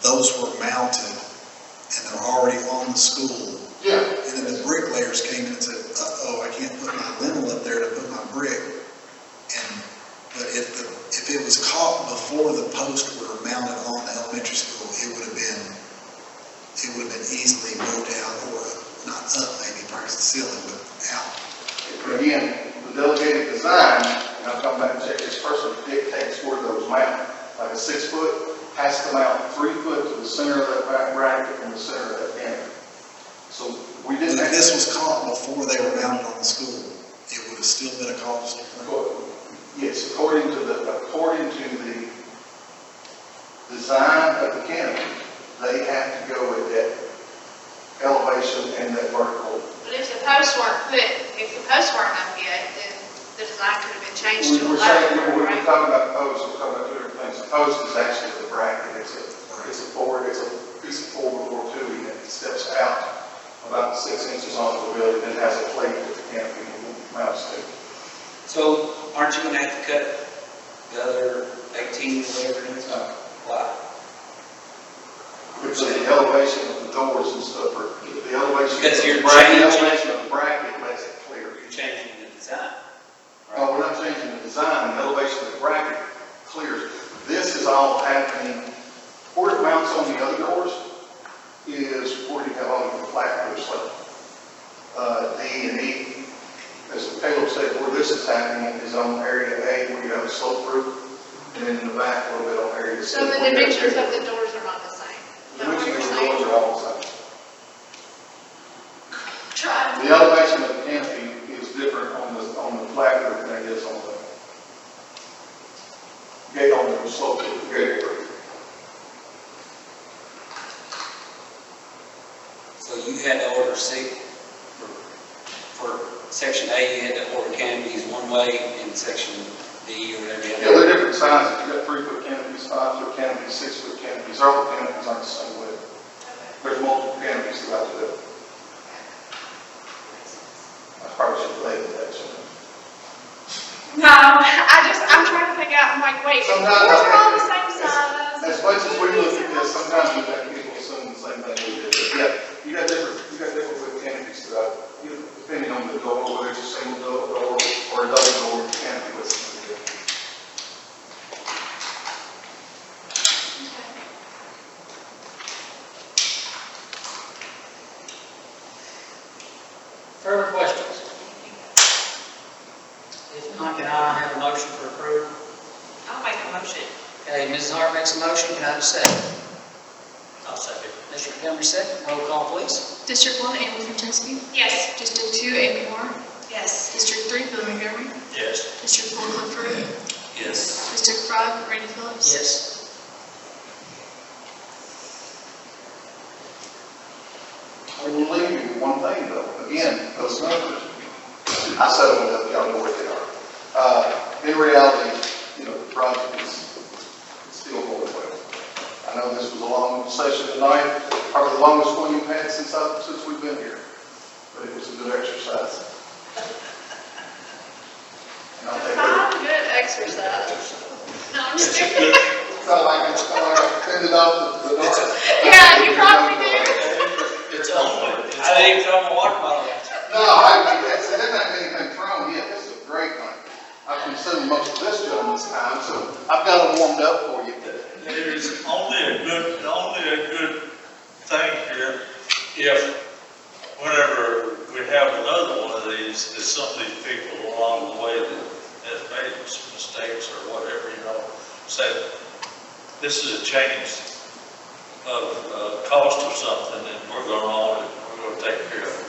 those were mounted and they're already on the school. Yeah. And then the bricklayers came in and said, I can't put my lintel up there to put my brick. But if it was caught before the posts were mounted on the elementary school, it would have been easily moved out, or not up, maybe perhaps the ceiling, but out. But again, the delegated design, and I'll come back and check this first, dictates where those mount. Like a 6 foot has to mount 3 foot to the center of that back bracket and the center of that canopy. So we didn't. If this was caught before they were mounted on the school, it would have still been a cost. Yes, according to the design of the canopy, they have to go at that elevation and that vertical. But if the posts weren't up yet, then the design could have been changed to We're 11, we're right? talking about posts, we're talking about 2 different things. The post is actually the bracket, it's a piece of 4x4 tubing that steps out about 6 inches onto the building and has a plate that the canopy mounts to. So aren't you going to have to cut the other 18 or whatever it is? Why? Because the elevation of the doors and stuff, or the elevation. Because you're the changing. elevation of the bracket makes it clear. You're changing the design. No, we're not changing the design, the elevation of the bracket clears. This is all happening, where it mounts on the other doors is where you have all your flat roofs, like D and E. As Caleb said, where this is happening is on area A, where you have a slope roof, and then in the back a little bit on area C. So the dimensions of the doors are not the same. Is that what Dimensions you're of the saying? doors are all the same. Try. The elevation of the canopy is different on the flat roof than it is on the slope roof, the gate roof. So you you had to order for section A, you had to order canopies one way, and section D or whatever. you had to Yeah, they're different sizes. You got 3-foot canopies, 5-foot canopies, 6-foot canopies. All the canopies aren't the same width. There's multiple canopies throughout the building. I probably should have labeled that, shouldn't No, I'm trying to figure out, I'm like, wait, Sometimes boards are all the I same size. I? As much as we look at this, sometimes we have people assuming the same thing we did. But yeah, you got different width canopies throughout, depending on the door, whether it's a single door or a double door canopy with something. Further questions? If not, can I have a motion for approval? I'll make a motion. Okay, Mrs. Hart makes a motion, can I have a second? I'll second. Mr. Montgomery, second. Roll call, please. District 1, Amy Franceschi. Yes. District 2, Amy Moore. Yes. District 3, Billy Montgomery. Yes. District 4, Clifford. Yes. District 5, Randy Phillips. Yes. I will leave you with one thing though, again, those numbers, I said them up, y'all know what they are. In reality, the project is still going well. I know this was a long session tonight, probably the longest one you've had since we've been here, but it was a good exercise. And I'll take it. Good exercise. No, I'm just kidding. Felt like I ended up the dark. Yeah, you probably did. It's I didn't even throw my water bottle at you. No, I didn't have anything thrown yet. This is a great night. I've consumed most of this gentleman's time, so I've got it warmed up for you. There's only a good thing here if whenever we have another one of these, that some of these people along the way that made some mistakes or whatever, say, this is a change of cost of something and we're going to own it, we're going to take care of it.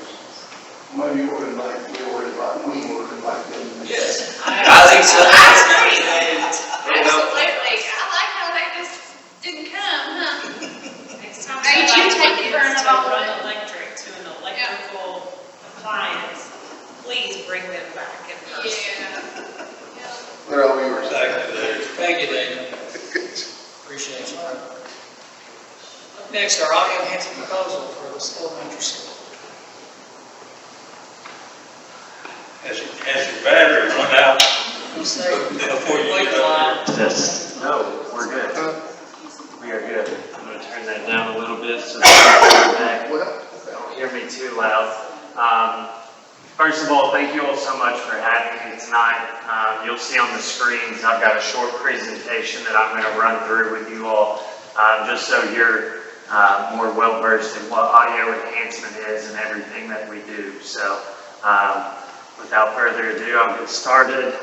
Maybe you ordered like, we ordered like them. Yes. I think so. agree. Absolutely. I like how they just didn't come, huh? Next time Hey, somebody you take the burn forgets of all to of run it. electric to an electrical appliance, please bring them back in person. Yeah. They're all yours. Thank you, David. Appreciate you. Up next, our audio enhancement proposal for the elementary school. Has your battery run out You say, before you wait get a up while. Yes, no, we're good. We are good. I'm gonna turn that down a little bit so that back. Don't hear me too loud. First of all, thank you all so much for having me tonight. You'll see on the screens, I've got a short presentation that I'm gonna run through with you all, just so you're more well-versed in what audio enhancement is and everything that we do. So, without further ado, I'll get started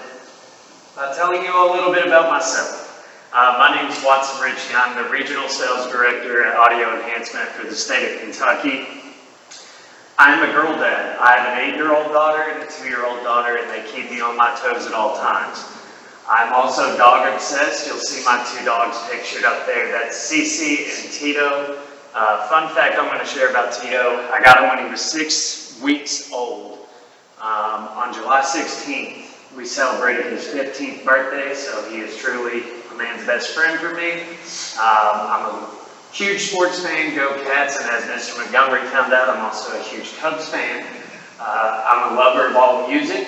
by telling you a little bit about myself. My name is Watson Ritchie. I'm the Regional Sales Director at Audio Enhancement for the state of Kentucky. I'm a girl dad. I have an 8-year-old daughter and a 2-year-old daughter, and they keep me on my toes at all times. I'm also dog obsessed. You'll see my 2 dogs pictured up there. That's Cece and Tito. Fun fact I'm going to share about Tito, I got him when he was 6 weeks old. On July 16th, we celebrated his 15th birthday, so he is truly a man's best friend for me. I'm a huge sports fan, go Cats, and as Mr. Montgomery found out, I'm also a huge Cubs fan. I'm a lover of all music.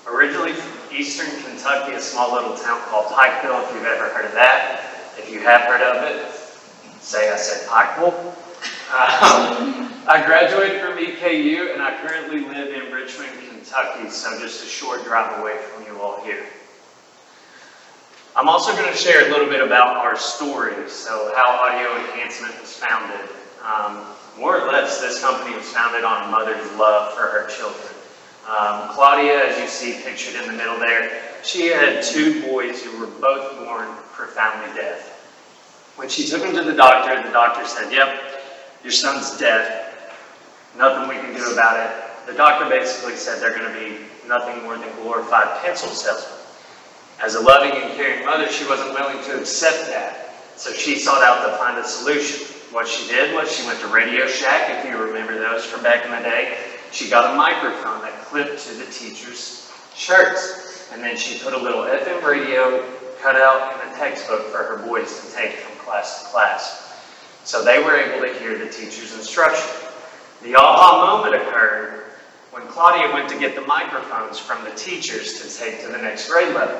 Originally from Eastern Kentucky, a small little town called Pikeville, if you've ever heard of that. If you have heard of it, say I said Pikeville. I graduated from EKU, and I currently live in Richmond, Kentucky, so just a short drive away from you all here. I'm also going to share a little bit about our story, so how Audio Enhancement was founded. More or less, this company was founded on a mother's love for her children. Claudia, as you see pictured in the middle there, she had 2 boys who were both born profoundly deaf. When she took them to the doctor said, "Yep, your son's deaf. Nothing we can do about it." The doctor basically said they're going to be nothing more than glorified pencil salesmen. As a loving and caring mother, she wasn't willing to accept that, so she sought out to find a solution. What she did was she went to Radio Shack, if you remember those from back in the day. She got a microphone that clipped to the teacher's shirts. And then she put a little FM radio cut out in a textbook for her boys to take from class to class. So they were able to hear the teacher's instruction. The aha moment occurred when Claudia went to get the microphones from the teachers to take to the next grade level.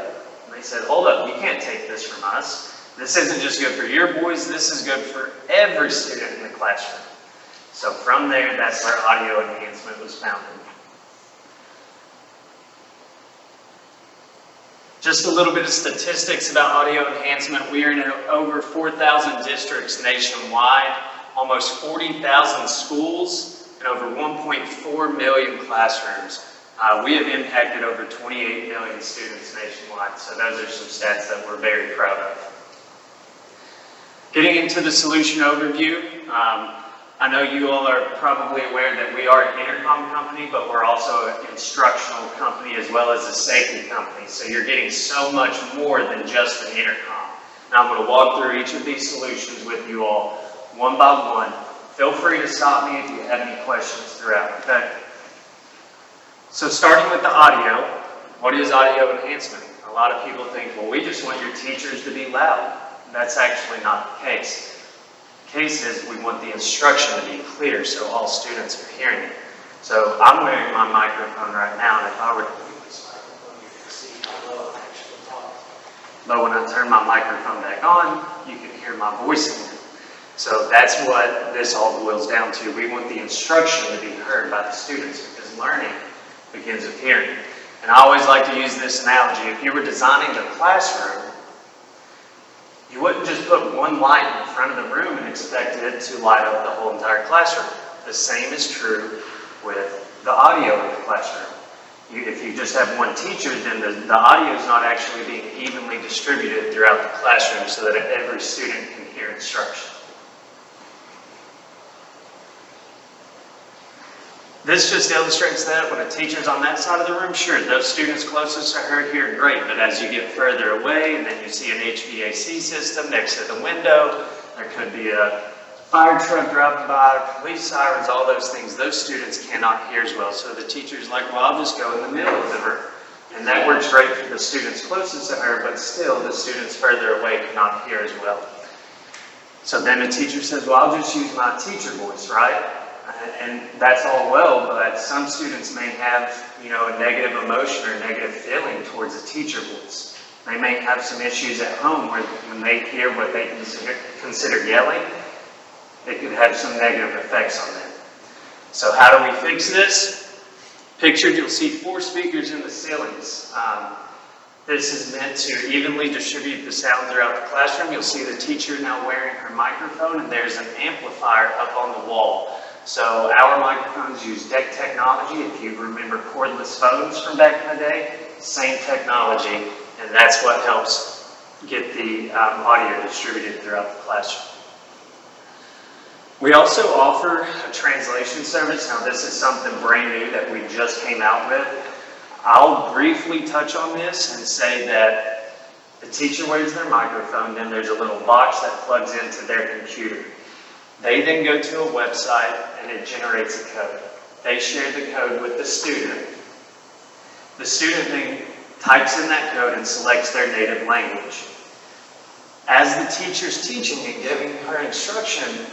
And they said, hold up, you can't take this from us. This isn't just good for your boys, this is good for every student in the classroom. So from there, that's where audio enhancement was founded. Just a little bit of statistics about audio enhancement. We are in over 4,000 districts nationwide, almost 40,000 schools, and over 1.4 million classrooms. We have impacted over 28 million students nationwide, so those are some stats that we're very proud of. Getting into the solution overview, I know you all are probably aware that we are an intercom company, but we're also an instructional company as well as a safety company. So you're getting so much more than just an intercom. Now I'm going to walk through each of these solutions with you all one by one. Feel free to stop me if you have any questions throughout, okay? So starting with the audio, what is audio enhancement? A lot of people think, well, we just want your teachers to be loud. That's actually not the case. The case is we want the instruction to be clear so all students are hearing it. So I'm wearing my microphone right now, and if I were to move this microphone, you can see how low I'm actually talking. But when I turn my microphone back on, you can hear my voice in it. So that's what this all boils down to. We want the instruction to be heard by the students because learning begins with hearing. And I always like to use this analogy. If you were designing the classroom, you wouldn't just put one light in front of the room and expect it to light up the whole entire classroom. The same is true with the audio in the classroom. If you just have one teacher, then the audio is not actually being evenly distributed throughout the classroom so that every student can hear instruction. This just illustrates that when a teacher's on that side of the room, sure, those students closest to her hear great, but as you get further away and then you see an HVAC system next to the window, there could be a fire truck driving by, police sirens, all those things, those students cannot hear as well. So the teacher's like, well, I'll just go in the middle of the room. And that works great for the students closest to her, but still the students further away cannot hear as well. So then the teacher says, well, I'll just use my teacher voice, right? And that's all well, but some students may have, a negative emotion or negative feeling towards a teacher voice. They may have some issues at home where when they hear what they consider yelling, it could have some negative effects on them. So how do we fix this? Pictured, you'll see 4 speakers in the ceilings. This is meant to evenly distribute the sound throughout the classroom. You'll see the teacher now wearing her microphone, and there's an amplifier up on the wall. So our microphones use DEC technology. If you remember cordless phones from back in the day, same technology, and that's what helps get the audio distributed throughout the classroom. We also offer a translation service. Now this is something brand new that we just came out with. I'll briefly touch on this and say that the teacher wears their microphone, then there's a little box that plugs into their computer. They then go to a website and it generates a code. They share the code with the student. The student then types in that code and selects their native language. As the teacher's teaching and giving her instruction,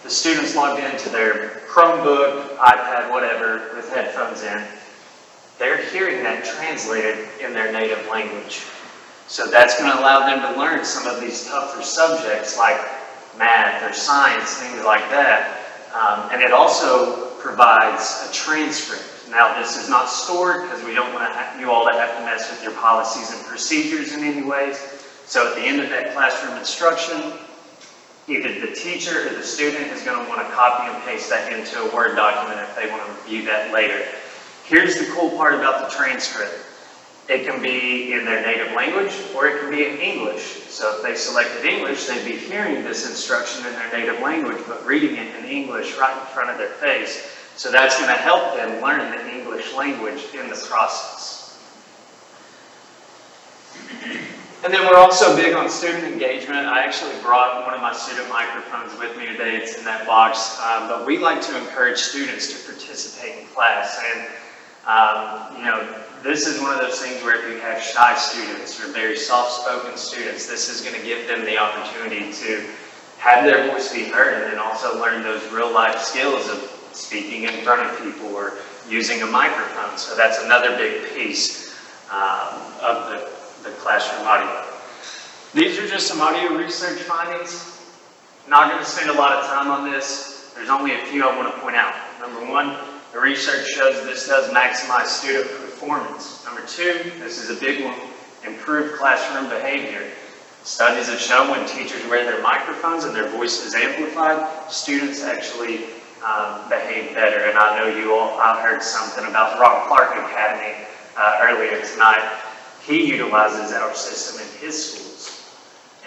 the student's logged into their Chromebook, iPad, whatever, with headphones in. They're hearing that translated in their native language. So that's going to allow them to learn some of these tougher subjects like math or science, things like that. And it also provides a transcript. Now this is not stored because we don't want you all to have to mess with your policies and procedures in any ways. So at the end of that classroom instruction, either the teacher or the student is going to want to copy and paste that into a Word document if they want to review that later. Here's the cool part about the transcript. It can be in their native language or it can be in English. So if they selected English, they'd be hearing this instruction in their native language, but reading it in English right in front of their face. So that's going to help them learn the English language in the process. And then we're also big on student engagement. I actually brought one of my student microphones with me today. It's in that box. But we like to encourage students to participate in class. And, this is one of those things where if you have shy students or very soft-spoken students, this is going to give them the opportunity to have their voice be heard and then also learn those real-life skills of speaking in front of people or using a microphone. So that's another big piece of the classroom audio. These are just some audio research findings. Not going to spend a lot of time on this. There's only a few I want to point out. Number one, the research shows this does maximize student performance. Number two, this is a big one, improve classroom behavior. Studies have shown when teachers wear their microphones and their voice is amplified, students actually behave better. And I know you all, I heard something about Ron Clark Academy earlier tonight. He utilizes our system in his schools,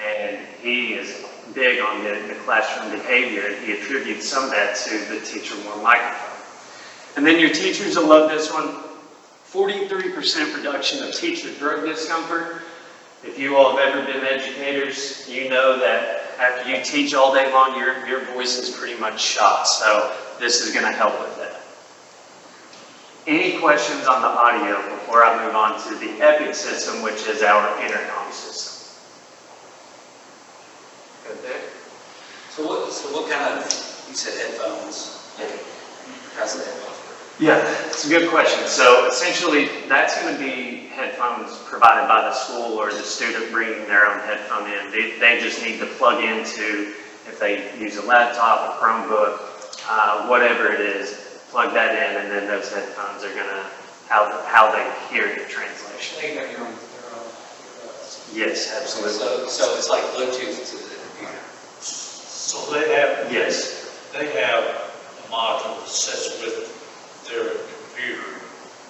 and he is big on the classroom behavior, and he attributes some of that to the teacher wore microphone. And then your teachers will love this one. 43% reduction of teacher throat discomfort. If you all have ever been educators, you know that after you teach all day long, your voice is pretty much shot. So this is going to help with that. Any questions on the audio before I move on to the EPIC system, which is our intercom system? Good there. So what kind of, you said headphones? How's that? Yeah, it's a good question. So essentially, that's going to be headphones provided by the school or the student bringing their own headphone in. They just need to plug into, if they use a laptop, a Chromebook, whatever it is, plug that in, and then those headphones are going to, how they hear the translation. They got your own. Yes, absolutely. So it's like Bluetooth to the computer. So they have. Yes. They have a module that sits with their computer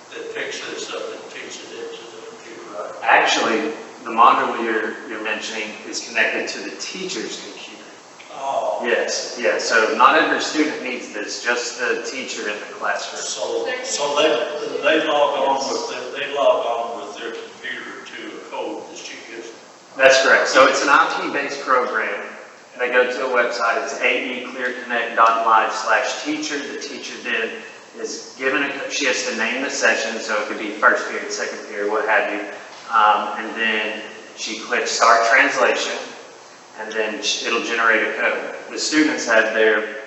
that picks this up and feeds it into the computer, right? Actually, the module you're mentioning is connected to the teacher's computer. Oh. Yes, yes. So not every student needs this, just the teacher in the classroom. So they log on with their computer to a code that she gives them. That's correct. So it's an IT-based program. They go to a website. It's aeclearconnect.live/teacher. The teacher then is given she has to name the session, so it could be first period, second period, what have you. And then she clicks start translation, and then it'll generate a code. The students have their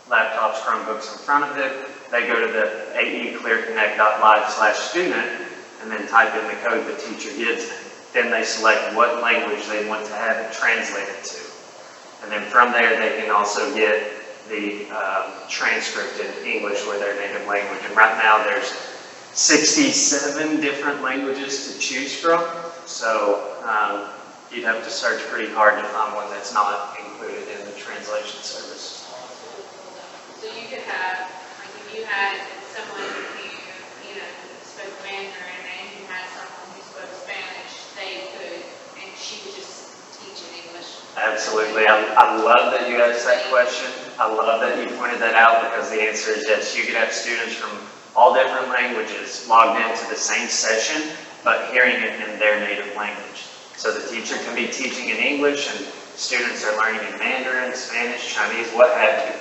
laptops, Chromebooks in front of them. They go to the aeclearconnect.live/student, and then type in the code the teacher gives them. Then they select what language they want to have it translated to. And then from there, they can also get the transcript in English or their native language. And right now there's 67 different languages to choose from. So you'd have to search pretty hard to find one that's not included in the translation service. So you could have, like if you had someone who, spoke Mandarin and you had someone who spoke Spanish, they could, and she would just teach in English. Absolutely. I love that you asked that question. I love that you pointed that out because the answer is yes. You could have students from all different languages logged into the same session, but hearing it in their native language. So the teacher can be teaching in English and students are learning in Mandarin, Spanish, Chinese, what have you.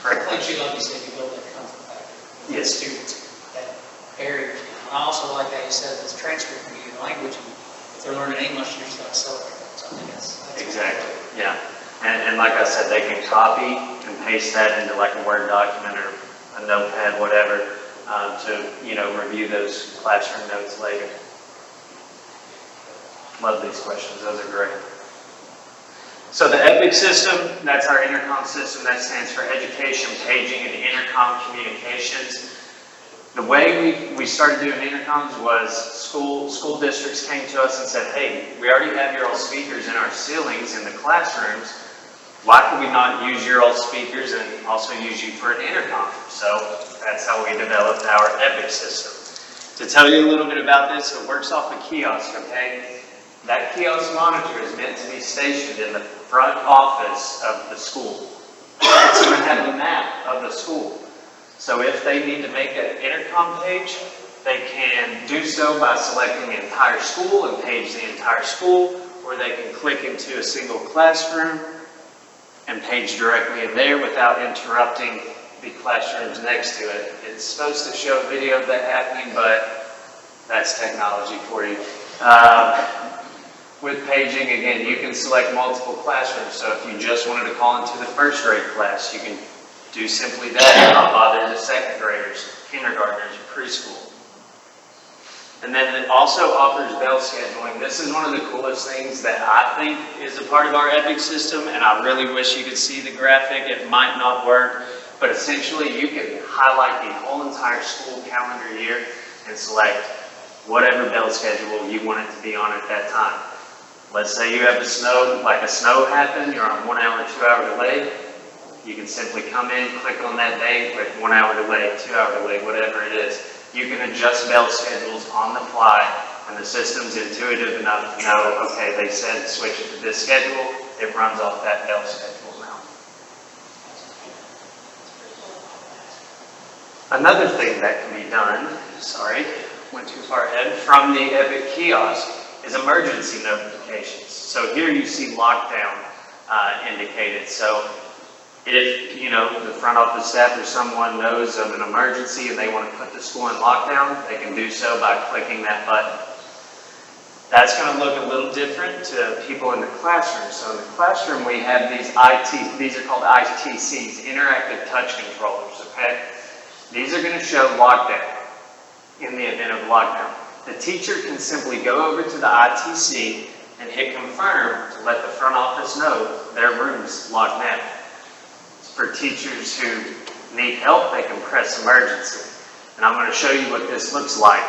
I think you, like you said, you build that comfort factor. Yes. Students, that barrier. And I also like how you said this transcript for you language, and if they're learning English, you're just going to accelerate that. So I think that's Exactly, yeah. And like I said, they can copy and paste that into like a Word document or a notepad, whatever, to, review those classroom notes later. Love these questions, those are great. So the EPIC system, that's our intercom system. That stands for Education, Paging, and Intercom Communications. The way we started doing intercoms was school districts came to us and said, hey, we already have your old speakers in our ceilings in the classrooms. Why could we not use your old speakers and also use you for an intercom? So that's how we developed our EPIC system. To tell you a little bit about this, it works off a kiosk, okay? That kiosk monitor is meant to be stationed in the front office of the school. It's going to have a map of the school. So if they need to make an intercom page, They can do so by selecting the entire school and page the entire school, or they can click into a single classroom and page directly in there without interrupting the classrooms next to it. It's supposed to show video of that happening, but that's technology for you. With paging, again, you can select multiple classrooms. So if you just wanted to call into the first grade class, you can do simply that, not bother the second graders, kindergartners, preschool. And then it also offers bell scheduling. This is one of the coolest things that I think is a part of our Epic system, and I really wish you could see the graphic. It might not work, but essentially you can highlight the whole entire school calendar year and select whatever bell schedule you want it to be on at that time. Let's say you have a snow happened, you're on 1 hour, 2 hour delay. You can simply come in, click on that date, click 1 hour delay, 2 hour delay, whatever it is. You can adjust bell schedules on the fly, and the system's intuitive enough to know, okay, they said switch it to this schedule, it runs off that bell schedule now. Another thing that can be done, sorry, went too far ahead, from the Epic kiosk is emergency notifications. So here you see lockdown indicated. So if, the front office staff or someone knows of an emergency and they want to put the school in lockdown, they can do so by clicking that button. That's going to look a little different to people in the classroom. So in the classroom, we have these are called ITCs, interactive touch controllers, okay? These are going to show lockdown in the event of lockdown. The teacher can simply go over to the ITC and hit confirm to let the front office know their room's locked down. For teachers who need help, they can press emergency. And I'm going to show you what this looks like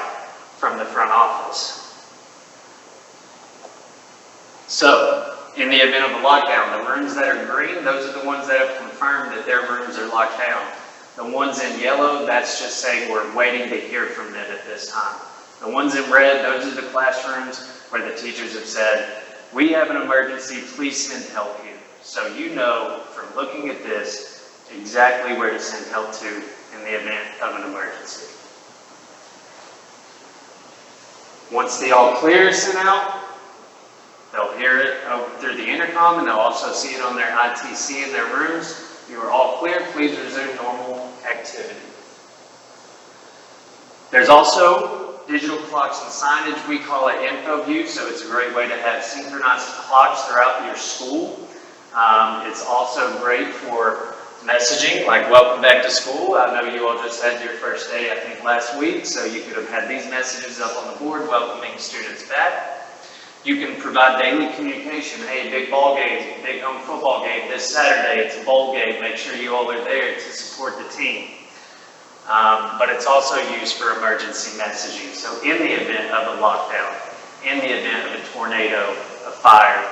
from the front office. So, in the event of a lockdown, the rooms that are green, those are the ones that have confirmed that their rooms are locked down. The ones in yellow, that's just saying we're waiting to hear from them at this time. The ones in red, those are the classrooms where the teachers have said, we have an emergency, please send help here. So you know from looking at this exactly where to send help to in the event of an emergency. Once the all clear is sent out, they'll hear it through the intercom and they'll also see it on their ITC in their rooms. You are all clear, please resume normal activity. There's also digital clocks and signage. We call it InfoView, so it's a great way to have synchronized clocks throughout your school. It's also great for messaging, like welcome back to school. I know you all just had your first day, I think, last week, so you could have had these messages up on the board welcoming students back. You can provide daily communication. Hey, big ball game, big home football game this Saturday. It's a bowl game. Make sure you all are there to support the team. But it's also used for emergency messaging. So in the event of a lockdown, in the event of a tornado, a fire,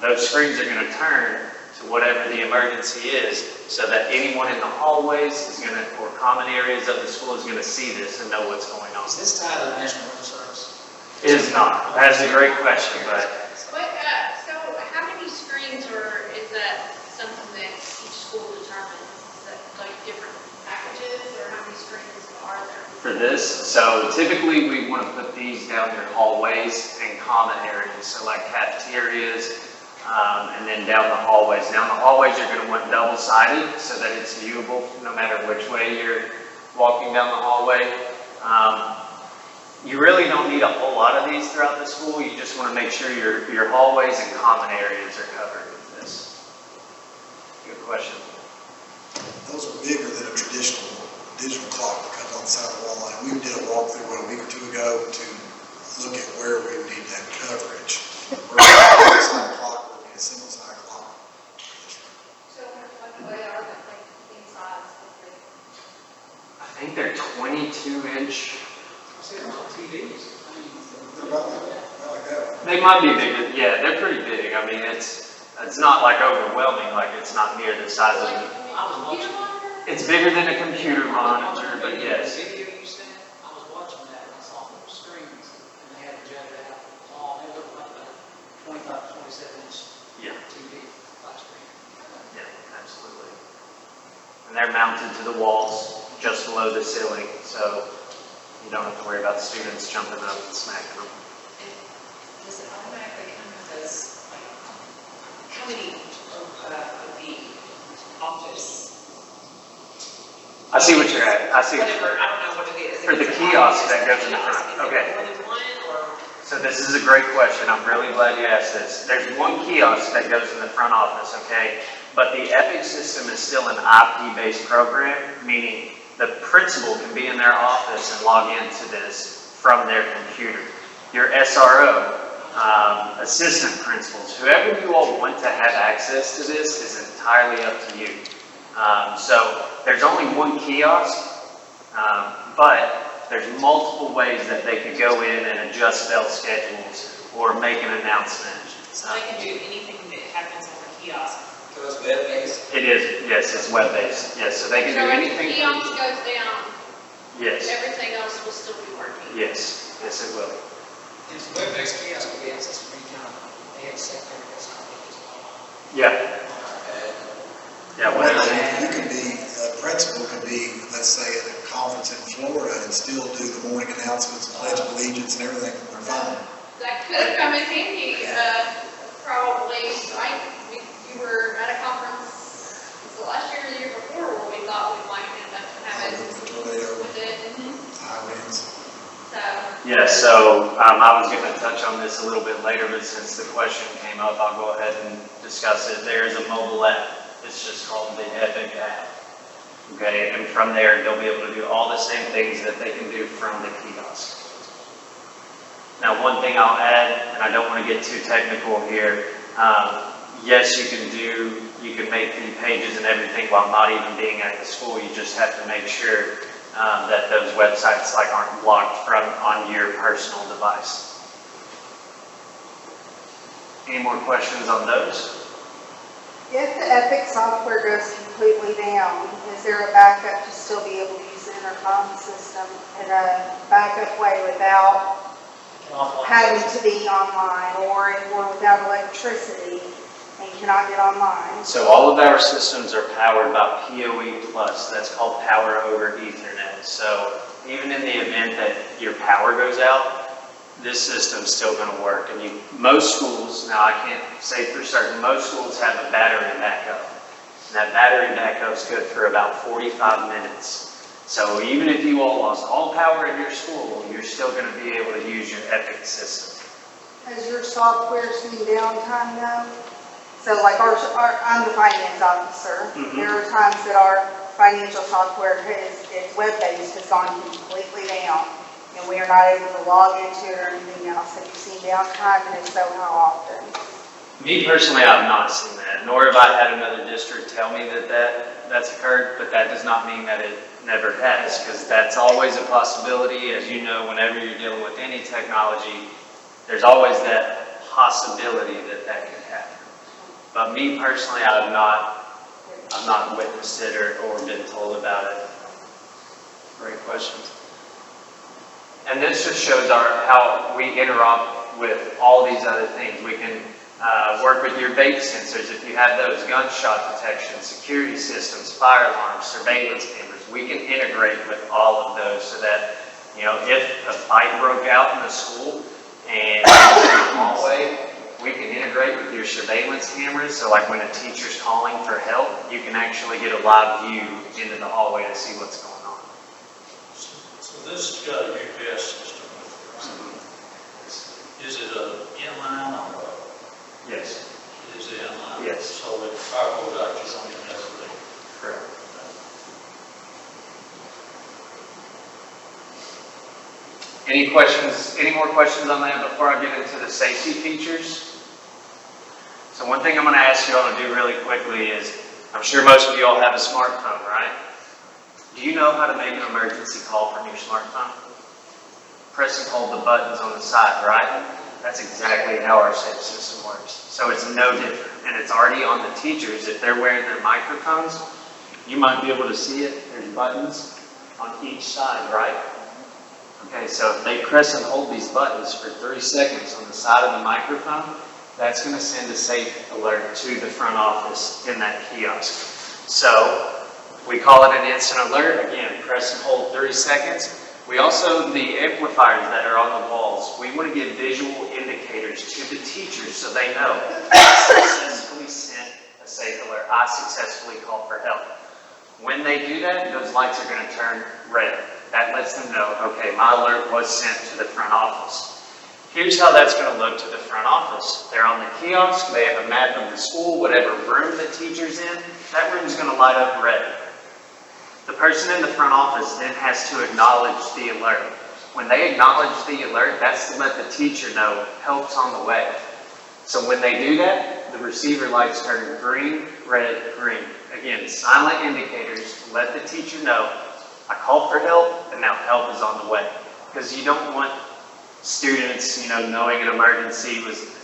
those screens are going to turn to whatever the emergency is so that anyone in the hallways is going to, or common areas of the school is going to see this and know what's going on. Is this tied to the National Weather Service? It is not. That's a great question, but So how many screens, or is that something that each school determines? Is that like different packages, or how many screens are there? for this, so typically we want to put these down your hallways and common areas, so like cafeterias, and then down the hallways. Down the hallways, you're going to want double-sided so that it's viewable no matter which way you're walking down the hallway. You really don't need a whole lot of these throughout the school. You just want to make sure your hallways and common areas are covered with this. Good question. Those are bigger than a traditional digital clock that comes on the side of the wall. And we did a walkthrough a week or two ago to look at where we need that coverage. We're a side clock, we're a single side clock. So what are the thing size? I think they're 22-inch. TVs. They're about like that. They might be bigger. Yeah, they're pretty big. I mean, it's not like overwhelming, like it's not near the size of it. It's bigger than a computer monitor, but yes. Video you sent, I was watching that and I saw those screens and they had it jetted out. They looked like a 25, 27-inch TV flat screen. Yeah, absolutely. And they're mounted to the walls just below the ceiling, so You don't have to worry about the students jumping up and smacking them. Does it automatically come with us, like, how many of the office? I see what you're at, I see. Whatever, I don't know what it is. For the kiosk that goes in the front, Is it okay. more than one, or? So this is a great question, I'm really glad you asked this. There's one kiosk that goes in the front office, okay? But the Epic system is still an IP-based program, meaning the principal can be in their office and log into this from their computer. Your SRO, assistant principals, whoever you all want to have access to this is entirely up to you. So there's only one kiosk, but there's multiple ways that they could go in and adjust bell schedules or make an announcement. So they can do anything that happens on the kiosk. So it's web-based? It is, yes, it's web-based, yes, so they can do So if the anything. kiosk goes down, Yes, everything else will still be working. yes, yes, it will. It's web-based kiosk, we access from any kind of data center, that's not Yeah. Yeah, whatever. You could be, a principal could be, let's say, at a conference in Florida and still do the morning announcements, pledge of allegiance and everything from their phone. That could come in handy, probably, right? You were at a conference, was it last year or the year before, where we thought we might end up having with it. So, Yeah, so I was going to touch on this a little bit later, but since the question came up, I'll go ahead and discuss it. There is a mobile app. It's just called the Epic app. Okay, and from there, they'll be able to do all the same things that they can do from the kiosk. Now, one thing I'll add, and I don't want to get too technical here, yes, you can make the pages and everything while not even being at the school. You just have to make sure that those websites aren't blocked from on your personal device. Any more questions on those? If the Epic software goes completely down, is there a backup to still be able to use the intercom system in a backup way without having to be online or without electricity and cannot get online? So all of our systems are powered by PoE+, that's called Power over Ethernet. So even in the event that your power goes out, this system's still going to work. And most schools, now I can't say for certain, most schools have a battery backup. And that battery backup is good for about 45 minutes. So even if you all lost all power in your school, you're still going to be able to use your Epic system. Has your software seen downtime though? So like I'm the finance officer. There are times that our financial software it's web-based, has gone completely down. And we are not able to log into it or anything else. Have you seen downtime, and if so, how often? Me personally, I've not seen that, nor have I had another district tell me that's occurred, but that does not mean that it never has, because that's always a possibility. As you know, whenever you're dealing with any technology, there's always that possibility that could happen. But me personally, I've not witnessed it or been told about it. Great questions. And this just shows how we interop with all these other things. We can work with your vape sensors if you have those, gunshot detection, security systems, fire alarms, surveillance cameras. We can integrate with all of those so that, if a fight broke out in the school and in the hallway, we can integrate with your surveillance cameras. So like when a teacher's calling for help, you can actually get a live view into the hallway to see what's going on. So this has got a UPS system with it. Is it a inline or? Yes. Is it inline? Yes. So the power goes out, you don't even have to leave. Correct. Any more questions on that before I get into the safety features? So one thing I'm going to ask you all to do really quickly is, I'm sure most of you all have a smartphone, right? Do you know how to make an emergency call from your smartphone? Press and hold the buttons on the side, right? That's exactly how our safe system works. So it's no different. And it's already on the teachers. If they're wearing their microphones, you might be able to see it. There's buttons on each side, right? Okay, so if they press and hold these buttons for 3 seconds on the side of the microphone, that's going to send a safe alert to the front office in that kiosk. So we call it an instant alert. Again, press and hold 3 seconds. We also, the amplifiers that are on the walls, we want to give visual indicators to the teachers so they know, I successfully sent a safe alert, I successfully called for help. When they do that, those lights are going to turn red. That lets them know, okay, my alert was sent to the front office. Here's how that's going to look to the front office. They're on the kiosk, they have a map of the school, whatever room the teacher's in, that room's going to light up red. The person in the front office then has to acknowledge the alert. When they acknowledge the alert, that's to let the teacher know help's on the way. So when they do that, the receiver lights turn green, red, green. Again, silent indicators to let the teacher know, I called for help and now help is on the way. Because you don't want students, knowing an emergency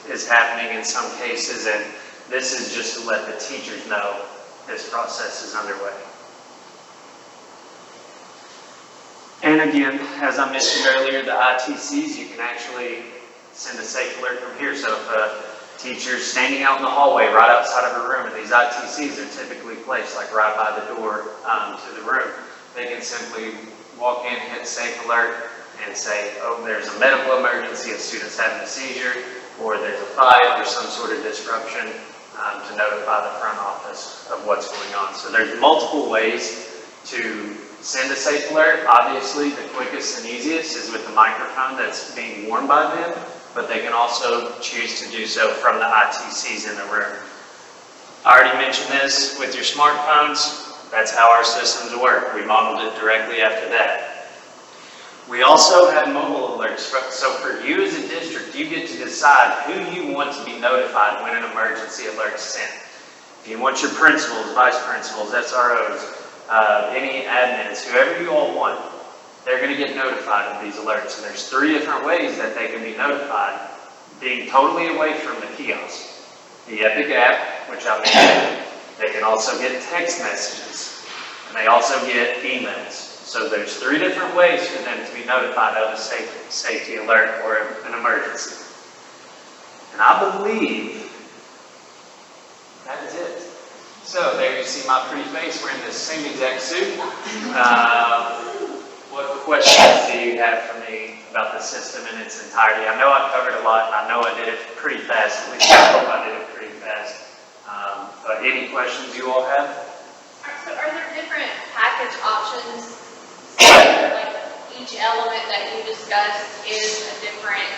is happening in some cases, and this is just to let the teachers know this process is underway. And again, as I mentioned earlier, the ITCs, you can actually send a safe alert from here. So if a teacher's standing out in the hallway right outside of a room, and these ITCs are typically placed like right by the door to the room, they can simply walk in, hit safe alert, and say, oh, there's a medical emergency, a student's having a seizure, or there's a fight or some sort of disruption to notify the front office of what's going on. So there's multiple ways to send a safe alert. Obviously, the quickest and easiest is with the microphone that's being worn by them, but they can also choose to do so from the ITCs in the room. I already mentioned this with your smartphones. That's how our systems work. We modeled it directly after that. We also have mobile alerts. So for you as a district, you get to decide who you want to be notified when an emergency alert is sent. If you want your principals, vice principals, SROs, any admins, whoever you all want, they're going to get notified of these alerts. And there's 3 different ways that they can be notified, being totally away from the kiosk. The Epic app, which I mentioned, they can also get text messages, and they also get emails. So there's 3 different ways for them to be notified of a safety alert or an emergency. And I believe that is it. So there you see my pretty face wearing this same exact suit. What questions do you have for me about the system in its entirety? I know I covered a lot. I know I did it pretty fast. At least I hope I did it pretty fast. But any questions you all have? So are there different package options? Like each element that you discussed is a different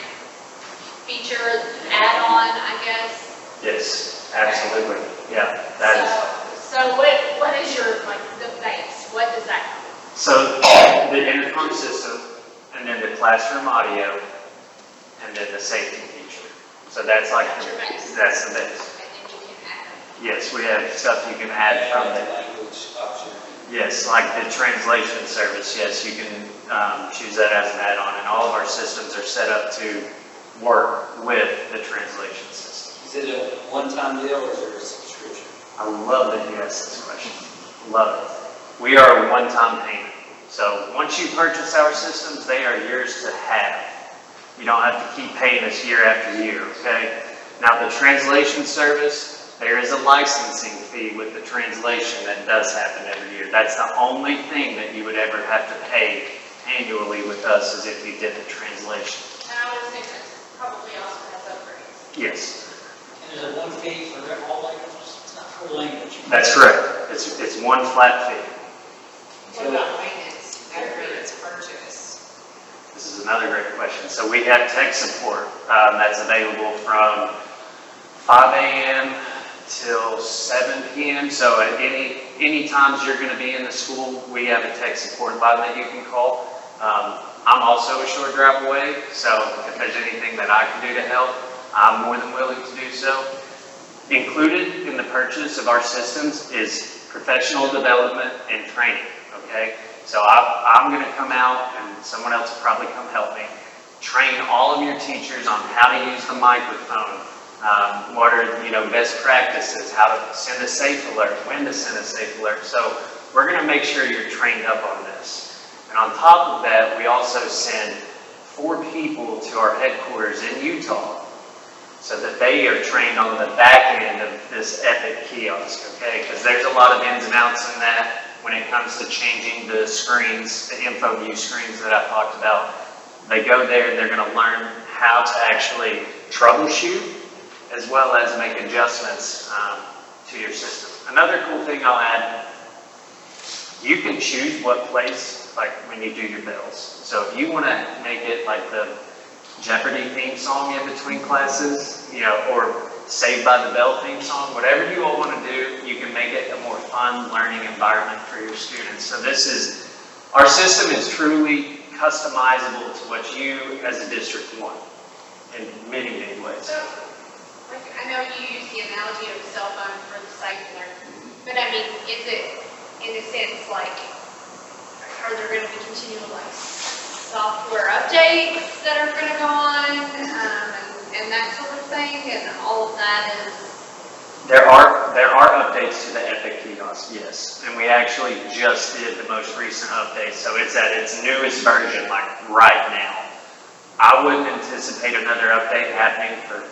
feature, add-on, I guess? Yes, absolutely. Yeah, that is. So what is your, the base? What does that cover? So the intercom system, and then the classroom audio, and then the safety feature. So that's like, that's the base. And then you can add. Yes, we have stuff you can add from the language option. Yes, like the translation service, yes, you can choose that as an add-on, and all of our systems are set up to work with the translation system. Is it a one-time deal or is there a subscription? I love that you asked this question. Love it. We are a one-time payment. So once you purchase our systems, they are yours to have. You don't have to keep paying us year after year, okay? Now the translation service, there is a licensing fee with the translation that does happen every year. That's the only thing that you would ever have to pay annually with us is if you did the translation. And I would assume that probably also has upgrades. Yes. And is it one fee for all languages? It's not for language. That's correct. It's one flat fee. What about maintenance after it's purchased? This is another great question. So we have tech support that's available from 5 a.m. till 7 p.m. So at any times you're going to be in the school, we have a tech support line that you can call. I'm also a short drive away, so if there's anything that I can do to help, I'm more than willing to do so. Included in the purchase of our systems is professional development and training, okay? So I'm going to come out, and someone else will probably come help me, train all of your teachers on how to use the microphone, what are best practices, how to send a safe alert, when to send a safe alert. So we're going to make sure you're trained up on this. And on top of that, we also send 4 people to our headquarters in Utah so that they are trained on the back end of this Epic kiosk, okay? Because there's a lot of ins and outs in that. when it comes to changing the screens, the InfoView screens that I talked about. They go there and they're going to learn how to actually troubleshoot as well as make adjustments to your system. Another cool thing I'll add, you can choose what place, like when you do your bells. So if you want to make it like the Jeopardy theme song in between classes, you know, or Saved by the Bell theme song, whatever you all want to do, you can make it a more fun learning environment for your students. So our system is truly customizable to what you as a district want in many, many ways. So, like, I know you use the analogy of a cell phone for the stapler, but I mean, is it, in a sense, like, are there going to be continual, like, software updates that are going to go on, and that sort of thing, and all of that is? There are updates to the Epic kiosk, yes, and we actually just did the most recent update, so it's at its newest version, like right now. I wouldn't anticipate another update happening for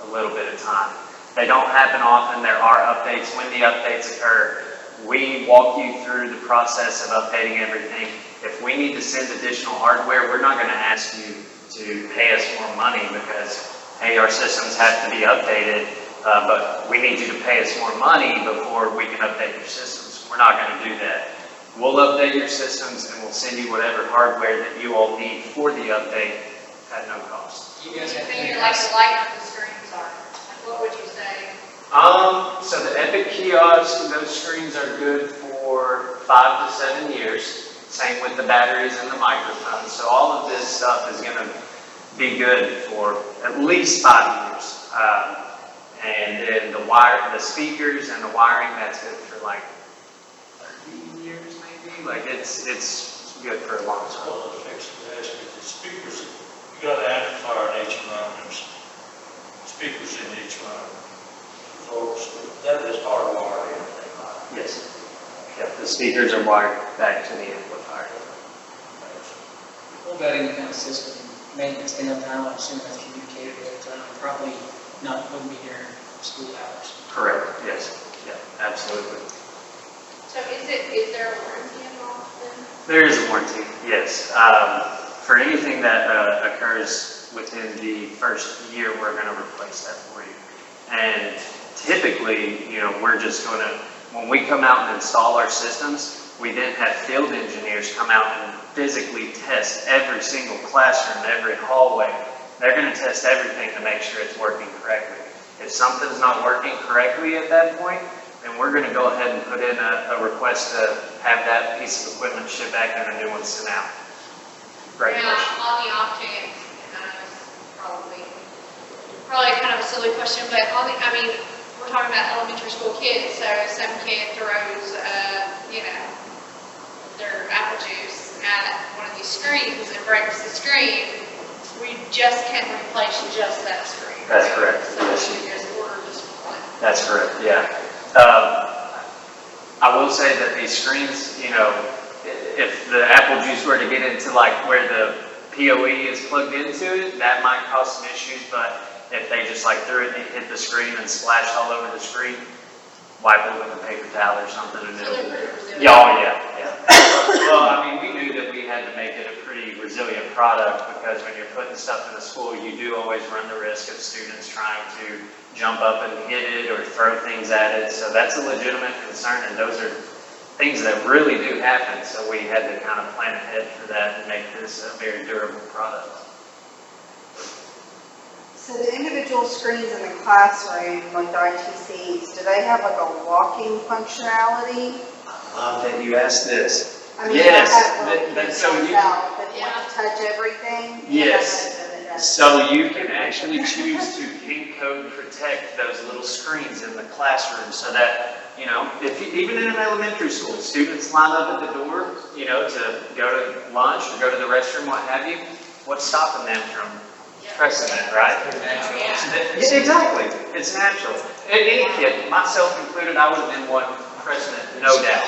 a little bit of time. They don't happen often. There are updates. When the updates occur, we walk you through the process of updating everything. If we need to send additional hardware, we're not going to ask you to pay us more money because, hey, our systems have to be updated, but we need you to pay us more money before we can update your systems. We're not going to do that. We'll update your systems and we'll send you whatever hardware that you all need for the update at no cost. You guys think like the light of the screens are? Like, what would you say? So the Epic kiosk, those screens are good for 5 to 7 years. Same with the batteries and the microphones. So all of this stuff is going to be good for at least 5 years. And then the speakers and the wiring, that's good for like 30 years maybe. Like it's good for a long time. Well, the fix is actually the speakers, you got an amplifier in each room, there's speakers in each room. So that is hardwired in. Yes. Yep, the speakers are wired back to the amplifier. What about any kind of system maintenance downtime? I assume that's communicated with, probably wouldn't be during school hours. Correct, yes. Yeah, absolutely. So is there a warranty involved then? There is a warranty, yes. For anything that occurs within the first year, we're going to replace that for you. And typically, we're just going to, when we come out and install our systems, we then have field engineers come out and physically test every single classroom, every hallway. They're going to test everything to make sure it's working correctly. If something's not working correctly at that point, then we're going to go ahead and put in a request to have that piece of equipment shipped back and a new one sent out. Great Yeah, question. on the off chance, probably kind of a silly question, but we're talking about elementary school kids, so some kid throws, their apple juice at one of these screens and breaks the screen. We just can replace just that screen. That's correct. So you just order just one. That's correct, yeah. I will say that these screens, if the apple juice were to get into like where the PoE is plugged into it, that might cause some issues, but if they just like threw it and it hit the screen and splashed all over the screen, wipe it with a paper towel or something and it'll... Yeah. Well, we knew that we had to make it a pretty resilient product because when you're putting stuff in the school, you do always run the risk of students trying to jump up and hit it or throw things at it. So that's a legitimate concern, and those are things that really do happen. So we had to kind of plan ahead for that and make this a very durable product. So the individual screens in the classroom, like the ITCs, do they have like a locking functionality? Love that you asked this. Yes. So you touch everything? Yes. So you can actually choose to pin code protect those little screens in the classroom so that, even in an elementary school, students line up at the door, to go to lunch or go to the restroom, what have you, what's stopping them from pressing that, right? Yeah, exactly. It's natural. Any kid, myself included, I would have been one pressing it, no doubt.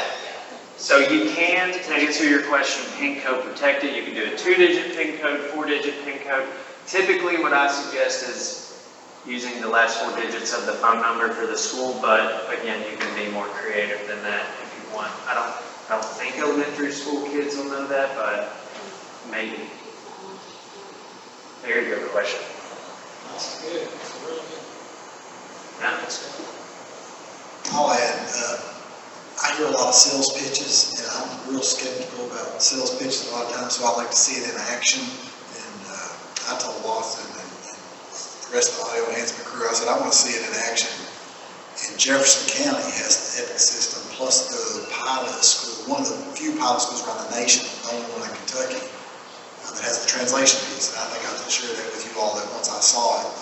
So you can, to answer your question, PIN code protect it. You can do a 2-digit PIN code, 4-digit PIN code. Typically, what I suggest is using the last 4 digits of the phone number for the school, but again, you can be more creative than that if you want. I I don't think elementary school kids will know that, but maybe. Very good question. That's good, that's really good. Yeah. I'll add, I hear a lot of sales pitches, and I'm real skeptical about sales pitches a lot of times, so I like to see it in action. And I told Watson and the rest of the audio enhancement crew, I said, I want to see it in action. And Jefferson County has the EPIC system, plus the pilot school, one of the few pilot schools around the nation, the only one in Kentucky, that has the translation piece. And I think I shared that with you all that once I saw it.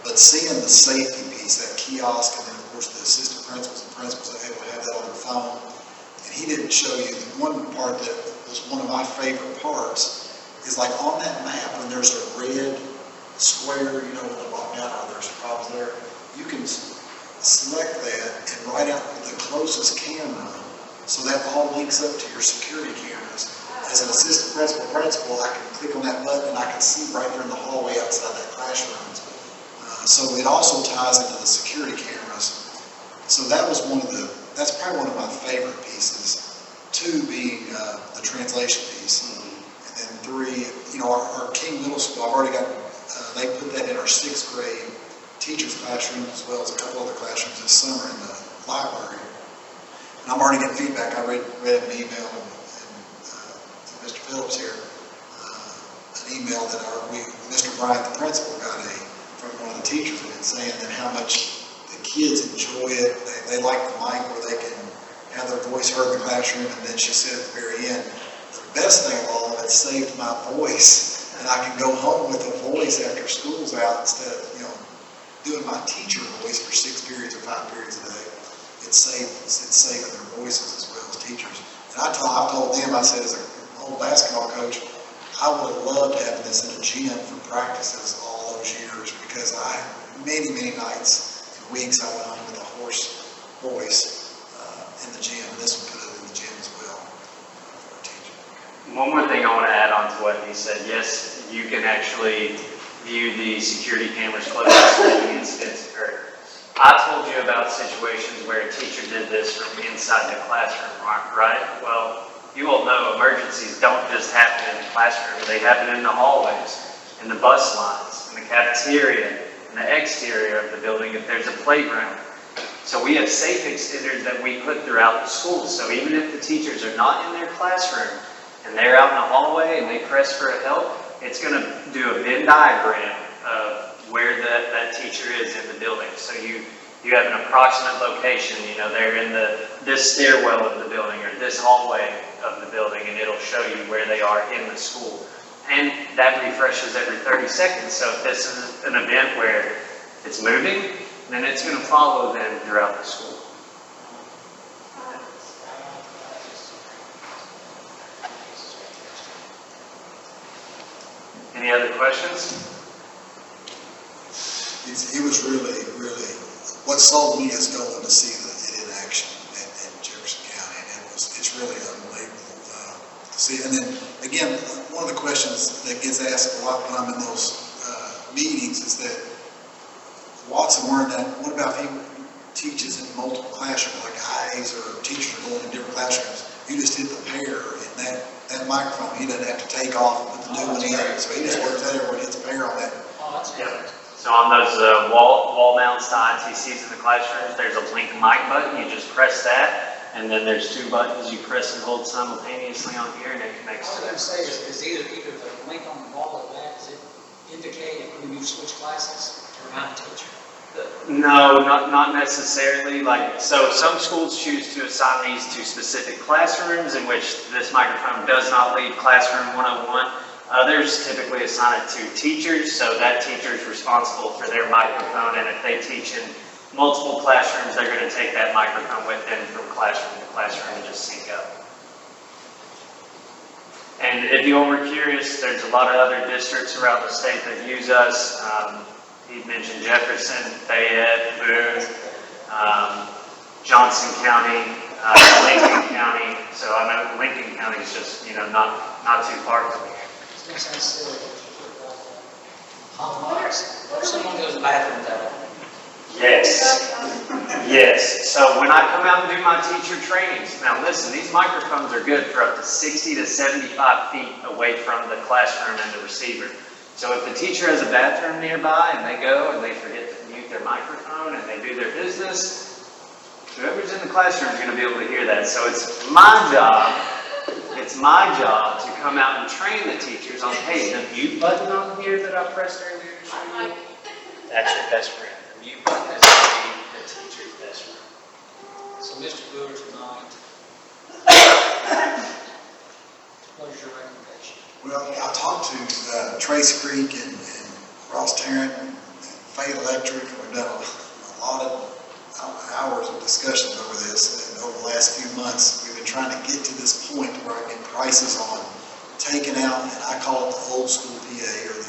But seeing the safety piece, that kiosk, and then of course the assistant principals and principals that able to have that on the phone. And he didn't show you, the one part that was one of my favorite parts is like on that map, when there's a red square, you know, when the lockdown or there's problems there, you can select that and write out the closest camera, so that all links up to your security cameras. As an assistant principal, I can click on that button and I can see right there in the hallway outside that classroom. So it also ties into the security cameras. So that was that's probably one of my favorite pieces. 2 being the translation piece. And then 3, you know, our King Middle School, I've already got, they put that in our 6th grade teacher's classroom, as well as a couple other classrooms this summer in the library. And I'm already getting feedback. I read an email and Mr. Phillips here, an email that Mr. Bryant, the principal, got from one of the teachers, and saying that how much the kids enjoy it. They like the mic where they can have their voice heard in the classroom. And then she said at the very end, the best thing of all, it saved my voice, and I can go home with a voice after school's out instead of, you know, doing my teacher voice for 6 periods or 5 periods a day. It's saving their voices as well as teachers. And I told them, I said, as an old basketball coach, I would have loved having this in a gym for practices all those years, because many nights and weeks I went home with a hoarse voice in the gym, and this would put it in the gym as well for a teacher. One more thing I want to add on to what he said. Yes, you can actually view the security cameras closest to the incidents occurred. I told you about situations where a teacher did this from inside the classroom, right? Well, you all know emergencies don't just happen in the classroom. They happen in the hallways, in the bus lines, in the cafeteria, in the exterior of the building if there's a playground. So we have safe extenders that we put throughout the school. So even if the teachers are not in their classroom and they're out in the hallway and they press for help, it's going to do a Venn diagram of where that teacher is in the building. So you have an approximate location, you know, they're in this stairwell of the building or this hallway of the building, and it'll show you where they are in the school. And that refreshes every 30 seconds. So if this is an event where it's moving, then it's going to follow them throughout the school. Any other questions? It was really, what sold me is going to see it in action in Jefferson County, and it's really unbelievable to see. And then, again, one of the questions that gets asked a lot when I'm in those meetings is that Watson learned that, what about if he teaches in multiple classrooms, like IAs or teachers are going in different classrooms? You just hit the pair, and that microphone, he doesn't have to take off and put the new one in, so he just works that everyone hits a pair on that. Oh, that's good. So on those wall mounts to ITCs in the classrooms, there's a blink mic button. You just press that, and then there's 2 buttons you press and hold simultaneously on here, and it connects to I them. was going to say, is either the link on the wall at that, does it indicate when you switch classes or not teacher? No, not necessarily. So some schools choose to assign these to specific classrooms in which this microphone does not leave classroom 101. Others typically assign it to teachers, so that teacher is responsible for their microphone, and if they teach in multiple classrooms, they're going to take that microphone with them from classroom to classroom and just sync up. And if you all were curious, there's a lot of other districts around the state that use us. He mentioned Jefferson, Fayette, Boone, Johnson County, Lincoln County. So I know Lincoln County is just, not too far from here. It's going to sound silly. Hot mics. If someone goes to the bathroom, that Yes. Yes, so when I come out and do my teacher trainings, now listen, these microphones are good for up to 60 to 75 feet away from the classroom and the receiver. So if the teacher has a bathroom nearby and they go and they forget to mute their microphone and they do their business, whoever's in the classroom is going to be able to hear that. So it's my job to come out and train the teachers on, hey, the mute button on here that I pressed earlier to show you, that's your best friend. The mute button is going to be the teacher's best friend. So Mr. Brewer, tonight, what is your recommendation? Well, I talked to Trace Creek and Ross Tarrant and Fayette Electric. We've done a lot of hours of discussions over this, and over the last few months, we've been trying to get to this point where I get prices on taking out, and I call it the old school PA, or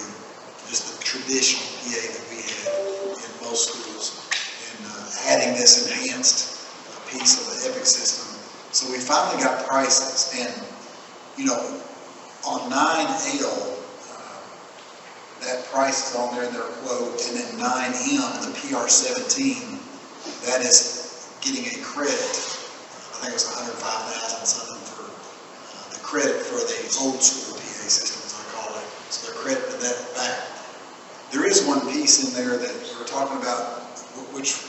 just the traditional PA that we had in most schools, and adding this enhanced piece of the Epic system. So we finally got prices, and on 9L, that price is on there in their quote, and then 9M, the PR17, that is getting a credit. I think it was $105,000 something for the credit for the old school PA system, as I call it. So they're crediting that back. There is one piece in there that we were talking about, which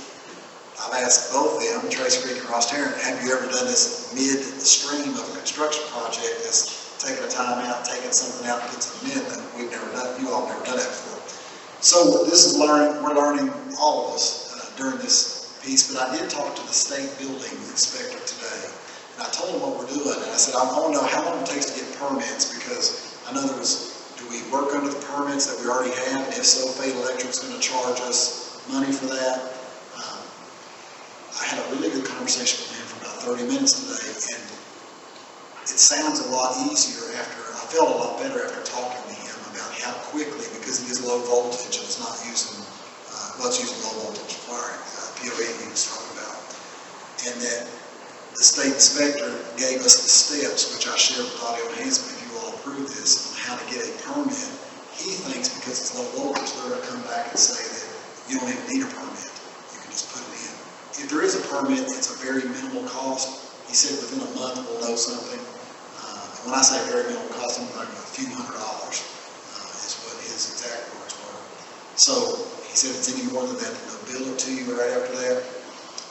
I've asked both of them, Trace Creek and Ross Tarrant, have you ever done this mid-stream of a construction project that's taking a time out, taking something out, and gets it in that we've never done, you all have never done that before. So this is learning, we're learning, all of us, during this piece, but I did talk to the state building inspector today, and I told him what we're doing, and I said, I want to know how long it takes to get permits, because I know do we work under the permits that we already have, and if so, Fayette Electric's going to charge us money for that. I had a really good conversation with him for about 30 minutes today, and it sounds a lot easier I felt a lot better after talking to him about how quickly, because it is low voltage and it's not using, it's using low voltage wiring, POE he was talking about, and that the state inspector gave us the steps, which I shared with audio enhancement, if you all approve this, on how to get a permit. He thinks because it's low voltage, they're going to come back and say that you don't even need a permit, you can just put it in. If there is a permit, it's a very minimal cost. He said within a month we'll know something. And when I say very minimal cost, I'm talking about a few $100 is what his exact words were. So he said if it's any more than that, then they'll bill it to you right after that.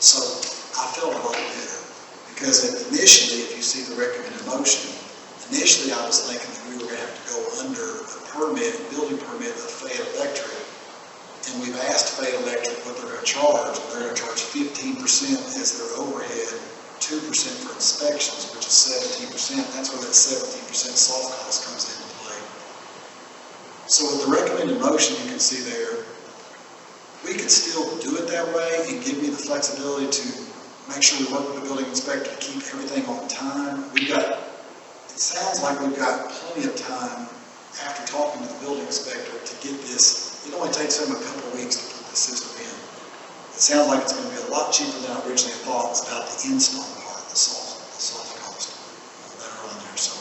So I felt a lot better because initially, if you see the recommended motion, initially I was thinking that we were going to have to go under a permit, building permit of Fayette Electric. And we've asked Fayette Electric what they're going to charge. They're going to charge 15% as their overhead, 2% for inspections, which is 17%. That's where that 17% soft cost comes into play. So with the recommended motion, you can see there, we could still do it that way and give me the flexibility to make sure we work with the building inspector to keep everything on time. It sounds like we've got plenty of time after talking to the building inspector to get this. It only takes them a couple of weeks to put the system in. It sounds like it's going to be a lot cheaper than I originally thought. It's about the install part, the soft cost that are on there. So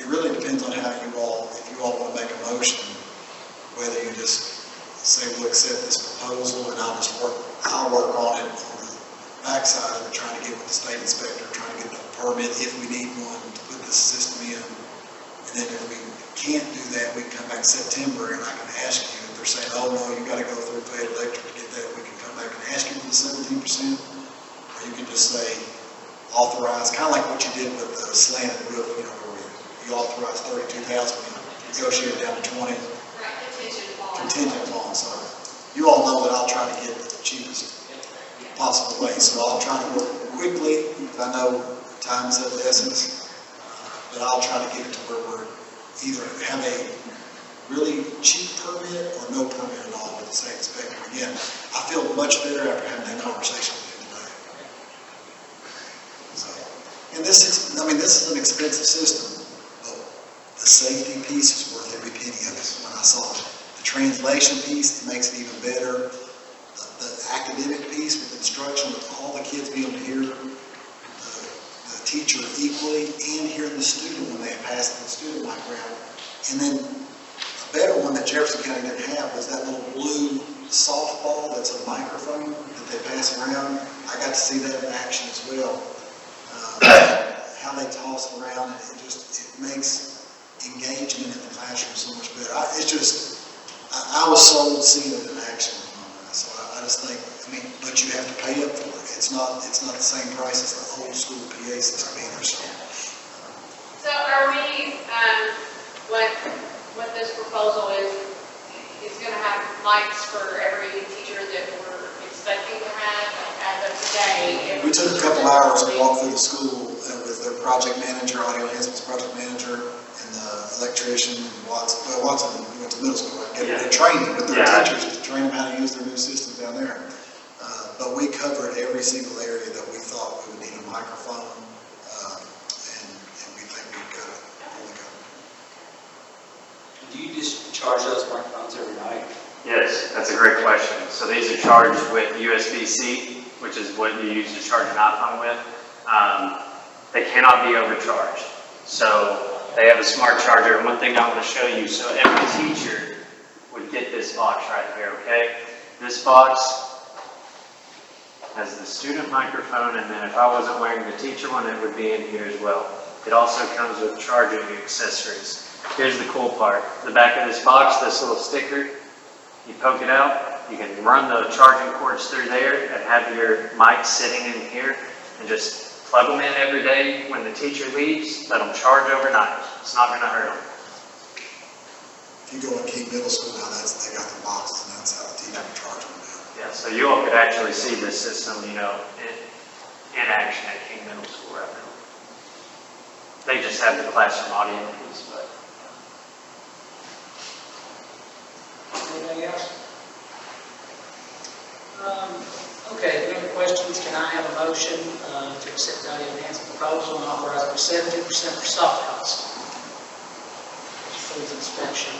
it really depends on how if you all want to make a motion, whether you just say we'll accept this proposal and I'll work on it on the backside of it, trying to get with the state inspector, trying to get a permit if we need one to put this system in. And then if we can't do that, we can come back in September and I can ask you, if they're saying, oh no, you got to go through Fayette Electric to get that, we can come back and ask you for the 17%. Or you can just say, authorize, kind of like what you did with the slanted roof, where you authorized 32,000, negotiated down to 20. Right, Contingent upon, so you all know that I'll try to get the cheapest possible way. So I'll try to work quickly, because I know time is of the essence. But I'll try to get it to where we're either have a really cheap permit or no permit at all with the state inspector. Again, I feel much better after having that conversation with him today. So, and this is an expensive system, but the safety piece is worth every penny of it when I saw it. The translation piece, it makes it even better. The academic piece with instruction, with all the kids being able to hear the teacher equally and hearing the student when they pass the student background. And then better one that Jefferson County didn't have was that little blue softball that's a microphone that they pass around. I got to see that in action as well. How they toss it around, it makes engagement in the classroom so much better. I was sold seeing it in action. So I just think, but you have to pay up for it. It's not the same price as the old school PA system either, so. So are we, what this proposal is gonna have mics for every teacher that we're expecting to have as of today? We took a couple hours to walk through the school with their project manager, audio enhancements project manager, and the electrician, Watson went to middle school, right? They're training with their teachers to train them how to use their new system down there. But we covered every single area that we thought we would need a microphone, and we think we've got it fully covered. Do you just charge those microphones every night? Yes, that's a great question. So these are charged with USB-C, which is what you use to charge an iPhone with. They cannot be overcharged. So they have a smart charger. And one thing I want to show you, so every teacher would get this box right here, okay? This box has the student microphone, and then if I wasn't wearing the teacher one, it would be in here as well. It also comes with charging accessories. Here's the cool part. The back of this box, this little sticker, you poke it out, you can run the charging cords through there and have your mic sitting in here and just plug them in every day. When the teacher leaves, let them charge overnight. It's not going to hurt them. If you go in King Middle School now, they got the boxes, and that's how the teacher can charge them now. Yeah, so you all could actually see this system, in action at King Middle School right now. They just have the classroom audio piece, but. Anything else? Okay, any other questions? Can I have a motion to accept the audio enhancement proposal and authorize for 70% for soft costs? Food inspection.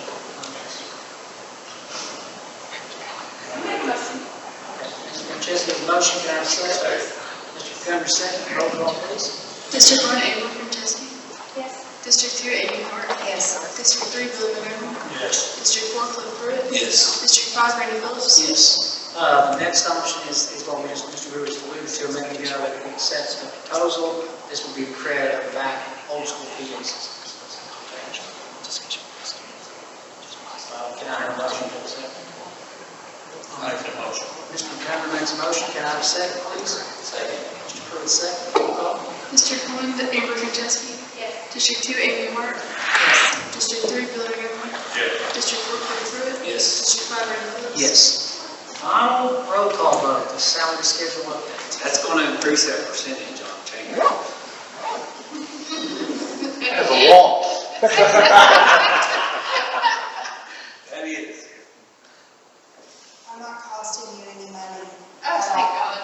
Ms. Francesca, the motion, can I have a second? Mr. Montgomery, second. Roll call, please. District 1, Amy Franceschi. Yes. District 2, Amy Hart. Yes. District 3, Billy Montgomery. Yes. District 4, Cliff Pruitt. Yes. District 5, Randy Phillips. Yes. The next option is what Mr. Brewer has alluded to a minute ago, that we accept the proposal. This will be created of back old school PA systems. Can I have a motion to accept? I'll make the motion. Mr. Montgomery makes a motion. Can I have a second, please? Second. Mr. Pruitt, second. Roll call. District 1, Amber Franceschi. Yes. District 2, Amy Hart. Yes. District 3, Billy Montgomery. Yes. District 4, Cliff Pruitt. Yes. District 5, Randy Phillips. Yes. Final roll call vote, the salary schedule update. That's going to increase that percentage on change. As a wall. That is. I'm not costing you any money. Oh, thank God.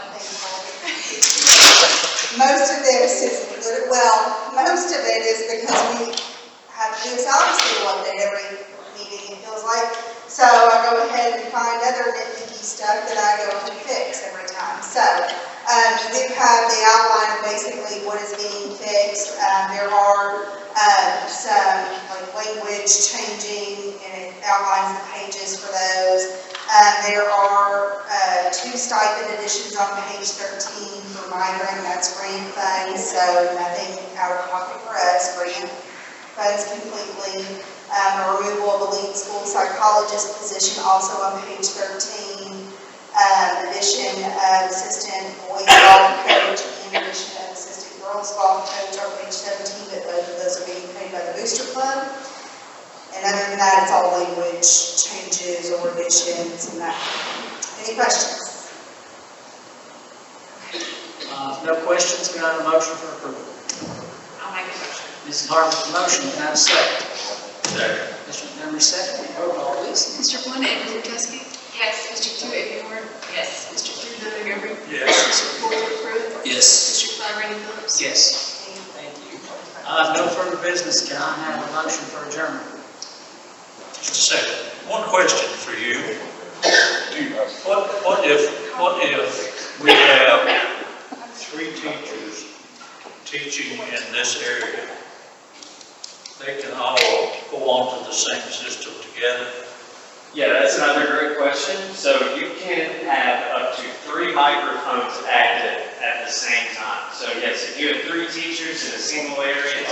Most of this is, most of it is because we have to do a salary schedule update every meeting, it feels like. So I go ahead and find other nitpicky stuff that I go and fix every time. So we have the outline of basically what is being fixed. There are some language changing, and it outlines the pages for those. There are 2 stipend additions on page 13 for migrant, that's grant funds, so nothing out of pocket for us, grant funds completely. A removal of a lead school psychologist position also on page 13. Addition of assistant boys golf coach and addition of assistant girls golf coach on page 17, but both of those are being paid by the Booster Club. And other than that, it's all language changes or additions and that. Any questions? No questions, can I have a motion for approval? I'll make a motion. Mrs. Hart makes a motion, can I have a second? Second. Mr. Montgomery, second. Roll call, please. District 1, Amber Franceschi. Yes. District 2, Amy Hart. Yes. District 3, Billy Montgomery. Yes. District 4, Cliff Pruitt. Yes. District 5, Randy Phillips. Yes. Thank you. No further business, can I have a motion for adjournment? Just a second. One question for you. What if we have 3 teachers teaching in this area? They can all go on to the same system together. together? Yeah, that's another great question. So you can have up to 3 microphones active at the same time. So yes, if you have 3 teachers in a single area,